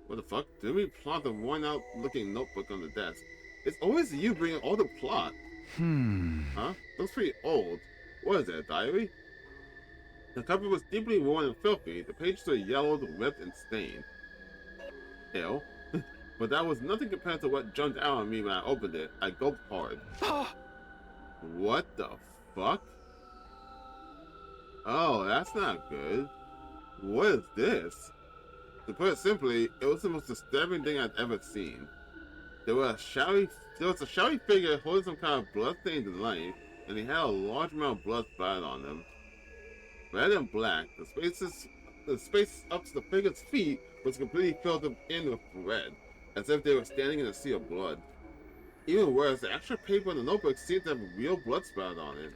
What the fuck? Did we plot the worn-out looking notebook on the desk? It's always you bringing all the plot. Huh? That's pretty old. What is it, a diary? The cover was deeply worn and filthy. The pages were yellowed, ripped, and stained. Ew. But that was nothing compared to what jumped out at me when I opened it. I gulped hard. What the fuck? Oh, that's not good. What is this? To put it simply, it was the most disturbing thing I'd ever seen. There was a shadowy figure holding some kind of blood-stained knife, and he had a large amount of blood splattered on him. Red and black, the space up to the figure's feet was completely filled in with red, as if they were standing in a sea of blood. Even worse, the extra paper in the notebook seemed to have real blood splattered on it.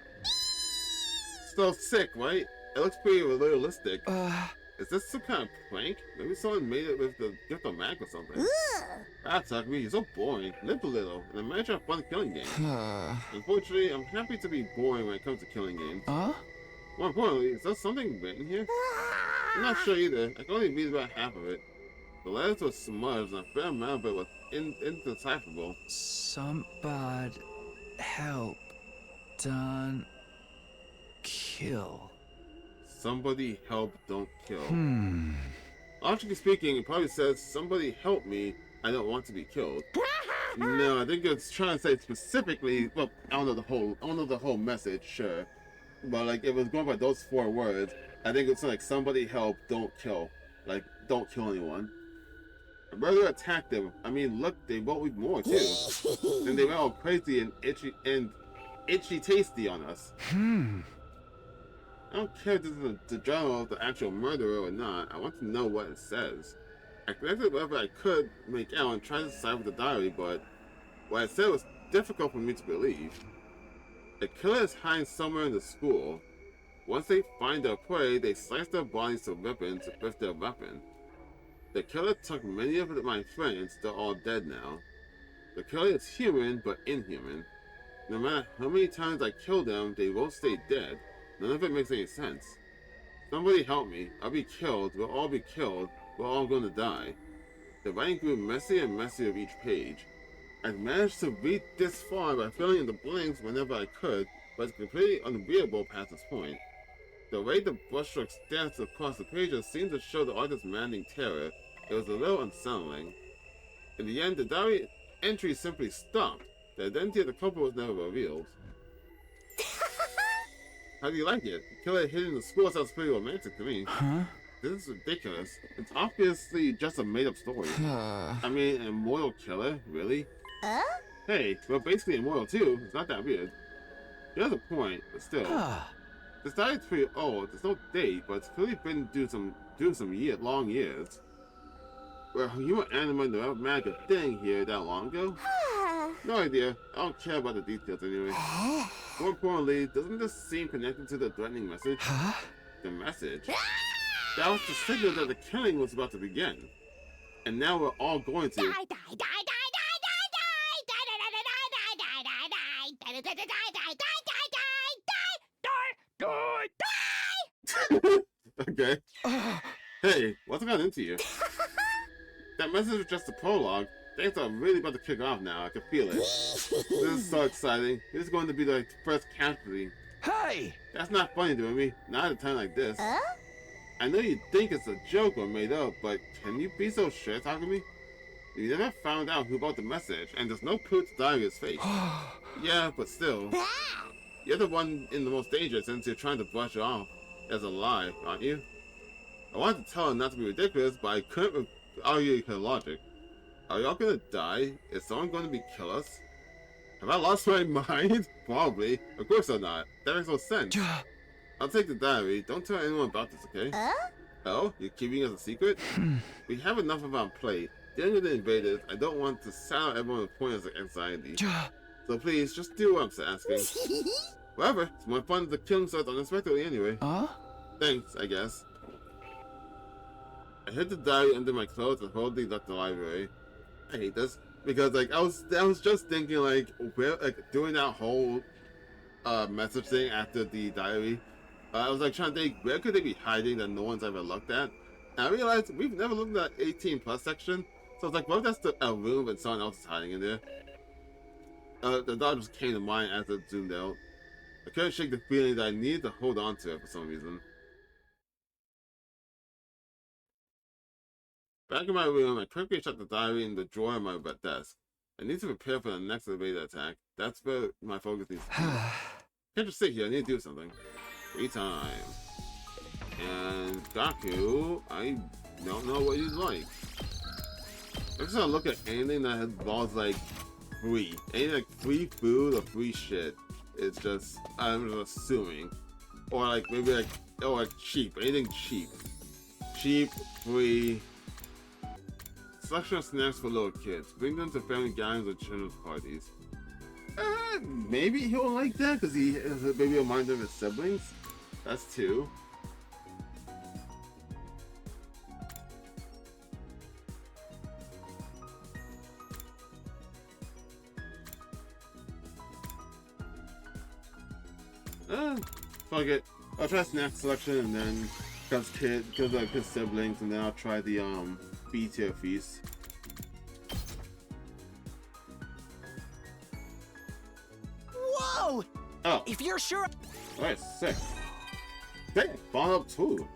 So sick, right? It looks pretty realistic. Is this some kind of prank? Maybe someone made it with the gift of mag or something. Ah, Takumi, you're so boring. Live a little, and imagine a fun killing game. Unfortunately, I'm happy to be boring when it comes to killing games. More importantly, is there something written here? I'm not sure either. I can only read about half of it. The letters were smudged, and a fair amount of it was indecipherable. Somebody help. Don't kill. Somebody help, don't kill. Logically speaking, it probably says, somebody help me, I don't want to be killed. No, I think it's trying to say specifically, well, I don't know the whole message, sure. But like, if it was going by those 4 words, I think it's like, somebody help, don't kill. Like, don't kill anyone. A murderer attacked them. I mean, look, they wrote with more too. And they went all crazy and itchy tasty on us. I don't care if this is the journal of the actual murderer or not. I want to know what it says. I collected whatever I could make out and tried to decipher the diary, but what it said was difficult for me to believe. The killer is hiding somewhere in the school. Once they find their prey, they slice their bodies to ribbons with their weapon. The killer took many of my friends, they're all dead now. The killer is human, but inhuman. No matter how many times I kill them, they won't stay dead. None of it makes any sense. Somebody help me. I'll be killed. We'll all be killed. We're all gonna die. The writing grew messier and messier with each page. I've managed to read this far by filling in the blanks whenever I could, but it's completely unreadable past this point. The way the brushstrokes danced across the pages seemed to show the artist's maddening terror. It was a little unsettling. In the end, the diary entry simply stopped. The identity of the couple was never revealed. How do you like it? The killer hidden in the school sounds pretty romantic to me. This is ridiculous. It's obviously just a made-up story. I mean, an immortal killer? Really? Hey, we're basically immortal too. It's not that weird. He has a point, but still. This diary's pretty old. There's no date, but it's clearly been doing some long years. Well, you were animated the manga thing here that long ago? No idea. I don't care about the details anyway. More importantly, doesn't this seem connected to the threatening message? The message? That was the signal that the killing was about to begin. And now we're all going to... Okay. Hey, what's got into you? That message was just a prologue. Things are really about to kick off now. I can feel it. This is so exciting. This is going to be the first casualty. Hey! That's not funny to me. Not at a time like this. I know you think it's a joke or made up, but can you be so sure, Takumi? You never found out who wrote the message, and there's no proof to Darius' fate. Yeah, but still. You're the one in the most danger since you're trying to brush it off as a lie, aren't you? I wanted to tell her not to be ridiculous, but I couldn't argue her logic. Are y'all gonna die? Is someone gonna kill us? Have I lost my mind? Probably. Of course I'm not. That makes no sense. I'll take the diary. Don't tell anyone about this, okay? Oh? You're keeping us a secret? We have enough of our plate. Dealing with the invaders, I don't want to saddle everyone with points of anxiety. So please, just do what I'm asking. Whatever. It's more fun to kill starts unexpectedly anyway. Thanks, I guess. I hid the diary under my clothes and holding left the library. I hate this because like I was just thinking like where doing that whole message thing after the diary. I was like trying to think where could they be hiding that no one's ever looked at. And I realized we've never looked at that 18+ section. So I was like, what if that's a room and someone else is hiding in there? The thought just came to mind as it zoomed out. I couldn't shake the feeling that I needed to hold on to it for some reason. Back in my room, I quickly shut the diary in the drawer of my desk. I need to prepare for the next invader attack. That's where my focus needs to be. Can't just sit here, I need to do something. Free time. And Gaku, I don't know what he's like. I'm just gonna look at anything that involves like free. Anything like free food or free shit. It's just, I'm just assuming. Or like, maybe like, oh like cheap, anything cheap. Cheap, free. Selection of snacks for little kids. Bring them to family gatherings or children's parties. Maybe he'll like that because maybe he'll remind him of his siblings. That's 2. Fuck it. I'll try snack selection and then because kids siblings, and then I'll try the B tier feast. Whoa! Oh. If you're sure. Alright, sick. Hey, follow up too.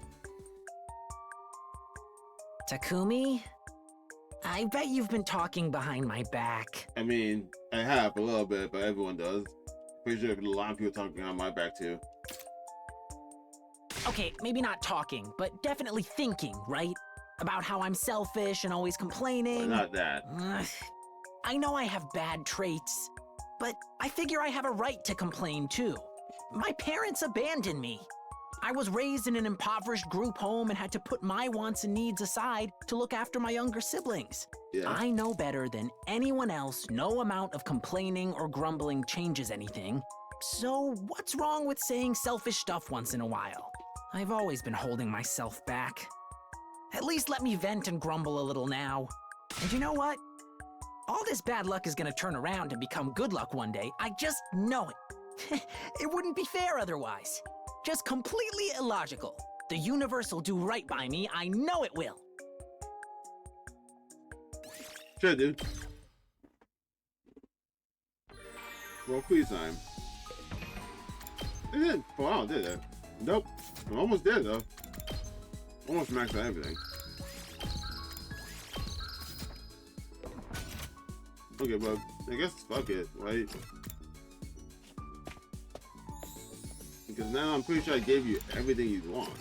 Takumi? I bet you've been talking behind my back. I mean, I have a little bit, but everyone does. Pretty sure a lot of people talking behind my back too. Okay, maybe not talking, but definitely thinking, right? About how I'm selfish and always complaining. Well, not that. I know I have bad traits, but I figure I have a right to complain too. My parents abandoned me. I was raised in an impoverished group home and had to put my wants and needs aside to look after my younger siblings. Yeah. I know better than anyone else no amount of complaining or grumbling changes anything. So what's wrong with saying selfish stuff once in a while? I've always been holding myself back. At least let me vent and grumble a little now. And you know what? All this bad luck is gonna turn around and become good luck one day. I just know it. It wouldn't be fair otherwise. Just completely illogical. The universe will do right by me. I know it will. Sure, dude. Well, quiz time. It didn't fall out, did it? Nope. I'm almost there, though. Almost maxed out everything. Okay, but I guess fuck it, right? Because now I'm pretty sure I gave you everything you want.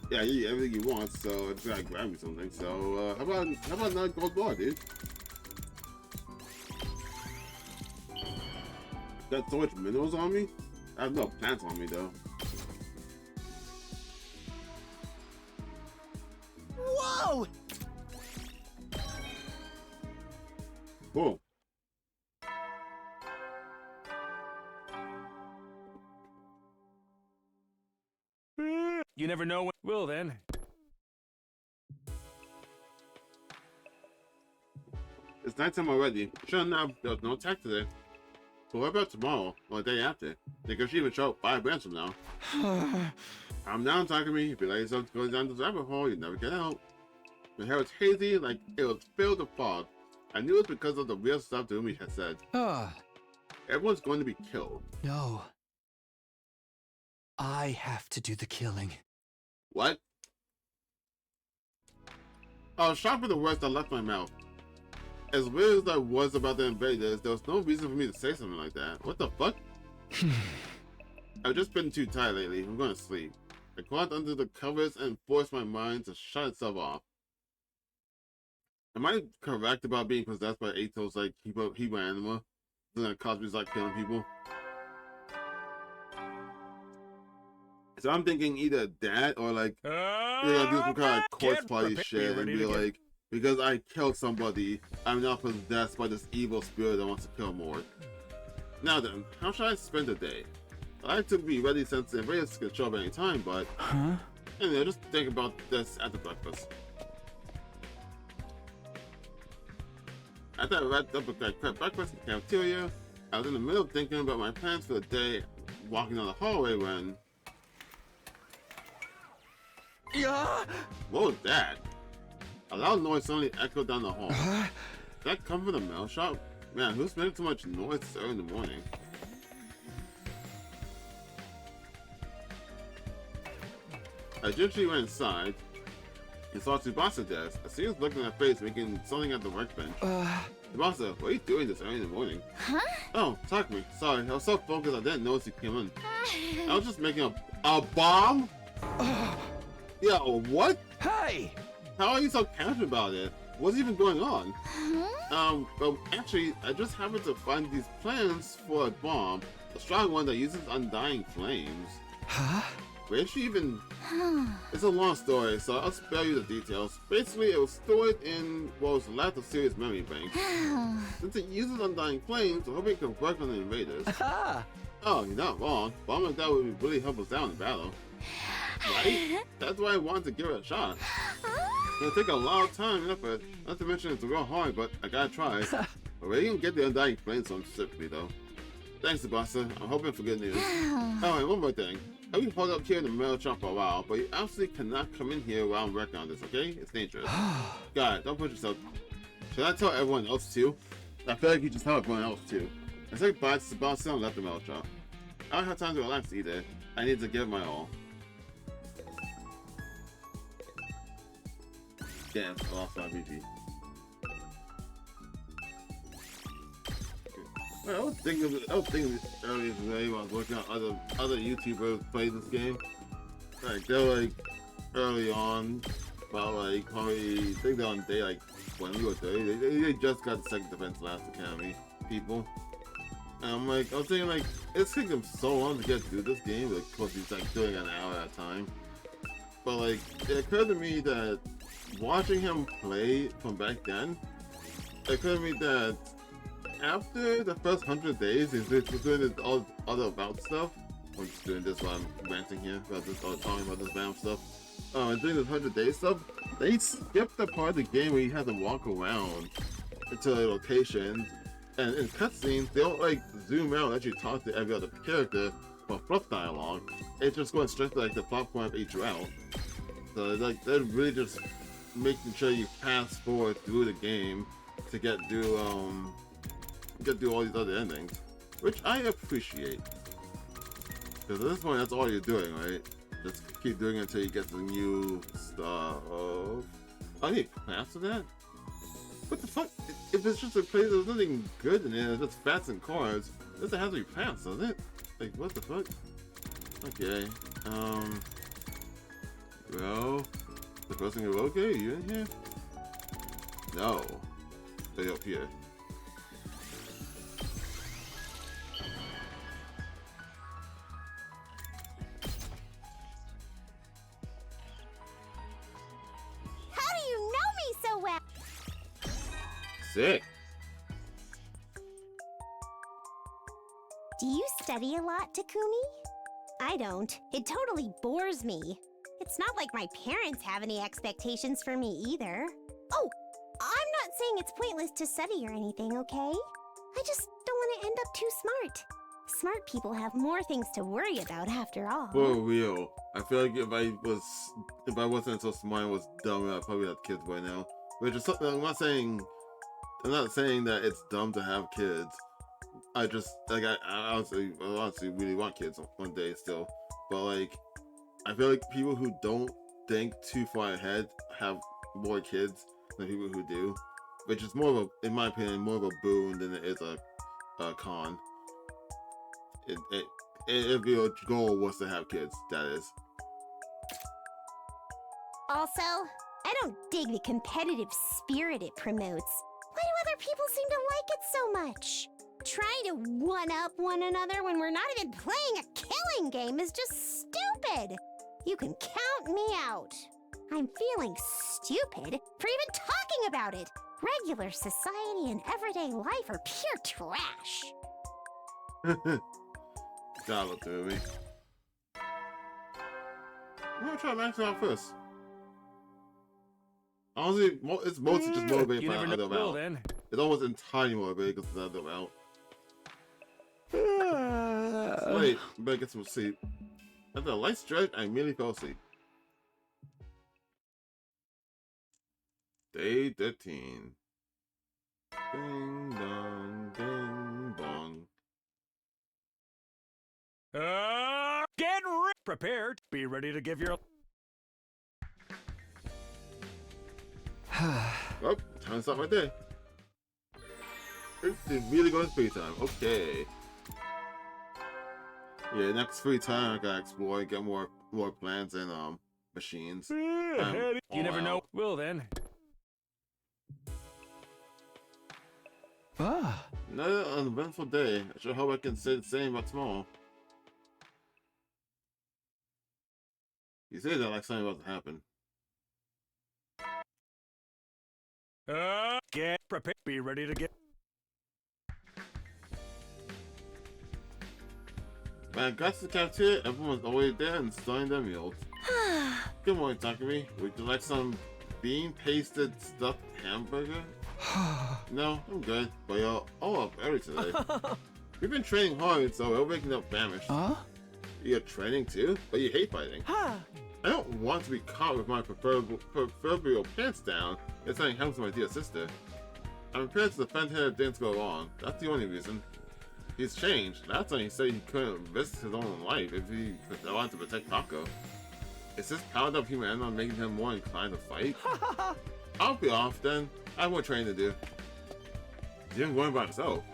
Yeah, you get everything you want, so I just gotta grab me something. So how about another gold bar, dude? Got so much minerals on me? I have no plants on me though. Whoa! Cool. You never know when. Well then. It's nighttime already. Sure enough, there's no attack today. But what about tomorrow or the day after? They could even show up 5 brands from now. Calm down, Takumi. If you let yourself go down this rabbit hole, you never get out. My hair was hazy, like it was filled with fog. I knew it was because of the real stuff Takumi had said. Everyone's going to be killed. No. I have to do the killing. What? I was shocked for the words that left my mouth. As weird as I was about the invaders, there was no reason for me to say something like that. What the fuck? I've just been too tired lately. I'm going to sleep. I crawled under the covers and forced my mind to shut itself off. Am I correct about being possessed by Ato's like Hebrew animal? Something that causes me to start killing people? So I'm thinking either that or like you're gonna do some kind of corpse party shit and be like, because I killed somebody, I'm now possessed by this evil spirit that wants to kill more. Now then, how should I spend the day? I like to be ready since the invaders can show up any time, but anyway, just think about this after breakfast. After I wrapped up with that crap breakfast in the cafeteria, I was in the middle of thinking about my plans for the day, walking down the hallway when... What was that? A loud noise suddenly echoed down the hall. Did that come from the mail shop? Man, who's making so much noise this early in the morning? I gingerly went inside and saw Tsubasa desk. I see he was looking at her face, making something at the workbench. Tsubasa, what are you doing this early in the morning? Huh? Oh, Takumi. Sorry, I was so focused I didn't notice you came in. I was just making a bomb? Yeah, what? Hey! How are you so passionate about it? What's even going on? Well, actually, I just happened to find these plans for a bomb, a strong one that uses undying flames. Huh? Where did she even... It's a long story, so I'll spare you the details. Basically, it was stored in what was left of Sirius memory bank. Since it uses undying flames, I'm hoping it can work on the invaders. Oh, you're not wrong. Bomb like that would really help us out in the battle. Right? That's why I wanted to give it a shot. It'll take a lot of time and effort. Not to mention it's real hard, but I gotta try. But we didn't get the undying flame so specifically though. Thanks, Sebastian. I'm hoping for good news. Oh, and one more thing. I've been holed up here in the mail shop for a while, but you absolutely cannot come in here while I'm working on this, okay? It's dangerous. God, don't push yourself. Should I tell everyone else too? I feel like you just tell everyone else too. I said bye to Sebastian and left the mail shop. I don't have time to relax either. I need to give my all. Damn, I lost my BP. I was thinking earlier today when I was looking at other YouTubers play this game. Like they're like early on, about like probably I think they're on day like 20 or 30. They just got the second Defense Last Academy people. And I'm like, I was thinking like it's taking them so long to get through this game. Like, of course he's like doing an hour at a time. But like it occurred to me that watching him play from back then, it occurred to me that after the first 100 days, he's doing this all other about stuff. I'm just doing this while I'm ranting here about this, or talking about this BAM stuff. And doing this 100 days stuff, they skipped the part of the game where you have to walk around into a location, and in cutscenes, they don't like zoom out and actually talk to every other character or fluff dialogue. It's just going straight to like the plot point of each route. So like they're really just making sure you pass forward through the game to get through all these other endings, which I appreciate. Because at this point, that's all you're doing, right? Just keep doing it until you get the new stuff. I need plants for that? What the fuck? If it's just a place, there's nothing good in it, it's just fats and carbs. It doesn't have to be plants, does it? Like, what the fuck? Okay, bro, the person who okay, you in here? No, stay up here. Sick. Do you study a lot, Takumi? I don't. It totally bores me. It's not like my parents have any expectations for me either. Oh, I'm not saying it's pointless to study or anything, okay? I just don't want to end up too smart. Smart people have more things to worry about after all. For real. I feel like if I wasn't so smart and was dumb, I'd probably have kids by now. Which is something I'm not saying that it's dumb to have kids. I just like I honestly really want kids one day still. But like I feel like people who don't think too far ahead have more kids than people who do. Which is more of a, in my opinion, more of a boon than it is a con. If your goal was to have kids, that is. Also, I don't dig the competitive spirit it promotes. Why do other people seem to like it so much? Trying to one-up one another when we're not even playing a killing game is just stupid. You can count me out. I'm feeling stupid for even talking about it. Regular society and everyday life are pure trash. God, look to me. I'm gonna try to max it out first. Honestly, it's mostly just motivated by the other route. Then. It's almost entirely motivated because of the other route. Wait, better get some sleep. After a light stretch, I immediately fell asleep. Day 13. Ding dong, ding bong. Get prepared. Be ready to give your. Oh, time to start right there. It's really going free time. Okay. Yeah, next free time I gotta explore, get more plants and machines. You never know. Well then. Another uneventful day. I sure hope I can say the same about tomorrow. You say that like something about to happen. Get prepared. Be ready to get. When I got to the cafeteria, everyone was already there and starting their meals. Good morning, Takumi. Would you like some bean-pasted stuffed hamburger? No, I'm good. But you're all up early today. We've been training hard, so we're waking up famished. Huh? You're training too, but you hate fighting. Huh. I don't want to be caught with my proverbial pants down if something happens to my dear sister. I'm prepared to defend him if things go wrong. That's the only reason. He's changed. Last time he said he couldn't risk his own life if he wanted to protect Taco. Is this powered up human animal making him more inclined to fight? I'll be off then. I have more training to do. He's even going by himself.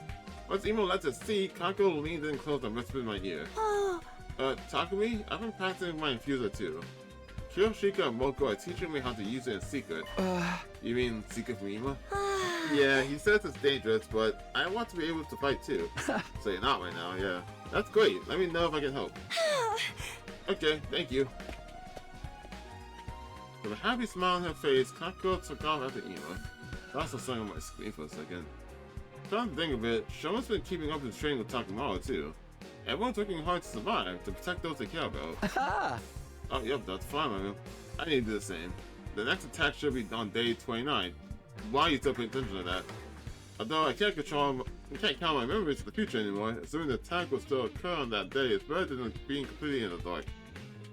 Once Emo lets us see, Kako leaned in close and whispered in my ear. Takumi, I've been practicing my infuser too. Kiyoshika and Moko are teaching me how to use it in secret. You mean secret from Emo? Yeah, he says it's dangerous, but I want to be able to fight too. So you're not right now, yeah. That's great. Let me know if I can help. Okay, thank you. With a happy smile on her face, Kako took off after Emo. I also saw on my screen for a second. Come to think of it, Shoma's been keeping up his training with Takumaru too. Everyone's working hard to survive, to protect those they care about. Oh, yep, that's fine, man. I need to do the same. The next attack should be on day 29. Why are you still paying attention to that? Although I can't count my memories for the future anymore, assuming the attack will still occur on that day is better than being completely in the dark.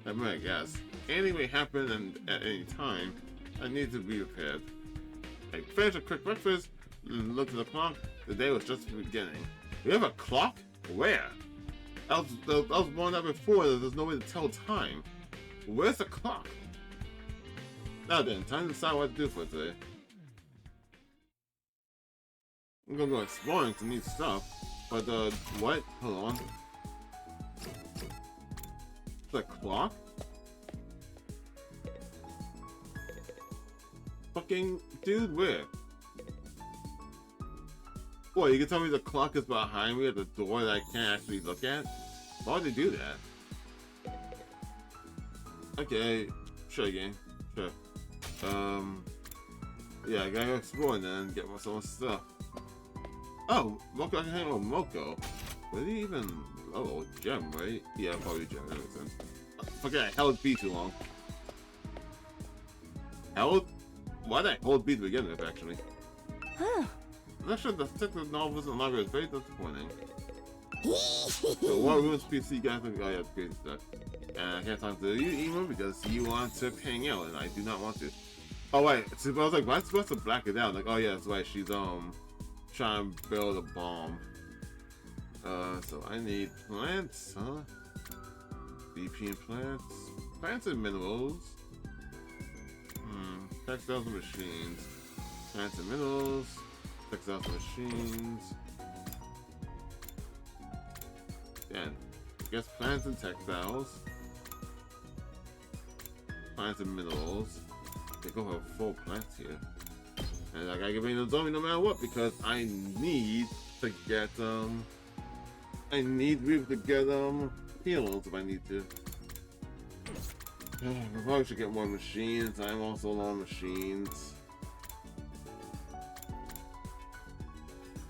I mean, I guess. Anything may happen and at any time. I need to be prepared. I finished a quick breakfast and looked at the clock. The day was just beginning. We have a clock? Where? I was born out before, there's no way to tell time. Where's the clock? Now then, time to decide what to do for today. I'm gonna go exploring to need stuff, but what? Hold on. The clock? Fucking dude, where? What, you can tell me the clock is behind me at the door that I can't actually look at? Why would they do that? Okay, sure game. Sure. Yeah, I gotta go exploring then and get myself stuff. Oh, Moko, I can hang out with Moko. Were they even level? Gem, right? Yeah, probably gem, that makes sense. Fucking I held B too long. Held? Why did I hold B to begin with, actually? Huh. I'm not sure the technical novels in the library is very disappointing. So what ruins PC guys think? Oh yeah, it's crazy stuff. And I can't talk to you, Emo, because you want to hang out, and I do not want to. Oh wait, so I was like, why am I supposed to black it out? Like, oh yeah, that's right, she's trying to build a bomb. So I need plants, huh? BP and plants. Plants and minerals. Textiles and machines. Plants and minerals. Textiles and machines. Then, I guess plants and textiles. Plants and minerals. They go for full plants here. And I gotta get rid of the zombie no matter what, because I need to get heals if I need to. I probably should get more machines. I'm also low on machines.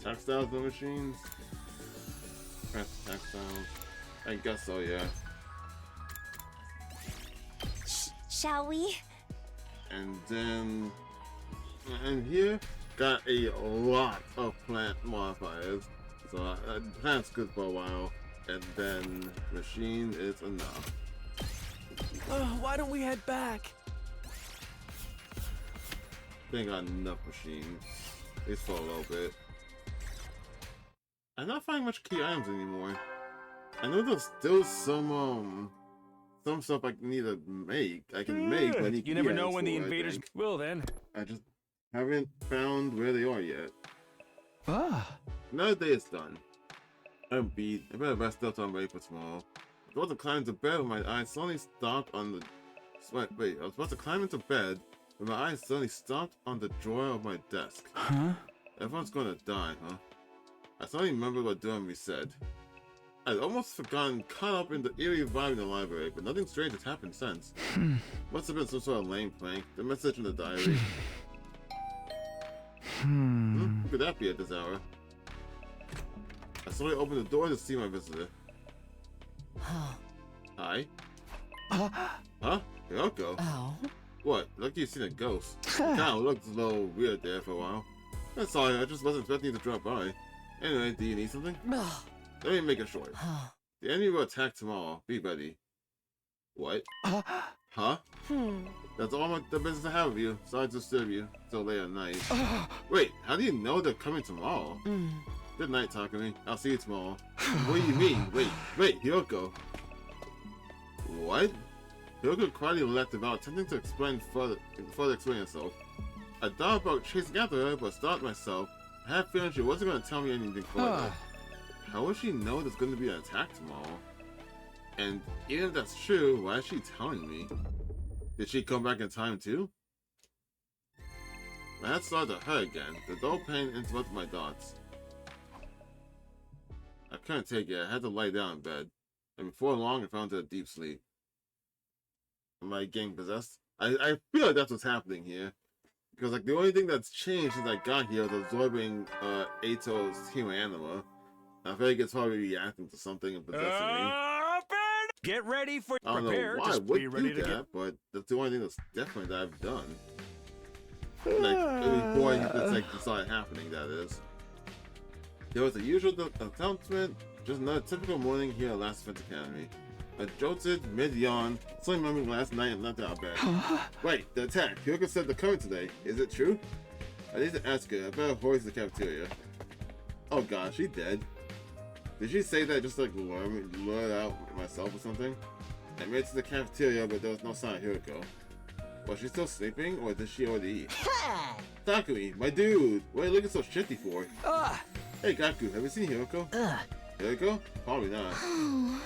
Textiles and machines? Textiles. I guess so, yeah. Shall we? And then... And here, got a lot of plant modifiers. So plant's good for a while. And then machine is enough. Why don't we head back? I think I got enough machines. At least for a little bit. I'm not finding much key items anymore. I know there's still some stuff I need to make. I can make, but I need you never know when the invaders will then. I just haven't found where they are yet. Another day is done. I'm beat. I better rest up so I'm ready for tomorrow. I was about to climb into bed when my eyes suddenly stopped on the... Wait, I was about to climb into bed when my eyes suddenly stopped on the drawer of my desk. Huh? Everyone's gonna die, huh? I suddenly remembered what Doremi said. I'd almost forgotten caught up in the eerie vibe in the library, but nothing strange has happened since. Must have been some sort of lame prank. The message in the diary. Who could that be at this hour? I slowly opened the door to see my visitor. Hi? Huh? Hiroko? Oh? What? Lucky you've seen a ghost. Kinda looked a little weird there for a while. That's all, I just wasn't expecting you to drop by. Anyway, do you need something? Let me make it short. The enemy will attack tomorrow. Be ready. What? Huh? That's all the business I have of you. Sorry to disturb you so late at night. Wait, how do you know they're coming tomorrow? Good night, Takumi. I'll see you tomorrow. What do you mean? Wait, Hiyoko. What? Hiyoko quietly left without attempting to further explain herself. I thought about chasing after her, but stopped myself. I had a feeling she wasn't going to tell me anything further. How would she know there's going to be an attack tomorrow? And even if that's true, why is she telling me? Did she come back in time too? My head started to hurt again. The dull pain interrupted my thoughts. I couldn't take it. I had to lie down in bed. And before long, I fell into a deep sleep. Am I getting possessed? I feel like that's what's happening here. Because like the only thing that's changed since I got here is absorbing Ato's human anima. I feel like it's probably reacting to something and possessing me. Get ready for I don't prepare. know why I Just would be ready do to that, get. but that's the only thing that's different that I've done. Like before it's like it started happening, that is. There was the usual announcement, just another typical morning here at Last Defense Academy. I jolted mid-yawn, saw remembering last night and left out of bed. Wait, the attack. Hiyoko said they're coming today. Is it true? I need to ask her. I better hurry to the cafeteria. Oh god, she dead. Did she say that just like lure out myself or something? I made it to the cafeteria, but there was no sign of Hiyoko. Was she still sleeping, or did she already eat? Takumi, my dude! What are you looking so shifty for? Hey Gaku, have you seen Hiyoko? Hiyoko? Probably not.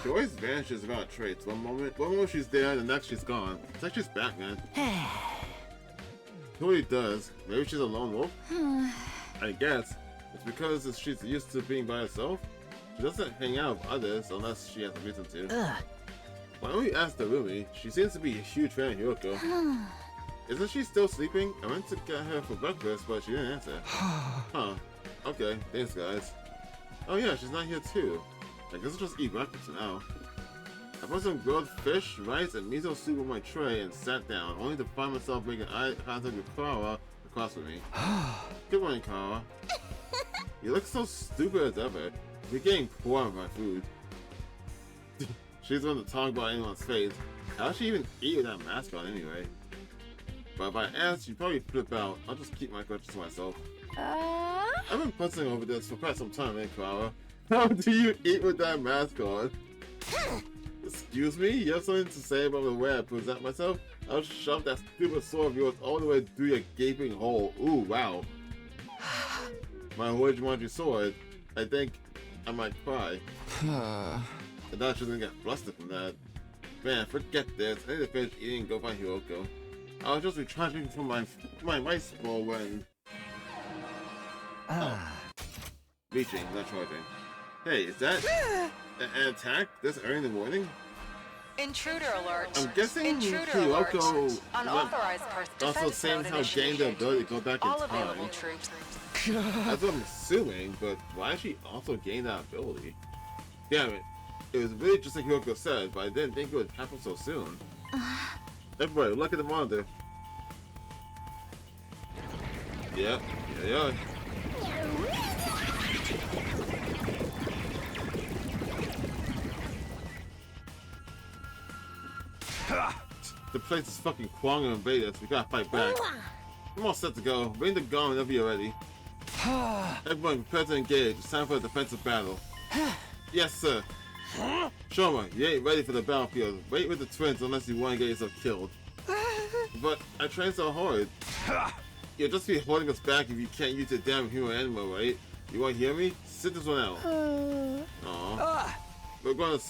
She always vanishes without traits. One moment she's there, the next she's gone. It's like she's back, man. Who really does? Maybe she's a lone wolf? I guess. It's because she's used to being by herself? She doesn't hang out with others unless she has a reason to. Why don't we ask Darumi? She seems to be a huge fan of Hiyoko. Isn't she still sleeping? I went to get her for breakfast, but she didn't answer. Huh. Okay, thanks guys. Oh yeah, she's not here too. I guess I'll just eat breakfast now. I put some grilled fish, rice, and miso soup on my tray and sat down, only to find myself making eye contact with Kara across from me. Good morning, Kara. You look so stupid as ever. You're getting poor on my food. She's the one to talk about anyone's face. How does she even eat with that mask on anyway? But if I ask, she'd probably flip out. I'll just keep my questions to myself. I've been puzzling over this for quite some time, eh, Clara? How do you eat with that mask on? Excuse me? You have something to say about the way I present myself? I'll shove that stupid sword of yours all the way through your gaping hole. Ooh, wow. My Jumanji sword. I think I might cry. I thought she was gonna get flustered from that. Man, forget this. I need to finish eating and go find Hiyoko. I was just recharging from my rice bowl when... Reaching, not charging. Hey, is that an attack this early in the morning? Intruder alert. I'm guessing Intruder alert. Hiyoko Unauthorized also defense same mode how gained the initiated. ability to go back in All time. available troops. That's what I'm assuming, but why did she also gain that ability? Damn it. It was really just like Hiyoko said, but I didn't think it would happen so soon. Everybody, look at the monitor. Yep, yeah. The place is fucking Kwong and invade us. We gotta fight back. I'm all set to go. Bring the gun whenever you're ready. Everyone, prepare to engage. It's time for a defensive battle. Yes, sir. Shoma, you ain't ready for the battlefield. Wait with the twins unless you want to get yourself killed. But I trained so hard. You'll just be holding us back if you can't use your damn human animal, right? You want to hear me? Sit this one out. Aww. We're going to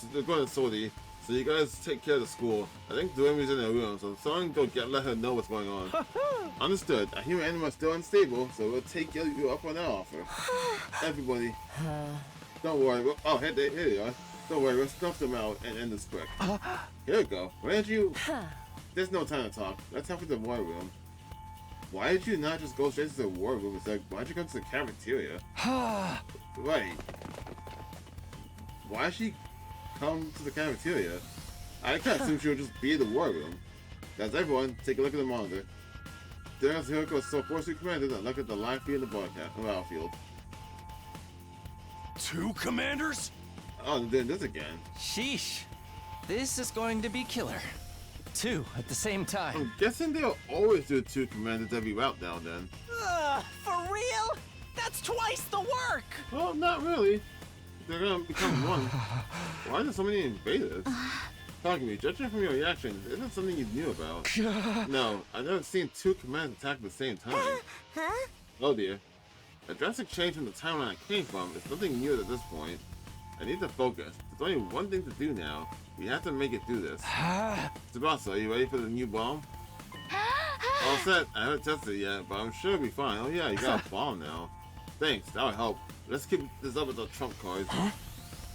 Sodi, so you guys take care of the school. I think Doemi's in the room, so someone go let her know what's going on. Understood. A human animal is still unstable, so we'll take you up on that offer. Everybody. Don't worry. Oh, here they are. Don't worry, we'll stuff them out and end this quick. Here we go. Why did you... There's no time to talk. Let's head for the war room. Why did you not just go straight to the war room instead? Why'd you come to the cafeteria? Right. Why'd she come to the cafeteria? I can't assume she would just be in the war room. Guys, everyone, take a look at the monitor. There's Hiyoko so forcefully commanded and look at the live feed in the battlefield. 2 commanders? Oh, they're doing this again. Sheesh. This is going to be killer. 2 at the same time. I'm guessing they'll always do 2 commanders every route now then. For real? That's twice the work! Well, not really. They're gonna become one. Why are there so many invaders? Talk to me, judging from your reaction, isn't something you knew about. No, I've never seen 2 commanders attack at the same time. Huh? Oh dear. A drastic change from the timeline I came from is nothing new at this point. I need to focus. There's only one thing to do now. We have to make it through this. Tsubasa, are you ready for the new bomb? All set. I haven't tested it yet, but I'm sure it'll be fine. Oh yeah, you got a bomb now. Thanks, that'll help. Let's keep this up with the trump cards.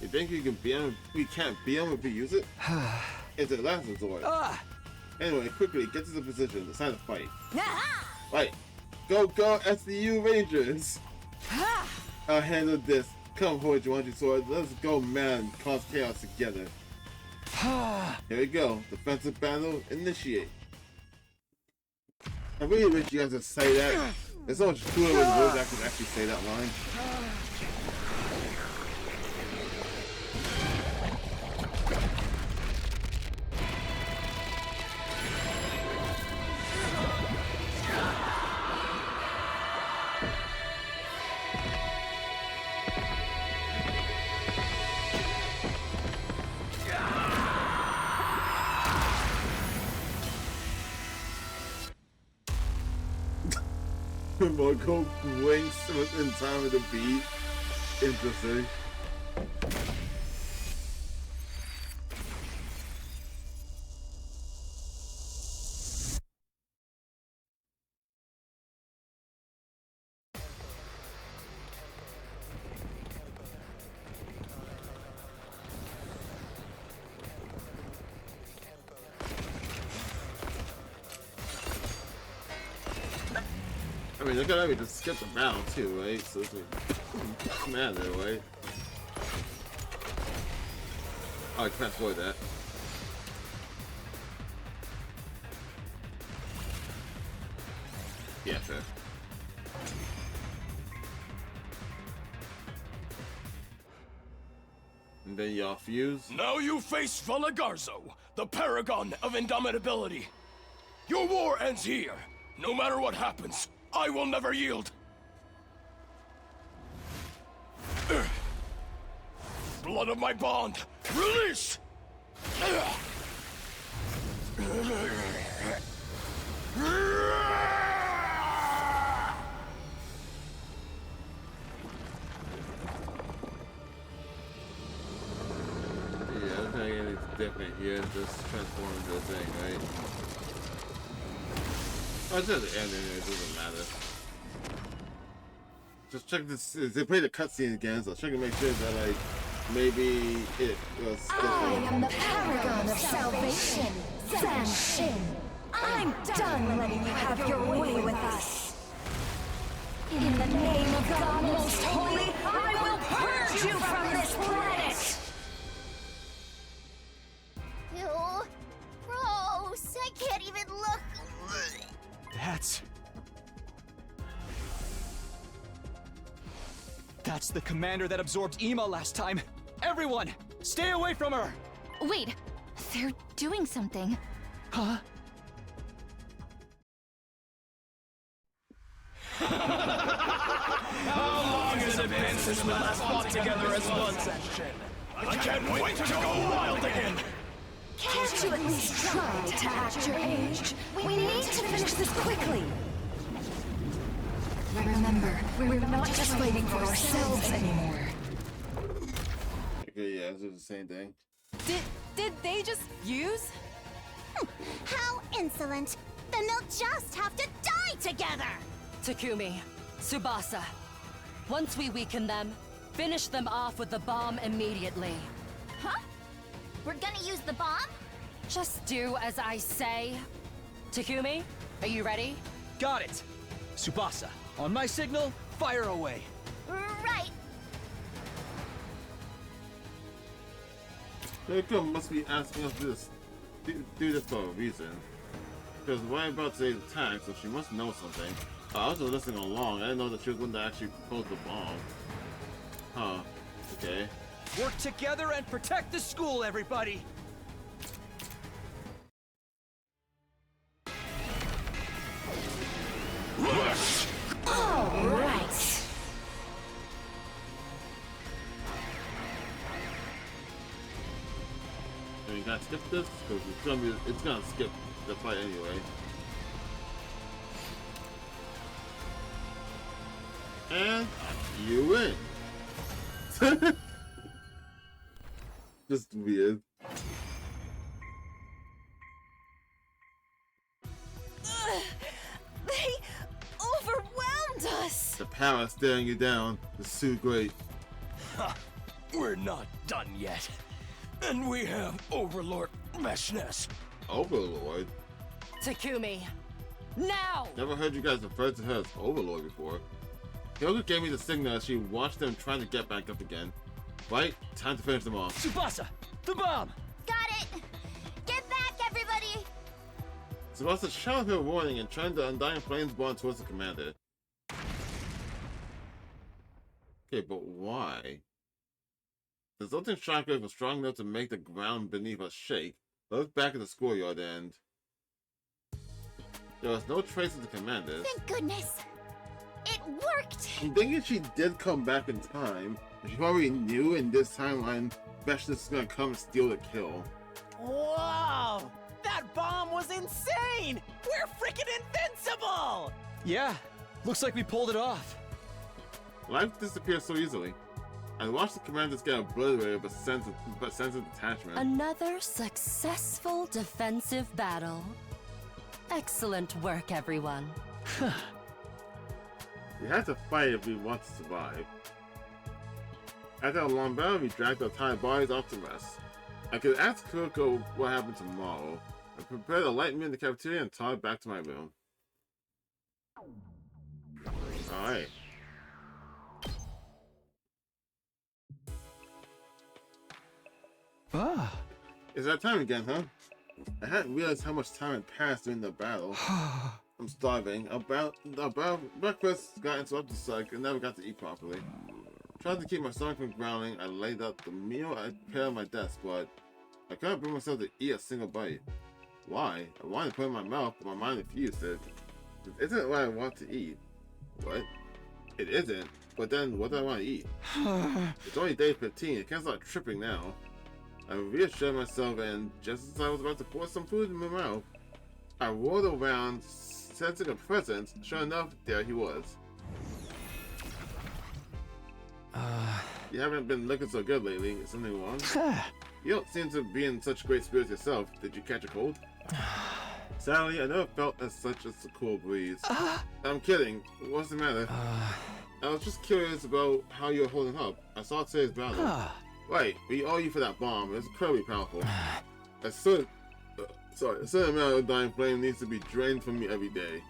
You think you can beat him? We can't beat him if we use it? It's a last resort. Anyway, quickly, get to the position. It's time to fight. Right. Go, SDU Rangers! I'll handle this. Come, Horde Jumanji Sword. Let's go, man. Cause chaos together. Here we go. Defensive battle initiate. I really wish you guys would say that. There's so much cooler with words that can actually say that line. Marco winks in time with the beat. Interesting. I mean, look at that, we just skip the battle too, right? So it's like, man, that way. Oh, I can't avoid that. Yeah, fair. And then y'all fuse. Now you face Valagarzo, the paragon of indomitability. Your war ends here. No matter what happens, I will never yield. Blood of my bond, release! It's different here, just transform into a thing, right? Oh, it's at the end anyway, it doesn't matter. Just check this, they play the cutscene again, so check to make sure that, like, maybe it was I am the paragon of salvation, Zan Shin. I'm done letting you have your way with us. In the name of God Most Holy, I will purge you from this planet! Ew. Gross. I can't even look. That's the commander that absorbed Ema last time. Everyone, stay away from her! Wait, they're doing something. Huh? How long has it been since we last fought together as one section? I can't wait to go wild again! Can't you at least try to act your age? We need to finish this quickly. Remember, we're not just fighting for ourselves anymore. Okay, yeah, it's the same thing. Did they just fuse? How insolent! Then they'll just have to die together! Takumi, Tsubasa. Once we weaken them, finish them off with the bomb immediately. Huh? We're gonna use the bomb? Just do as I say. Takumi, are you ready? Got it! Tsubasa, on my signal, fire away! Right. Reiko must be asking us this. Do this for a reason. Because why I'm about to say the attack, so she must know something. I was just listening along. I didn't know that she was going to actually propose the bomb. Huh. Okay. Work together and protect the school, everybody! All right. And you gotta skip this because it's gonna skip the fight anyway. And you win. Just weird. They overwhelmed us! The power staring you down is so great. We're not done yet. And we have Overlord Meshnes. Overlord? Takumi, now! Never heard you guys refer to her as Overlord before. Hyoga gave me the signal as she watched them trying to get back up again. Right? Time to finish them off. Tsubasa! The bomb! Got it! Get back, everybody! Tsubasa shouted her warning and turned the Undying Flames bomb towards the commander. Okay, but why? The resulting shockwave was strong enough to make the ground beneath us shake. I looked back at the schoolyard and there was no trace of the commander. Thank goodness! It worked! I'm thinking she did come back in time. She probably knew in this timeline Meshnes is gonna come and steal the kill. Whoa! That bomb was insane! We're freaking invincible! Yeah, looks like we pulled it off. Life disappears so easily. I watched the commanders get obliterated but sense of detachment. Another successful defensive battle. Excellent work, everyone. We had to fight if we want to survive. After a long battle, we dragged our tired bodies off to rest. I could ask Kuroko what happened tomorrow. I prepared a light meal in the cafeteria and toddled back to my room. Alright. Ah. It's that time again, huh? I hadn't realized how much time had passed during the battle. I'm starving. Breakfast got interrupted, so I never got to eat properly. Tried to keep my stomach from growling. I laid out the meal I prepared on my desk, but I couldn't bring myself to eat a single bite. Why? I wanted to put it in my mouth, but my mind refused it. This isn't what I want to eat. What? It isn't. But then, what do I want to eat? It's only day 15. I can't start tripping now. I reassured myself, and just as I was about to pour some food in my mouth, I rolled around, sensing a presence. Sure enough, there he was. You haven't been looking so good lately. Is something wrong? You don't seem to be in such great spirits yourself. Did you catch a cold? Sadly, I never felt as such as a cool breeze. I'm kidding. What's the matter? I was just curious about how you're holding up. I saw today's battle. Right, we owe you for that bomb. It's incredibly powerful. A certain amount of Dying Flame needs to be drained from me every day.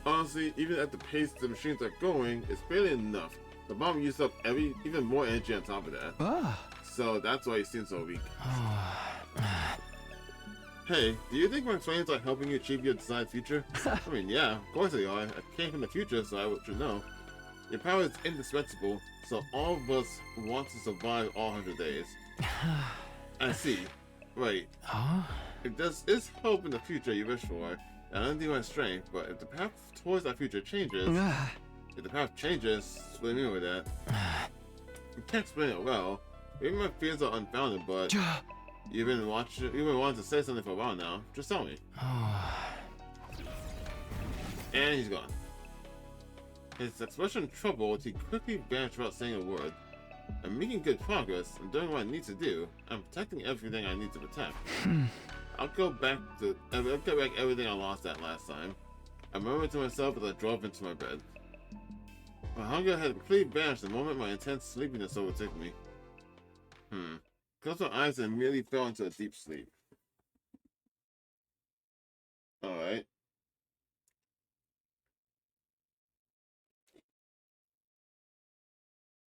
Honestly, even at the pace the machines are going, it's barely enough. The bomb used up even more energy on top of that. So that's why you seem so weak. Hey, do you think my flames are helping you achieve your desired future? I mean, yeah, of course they are. I came from the future, so I should know. Your power is indispensable, so all of us want to survive all 100 days. I see. Right. If there is hope in the future you wish for, I don't think my strength, but if the path towards that future changes, if the path changes, what do you mean with that? You can't explain it well. Maybe my fears are unfounded, but you've been wanting to say something for a while now. Just tell me. And he's gone. His expression troubled, he quickly vanished without saying a word. I'm making good progress. I'm doing what I need to do. I'm protecting everything I need to protect. I'll get back everything I lost that last time. I murmured to myself as I drove into my bed. My hunger had completely vanished the moment my intense sleepiness overtook me. Closed my eyes and immediately fell into a deep sleep. Alright.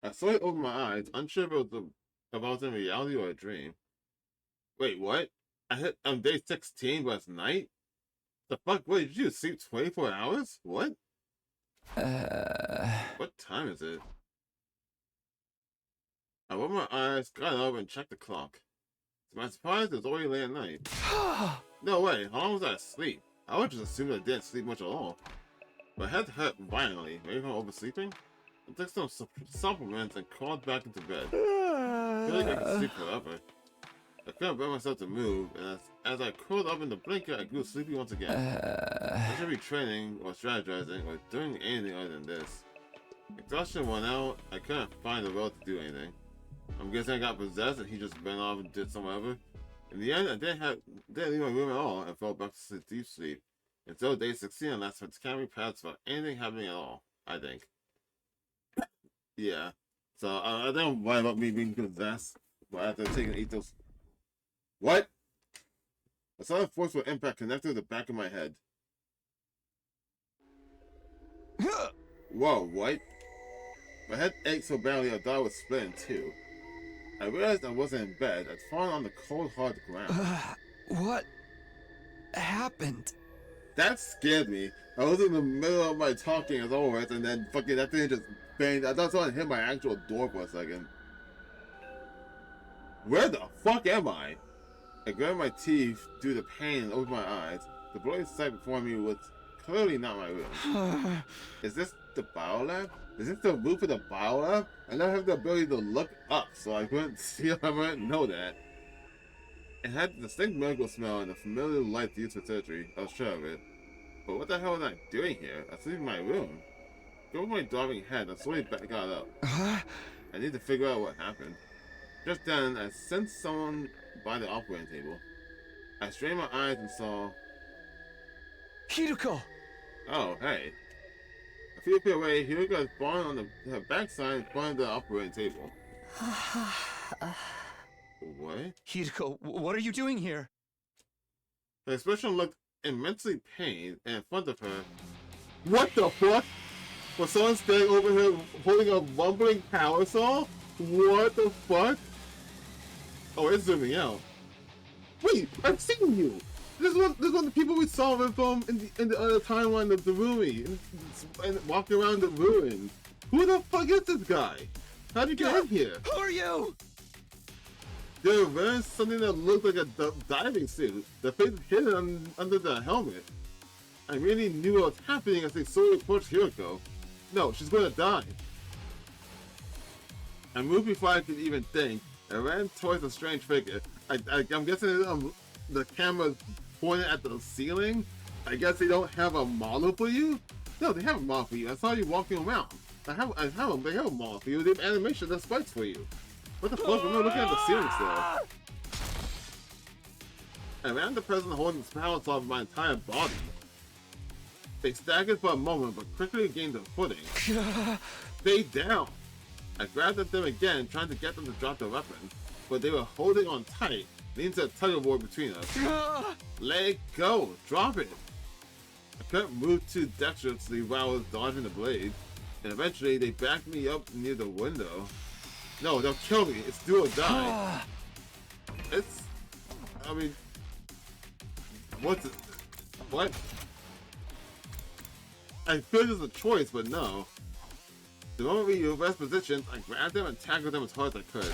I saw it over my eyes, unsure if it was in reality or a dream. Wait, what? I hit day 16, but it's night? The fuck? What did you do? Sleep 24 hours? What? What time is it? I opened my eyes, got up, and checked the clock. To my surprise, it was already late at night. No way, how long was I asleep? I would just assume I didn't sleep much at all. My head hurt violently, maybe from oversleeping? I took some supplements and crawled back into bed. I feel like I could sleep forever. I couldn't bring myself to move, and as I curled up in the blanket, I grew sleepy once again. I should be training, or strategizing, or doing anything other than this. Exhaustion went out, I couldn't find a will to do anything. I'm guessing I got possessed and he just went off and did some whatever. In the end, I didn't leave my room at all and fell back to deep sleep. Until day 16, and that's when can't be passed without anything happening at all, I think. Yeah. So, I don't worry about me being possessed, but after taking 8 doses. What? A sudden forceful impact connected to the back of my head. Whoa, what? My head ached so badly I thought I was split in two. I realized I wasn't in bed. I'd fallen on the cold, hard ground. What happened? That scared me. I was in the middle of my talking as always, and then fucking that thing just banged. I thought someone hit my actual door for a second. Where the fuck am I? I grabbed my teeth through the pain and opened my eyes. The bloody sight before me was clearly not my room. Is this the biolab? Is this the roof of the biolab? I now have the ability to look up, so I couldn't see. I wouldn't know that. It had the distinct medical smell and the familiar light used for surgery. I was sure of it. But what the hell was I doing here? I was leaving my room. Over my throbbing head, I slowly got up. I need to figure out what happened. Just then, I sensed someone by the operating table. I strained my eyes and saw... Hiruko! Oh, hey. A few feet away, Hiruko is falling on her backside in front of the operating table. What? Hiruko, what are you doing here? Her expression looked immensely pained, and in front of her... What the fuck? Was someone standing over her holding a rumbling power saw? What the fuck? Oh, it's zooming out. Wait, I've seen you! This was the people we saw from in the other timeline of the Rumi and walking around the ruins. Who the fuck is this guy? How'd you get in here? Who are you? They were wearing something that looked like a diving suit. The face was hidden under the helmet. I really knew what was happening as they slowly approached Hiruko. No, she's gonna die. I moved before I could even think. I ran towards the strange figure. I'm guessing the camera's pointed at the ceiling. I guess they don't have a model for you? No, they have a model for you. I saw you walking around. They have a model for you. They have animation that spikes for you. What the fuck? I'm looking at the ceiling still. I ran the person holding the power saw of my entire body. They staggered for a moment, but quickly gained their footing. Stay down! I grabbed at them again, trying to get them to drop their weapon, but they were holding on tight, leading to a tug-of-war between us. Let it go! Drop it! I couldn't move too dexterously while I was dodging the blade, and eventually they backed me up near the window. No, they'll kill me. It's do or die. I mean... What? I feel there's a choice, but no. The moment we reversed positions, I grabbed them and tackled them as hard as I could.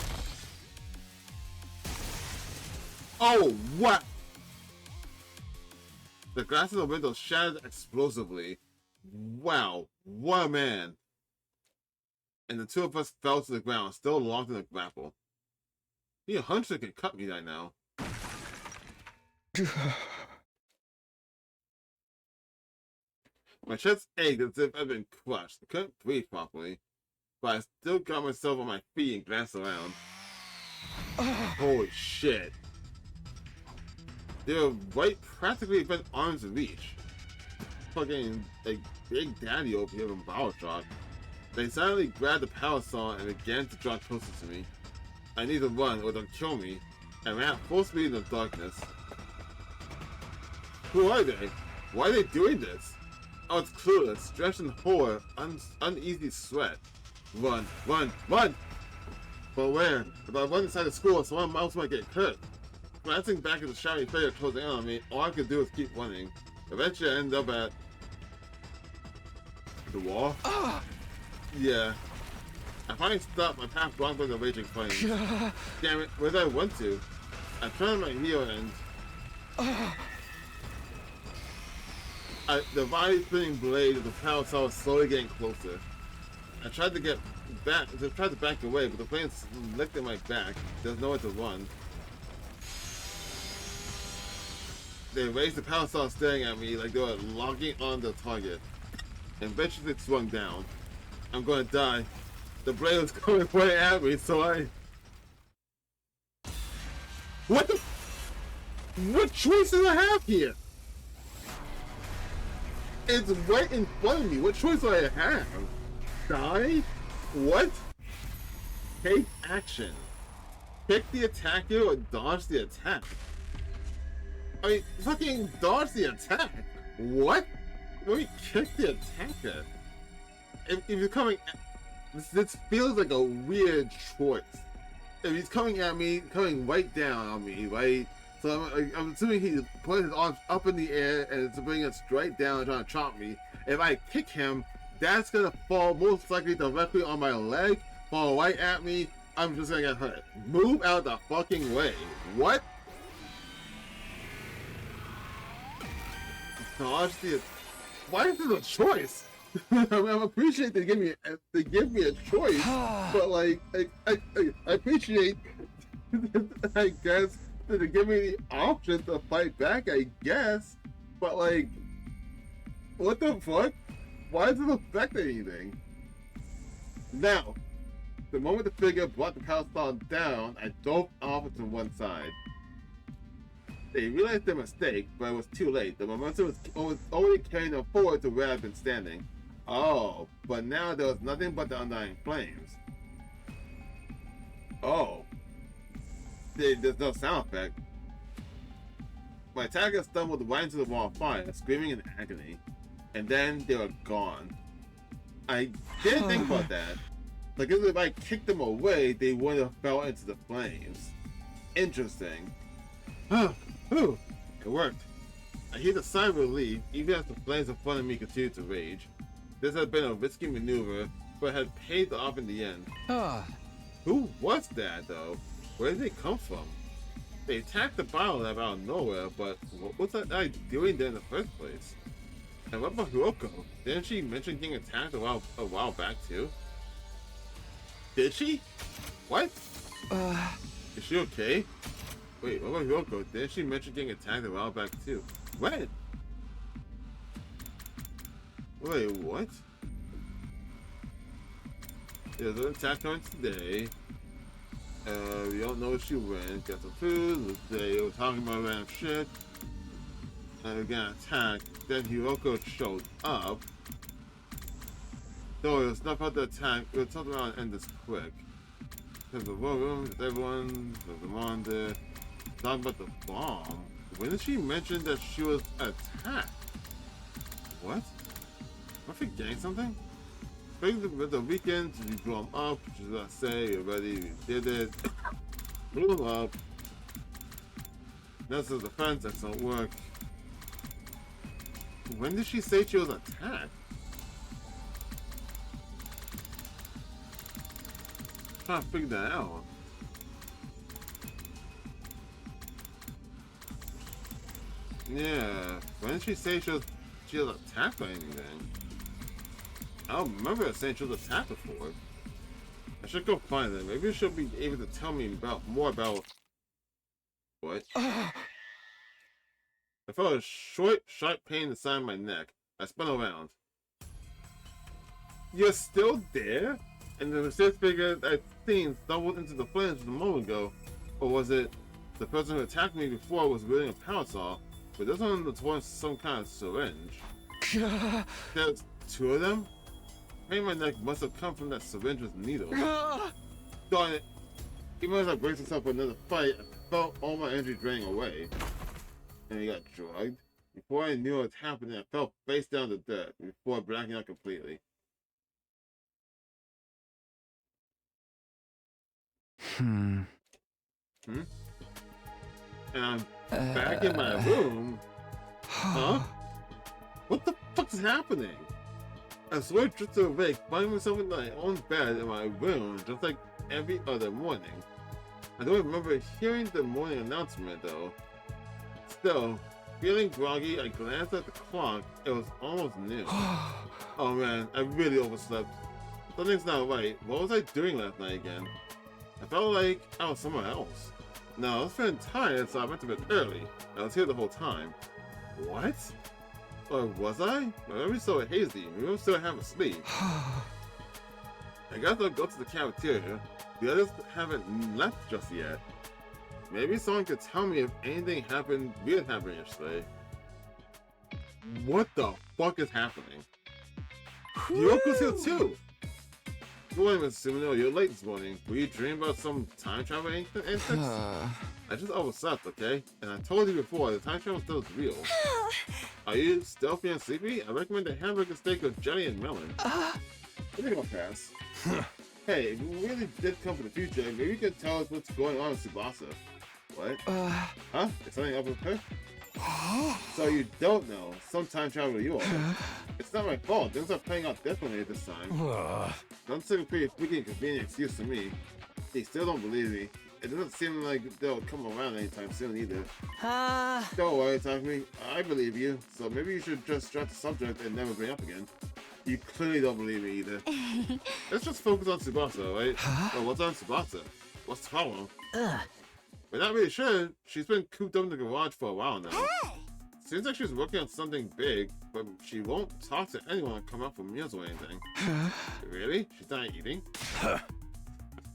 Oh, what? The glass in the window shattered explosively. Wow, what a man. And the two of us fell to the ground, still locked in a grapple. He a hunter can cut me right now. My chest ached as if I'd been crushed. I couldn't breathe properly, but I still got myself on my feet and glanced around. Holy shit. They were right practically within arm's reach. Fucking like Big Daddy over here from Bioshock. They silently grabbed the power saw and began to draw closer to me. I need to run or they'll kill me. I ran at full speed in the darkness. Who are they? Why are they doing this? I was clueless, stretched in horror, uneasy sweat. Run, run, run! But where? If I run inside the school, someone else might get hurt. Glancing back at the shouting figure closing in on me, all I could do was keep running. Eventually I ended up at... the wall? Yeah. I finally stopped my path blocked by the raging flames. Damn it, where did I went to? I turned my heel and the vine-spinning blade of the parasol was slowly getting closer. I tried to get back, to back away, but the flames licked at my back. There's nowhere to run. They raised the parasol, staring at me like they were locking on the target. And eventually it swung down. I'm gonna die. The blade was coming right at me, so I... What the... What choice do I have here? It's right in front of me. What choice do I have? Die? What? Take action. Pick the attacker or dodge the attack. I mean, fucking dodge the attack. What? Let me kick the attacker. If you're coming... This feels like a weird choice. If he's coming at me, coming right down on me, right? So I'm assuming he put his arms up in the air and it's bringing it straight down and trying to chop me. If I kick him, that's gonna fall most likely directly on my leg, fall right at me. I'm just gonna get hurt. Move out the fucking way. What? Dodge the... Why is this a choice? I appreciate they give me a choice, but like I appreciate I guess that they give me the option to fight back, I guess, but like what the fuck? Why does it affect anything? Now, the moment the figure brought the parasol down, I dove off to one side. They realized their mistake, but it was too late. The momentum was already carrying them forward to where I'd been standing. Oh, but now there was nothing but the undying flames. Oh. There's no sound effect. My attacker stumbled right into the wall of fire, screaming in agony. And then they were gone. I didn't think about that. Like, if I kicked them away, they would have fell into the flames. Interesting. Whew, it worked. I heaved a sigh of relief, even as the flames in front of me continued to rage. This had been a risky maneuver, but had paid off in the end. Who was that, though? Where did they come from? They attacked the biolab out of nowhere, but what was that guy doing there in the first place? And what about Hiroko? Didn't she mention getting attacked a while back, too? Did she? What? Is she okay? Wait, what about Hiroko? Didn't she mention getting attacked a while back, too? When? Wait, what? There's an attack coming today. We don't know where she went. Got some food. They were talking about random shit. And we got attacked. Then Hiroko showed up. So it was not about the attack. We'll talk about and end this quick. There's the room, everyone, there's the monitor. Talking about the bomb. When did she mention that she was attacked? What? Am I forgetting something? With the weekend, you blew them up. Just gotta say, you're ready. You did it. Blew them up. That's the defense. Excellent work. When did she say she was attacked? I'm trying to figure that out. Yeah. When did she say she was attacked by anything? I don't remember her saying she was attacked before. I should go find them. Maybe she'll be able to tell me more about what? I felt a short, sharp pain in the side of my neck. I spun around. You're still there? And the mysterious figure I'd seen stumbled into the flames a moment ago. Or was it the person who attacked me before was wielding a parasol, but this one was holding some kind of syringe? There's two of them? Pain in my neck must have come from that syringe with needles. Darn it. Even as I braced myself for another fight, I felt all my energy draining away. And I got drugged. Before I knew what was happening, I fell face down to dirt before blacking out completely. And I'm back in my room. Huh? What the fuck is happening? I swear just to awake, finding myself in my own bed in my room, just like every other morning. I don't remember hearing the morning announcement though. Still, feeling groggy, I glanced at the clock. It was almost noon. Oh man, I really overslept. Something's not right. What was I doing last night again? I felt like I was somewhere else. No, I was feeling tired, so I went to bed early. I was here the whole time. What? Or was I? My memory's so hazy. Maybe I'm still half asleep. I guess I'll go to the cafeteria. The others haven't left just yet. Maybe someone could tell me if anything weird happened yesterday. What the fuck is happening? Ryoko's here too! Good morning, Mr. Sumino. You're late this morning. Were you dreaming about some time travel instance? I just overslept, okay? And I told you before, the time travel still is real. Are you still feeling sleepy? I recommend a hamburger steak with jelly and melon. I think I'll pass. Hey, if you really did come from the future, maybe you could tell us what's going on in Tsubasa. What? Huh? Is something up with her? So you don't know. Some time travel you are. It's not my fault. Things are playing out differently this time. Don't say a pretty freaking convenient excuse to me. They still don't believe me. It doesn't seem like they'll come around anytime soon either. Don't worry, Takumi. I believe you. So maybe you should just drop the subject and never bring it up again. You clearly don't believe me either. Let's just focus on Tsubasa, right? Well, what's on Tsubasa? What's the problem? We're not really sure. She's been cooped up in the garage for a while now. Seems like she's working on something big, but she won't talk to anyone or come out for meals or anything. Really? She's not eating?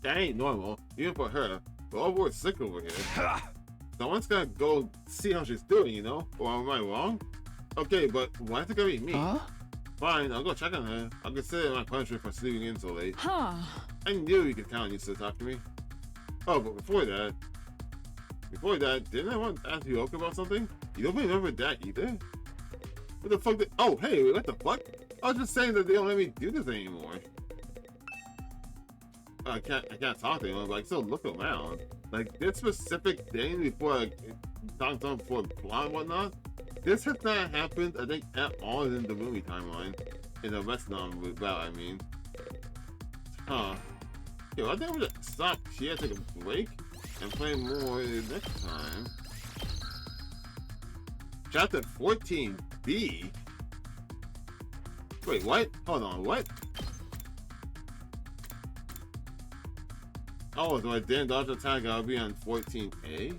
That ain't normal, even for her. We're all bored sick over here. Someone's gotta go see how she's doing, you know? Or am I wrong? Okay, but why is it gonna be me? Fine, I'll go check on her. I'll consider my punishment for sleeping in so late. I knew you could count on you to talk to me. Oh, but before that, didn't I want to ask you about something? You don't remember that either? What the fuck did— oh, hey, what the fuck? I was just saying that they don't let me do this anymore. I can't talk to anyone, but I can still look around. Like, this specific thing before I talk to someone before plot and whatnot, this has not happened, I think, at all in the movie timeline. In the rest route, I mean. Yo, I think we're gonna stop here, take a break, and play more next time. Chapter 14B? Wait, what? Hold on, what? Oh, so I didn't dodge attack, I'll be on 14A?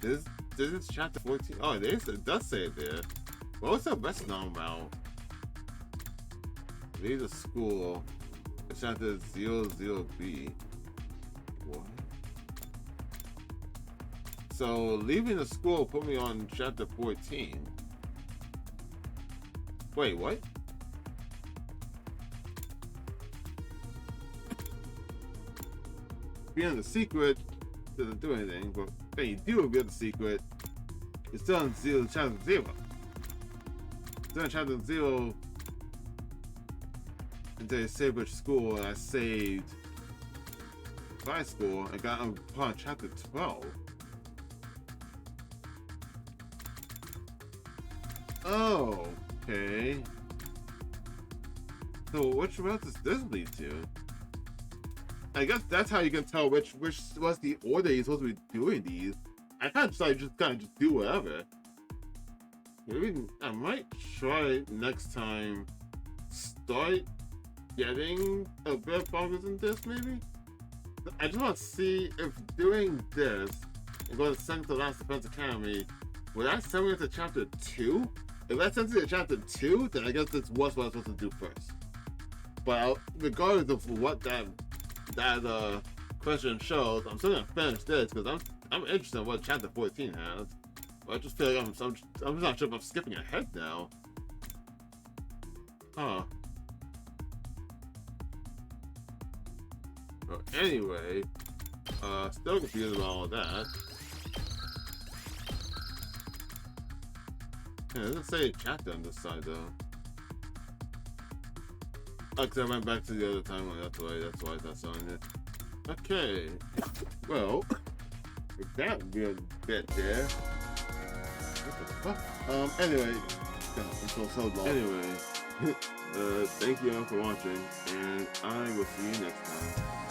This is chapter 14. Oh, it does say it there. What was the rest now about? Leave the school. It's chapter 00B. What? So leaving the school put me on chapter 14. Wait, what? Being the secret doesn't do anything, but when you do reveal the secret, it's still in chapter 0. Still in chapter 0 until I saved which school, and I saved my school and got upon chapter 12. Oh, okay. So which route does this lead to? I guess that's how you can tell which was the order you're supposed to be doing these. I can't just kind of do whatever. Maybe I might try next time. Start getting a bit of progress in this, maybe. I just want to see if doing this and going to send to Last Defense Academy, will that send me into chapter 2? If that sends me to chapter 2, then I guess this was what I was supposed to do first. But regardless of what that question shows, I'm still gonna finish this because I'm interested in what chapter 14 has. But I just feel like I'm not sure if I'm skipping ahead now. Huh. Well, anyway, still confused about all of that. Yeah, it doesn't say chapter on this side though. Oh, because I went back to the other timeline. That's why that's on it. Okay. Well, with that weird bit there. What the fuck? Anyway, I'm so long. Anyway, Thank you all for watching, and I will see you next time.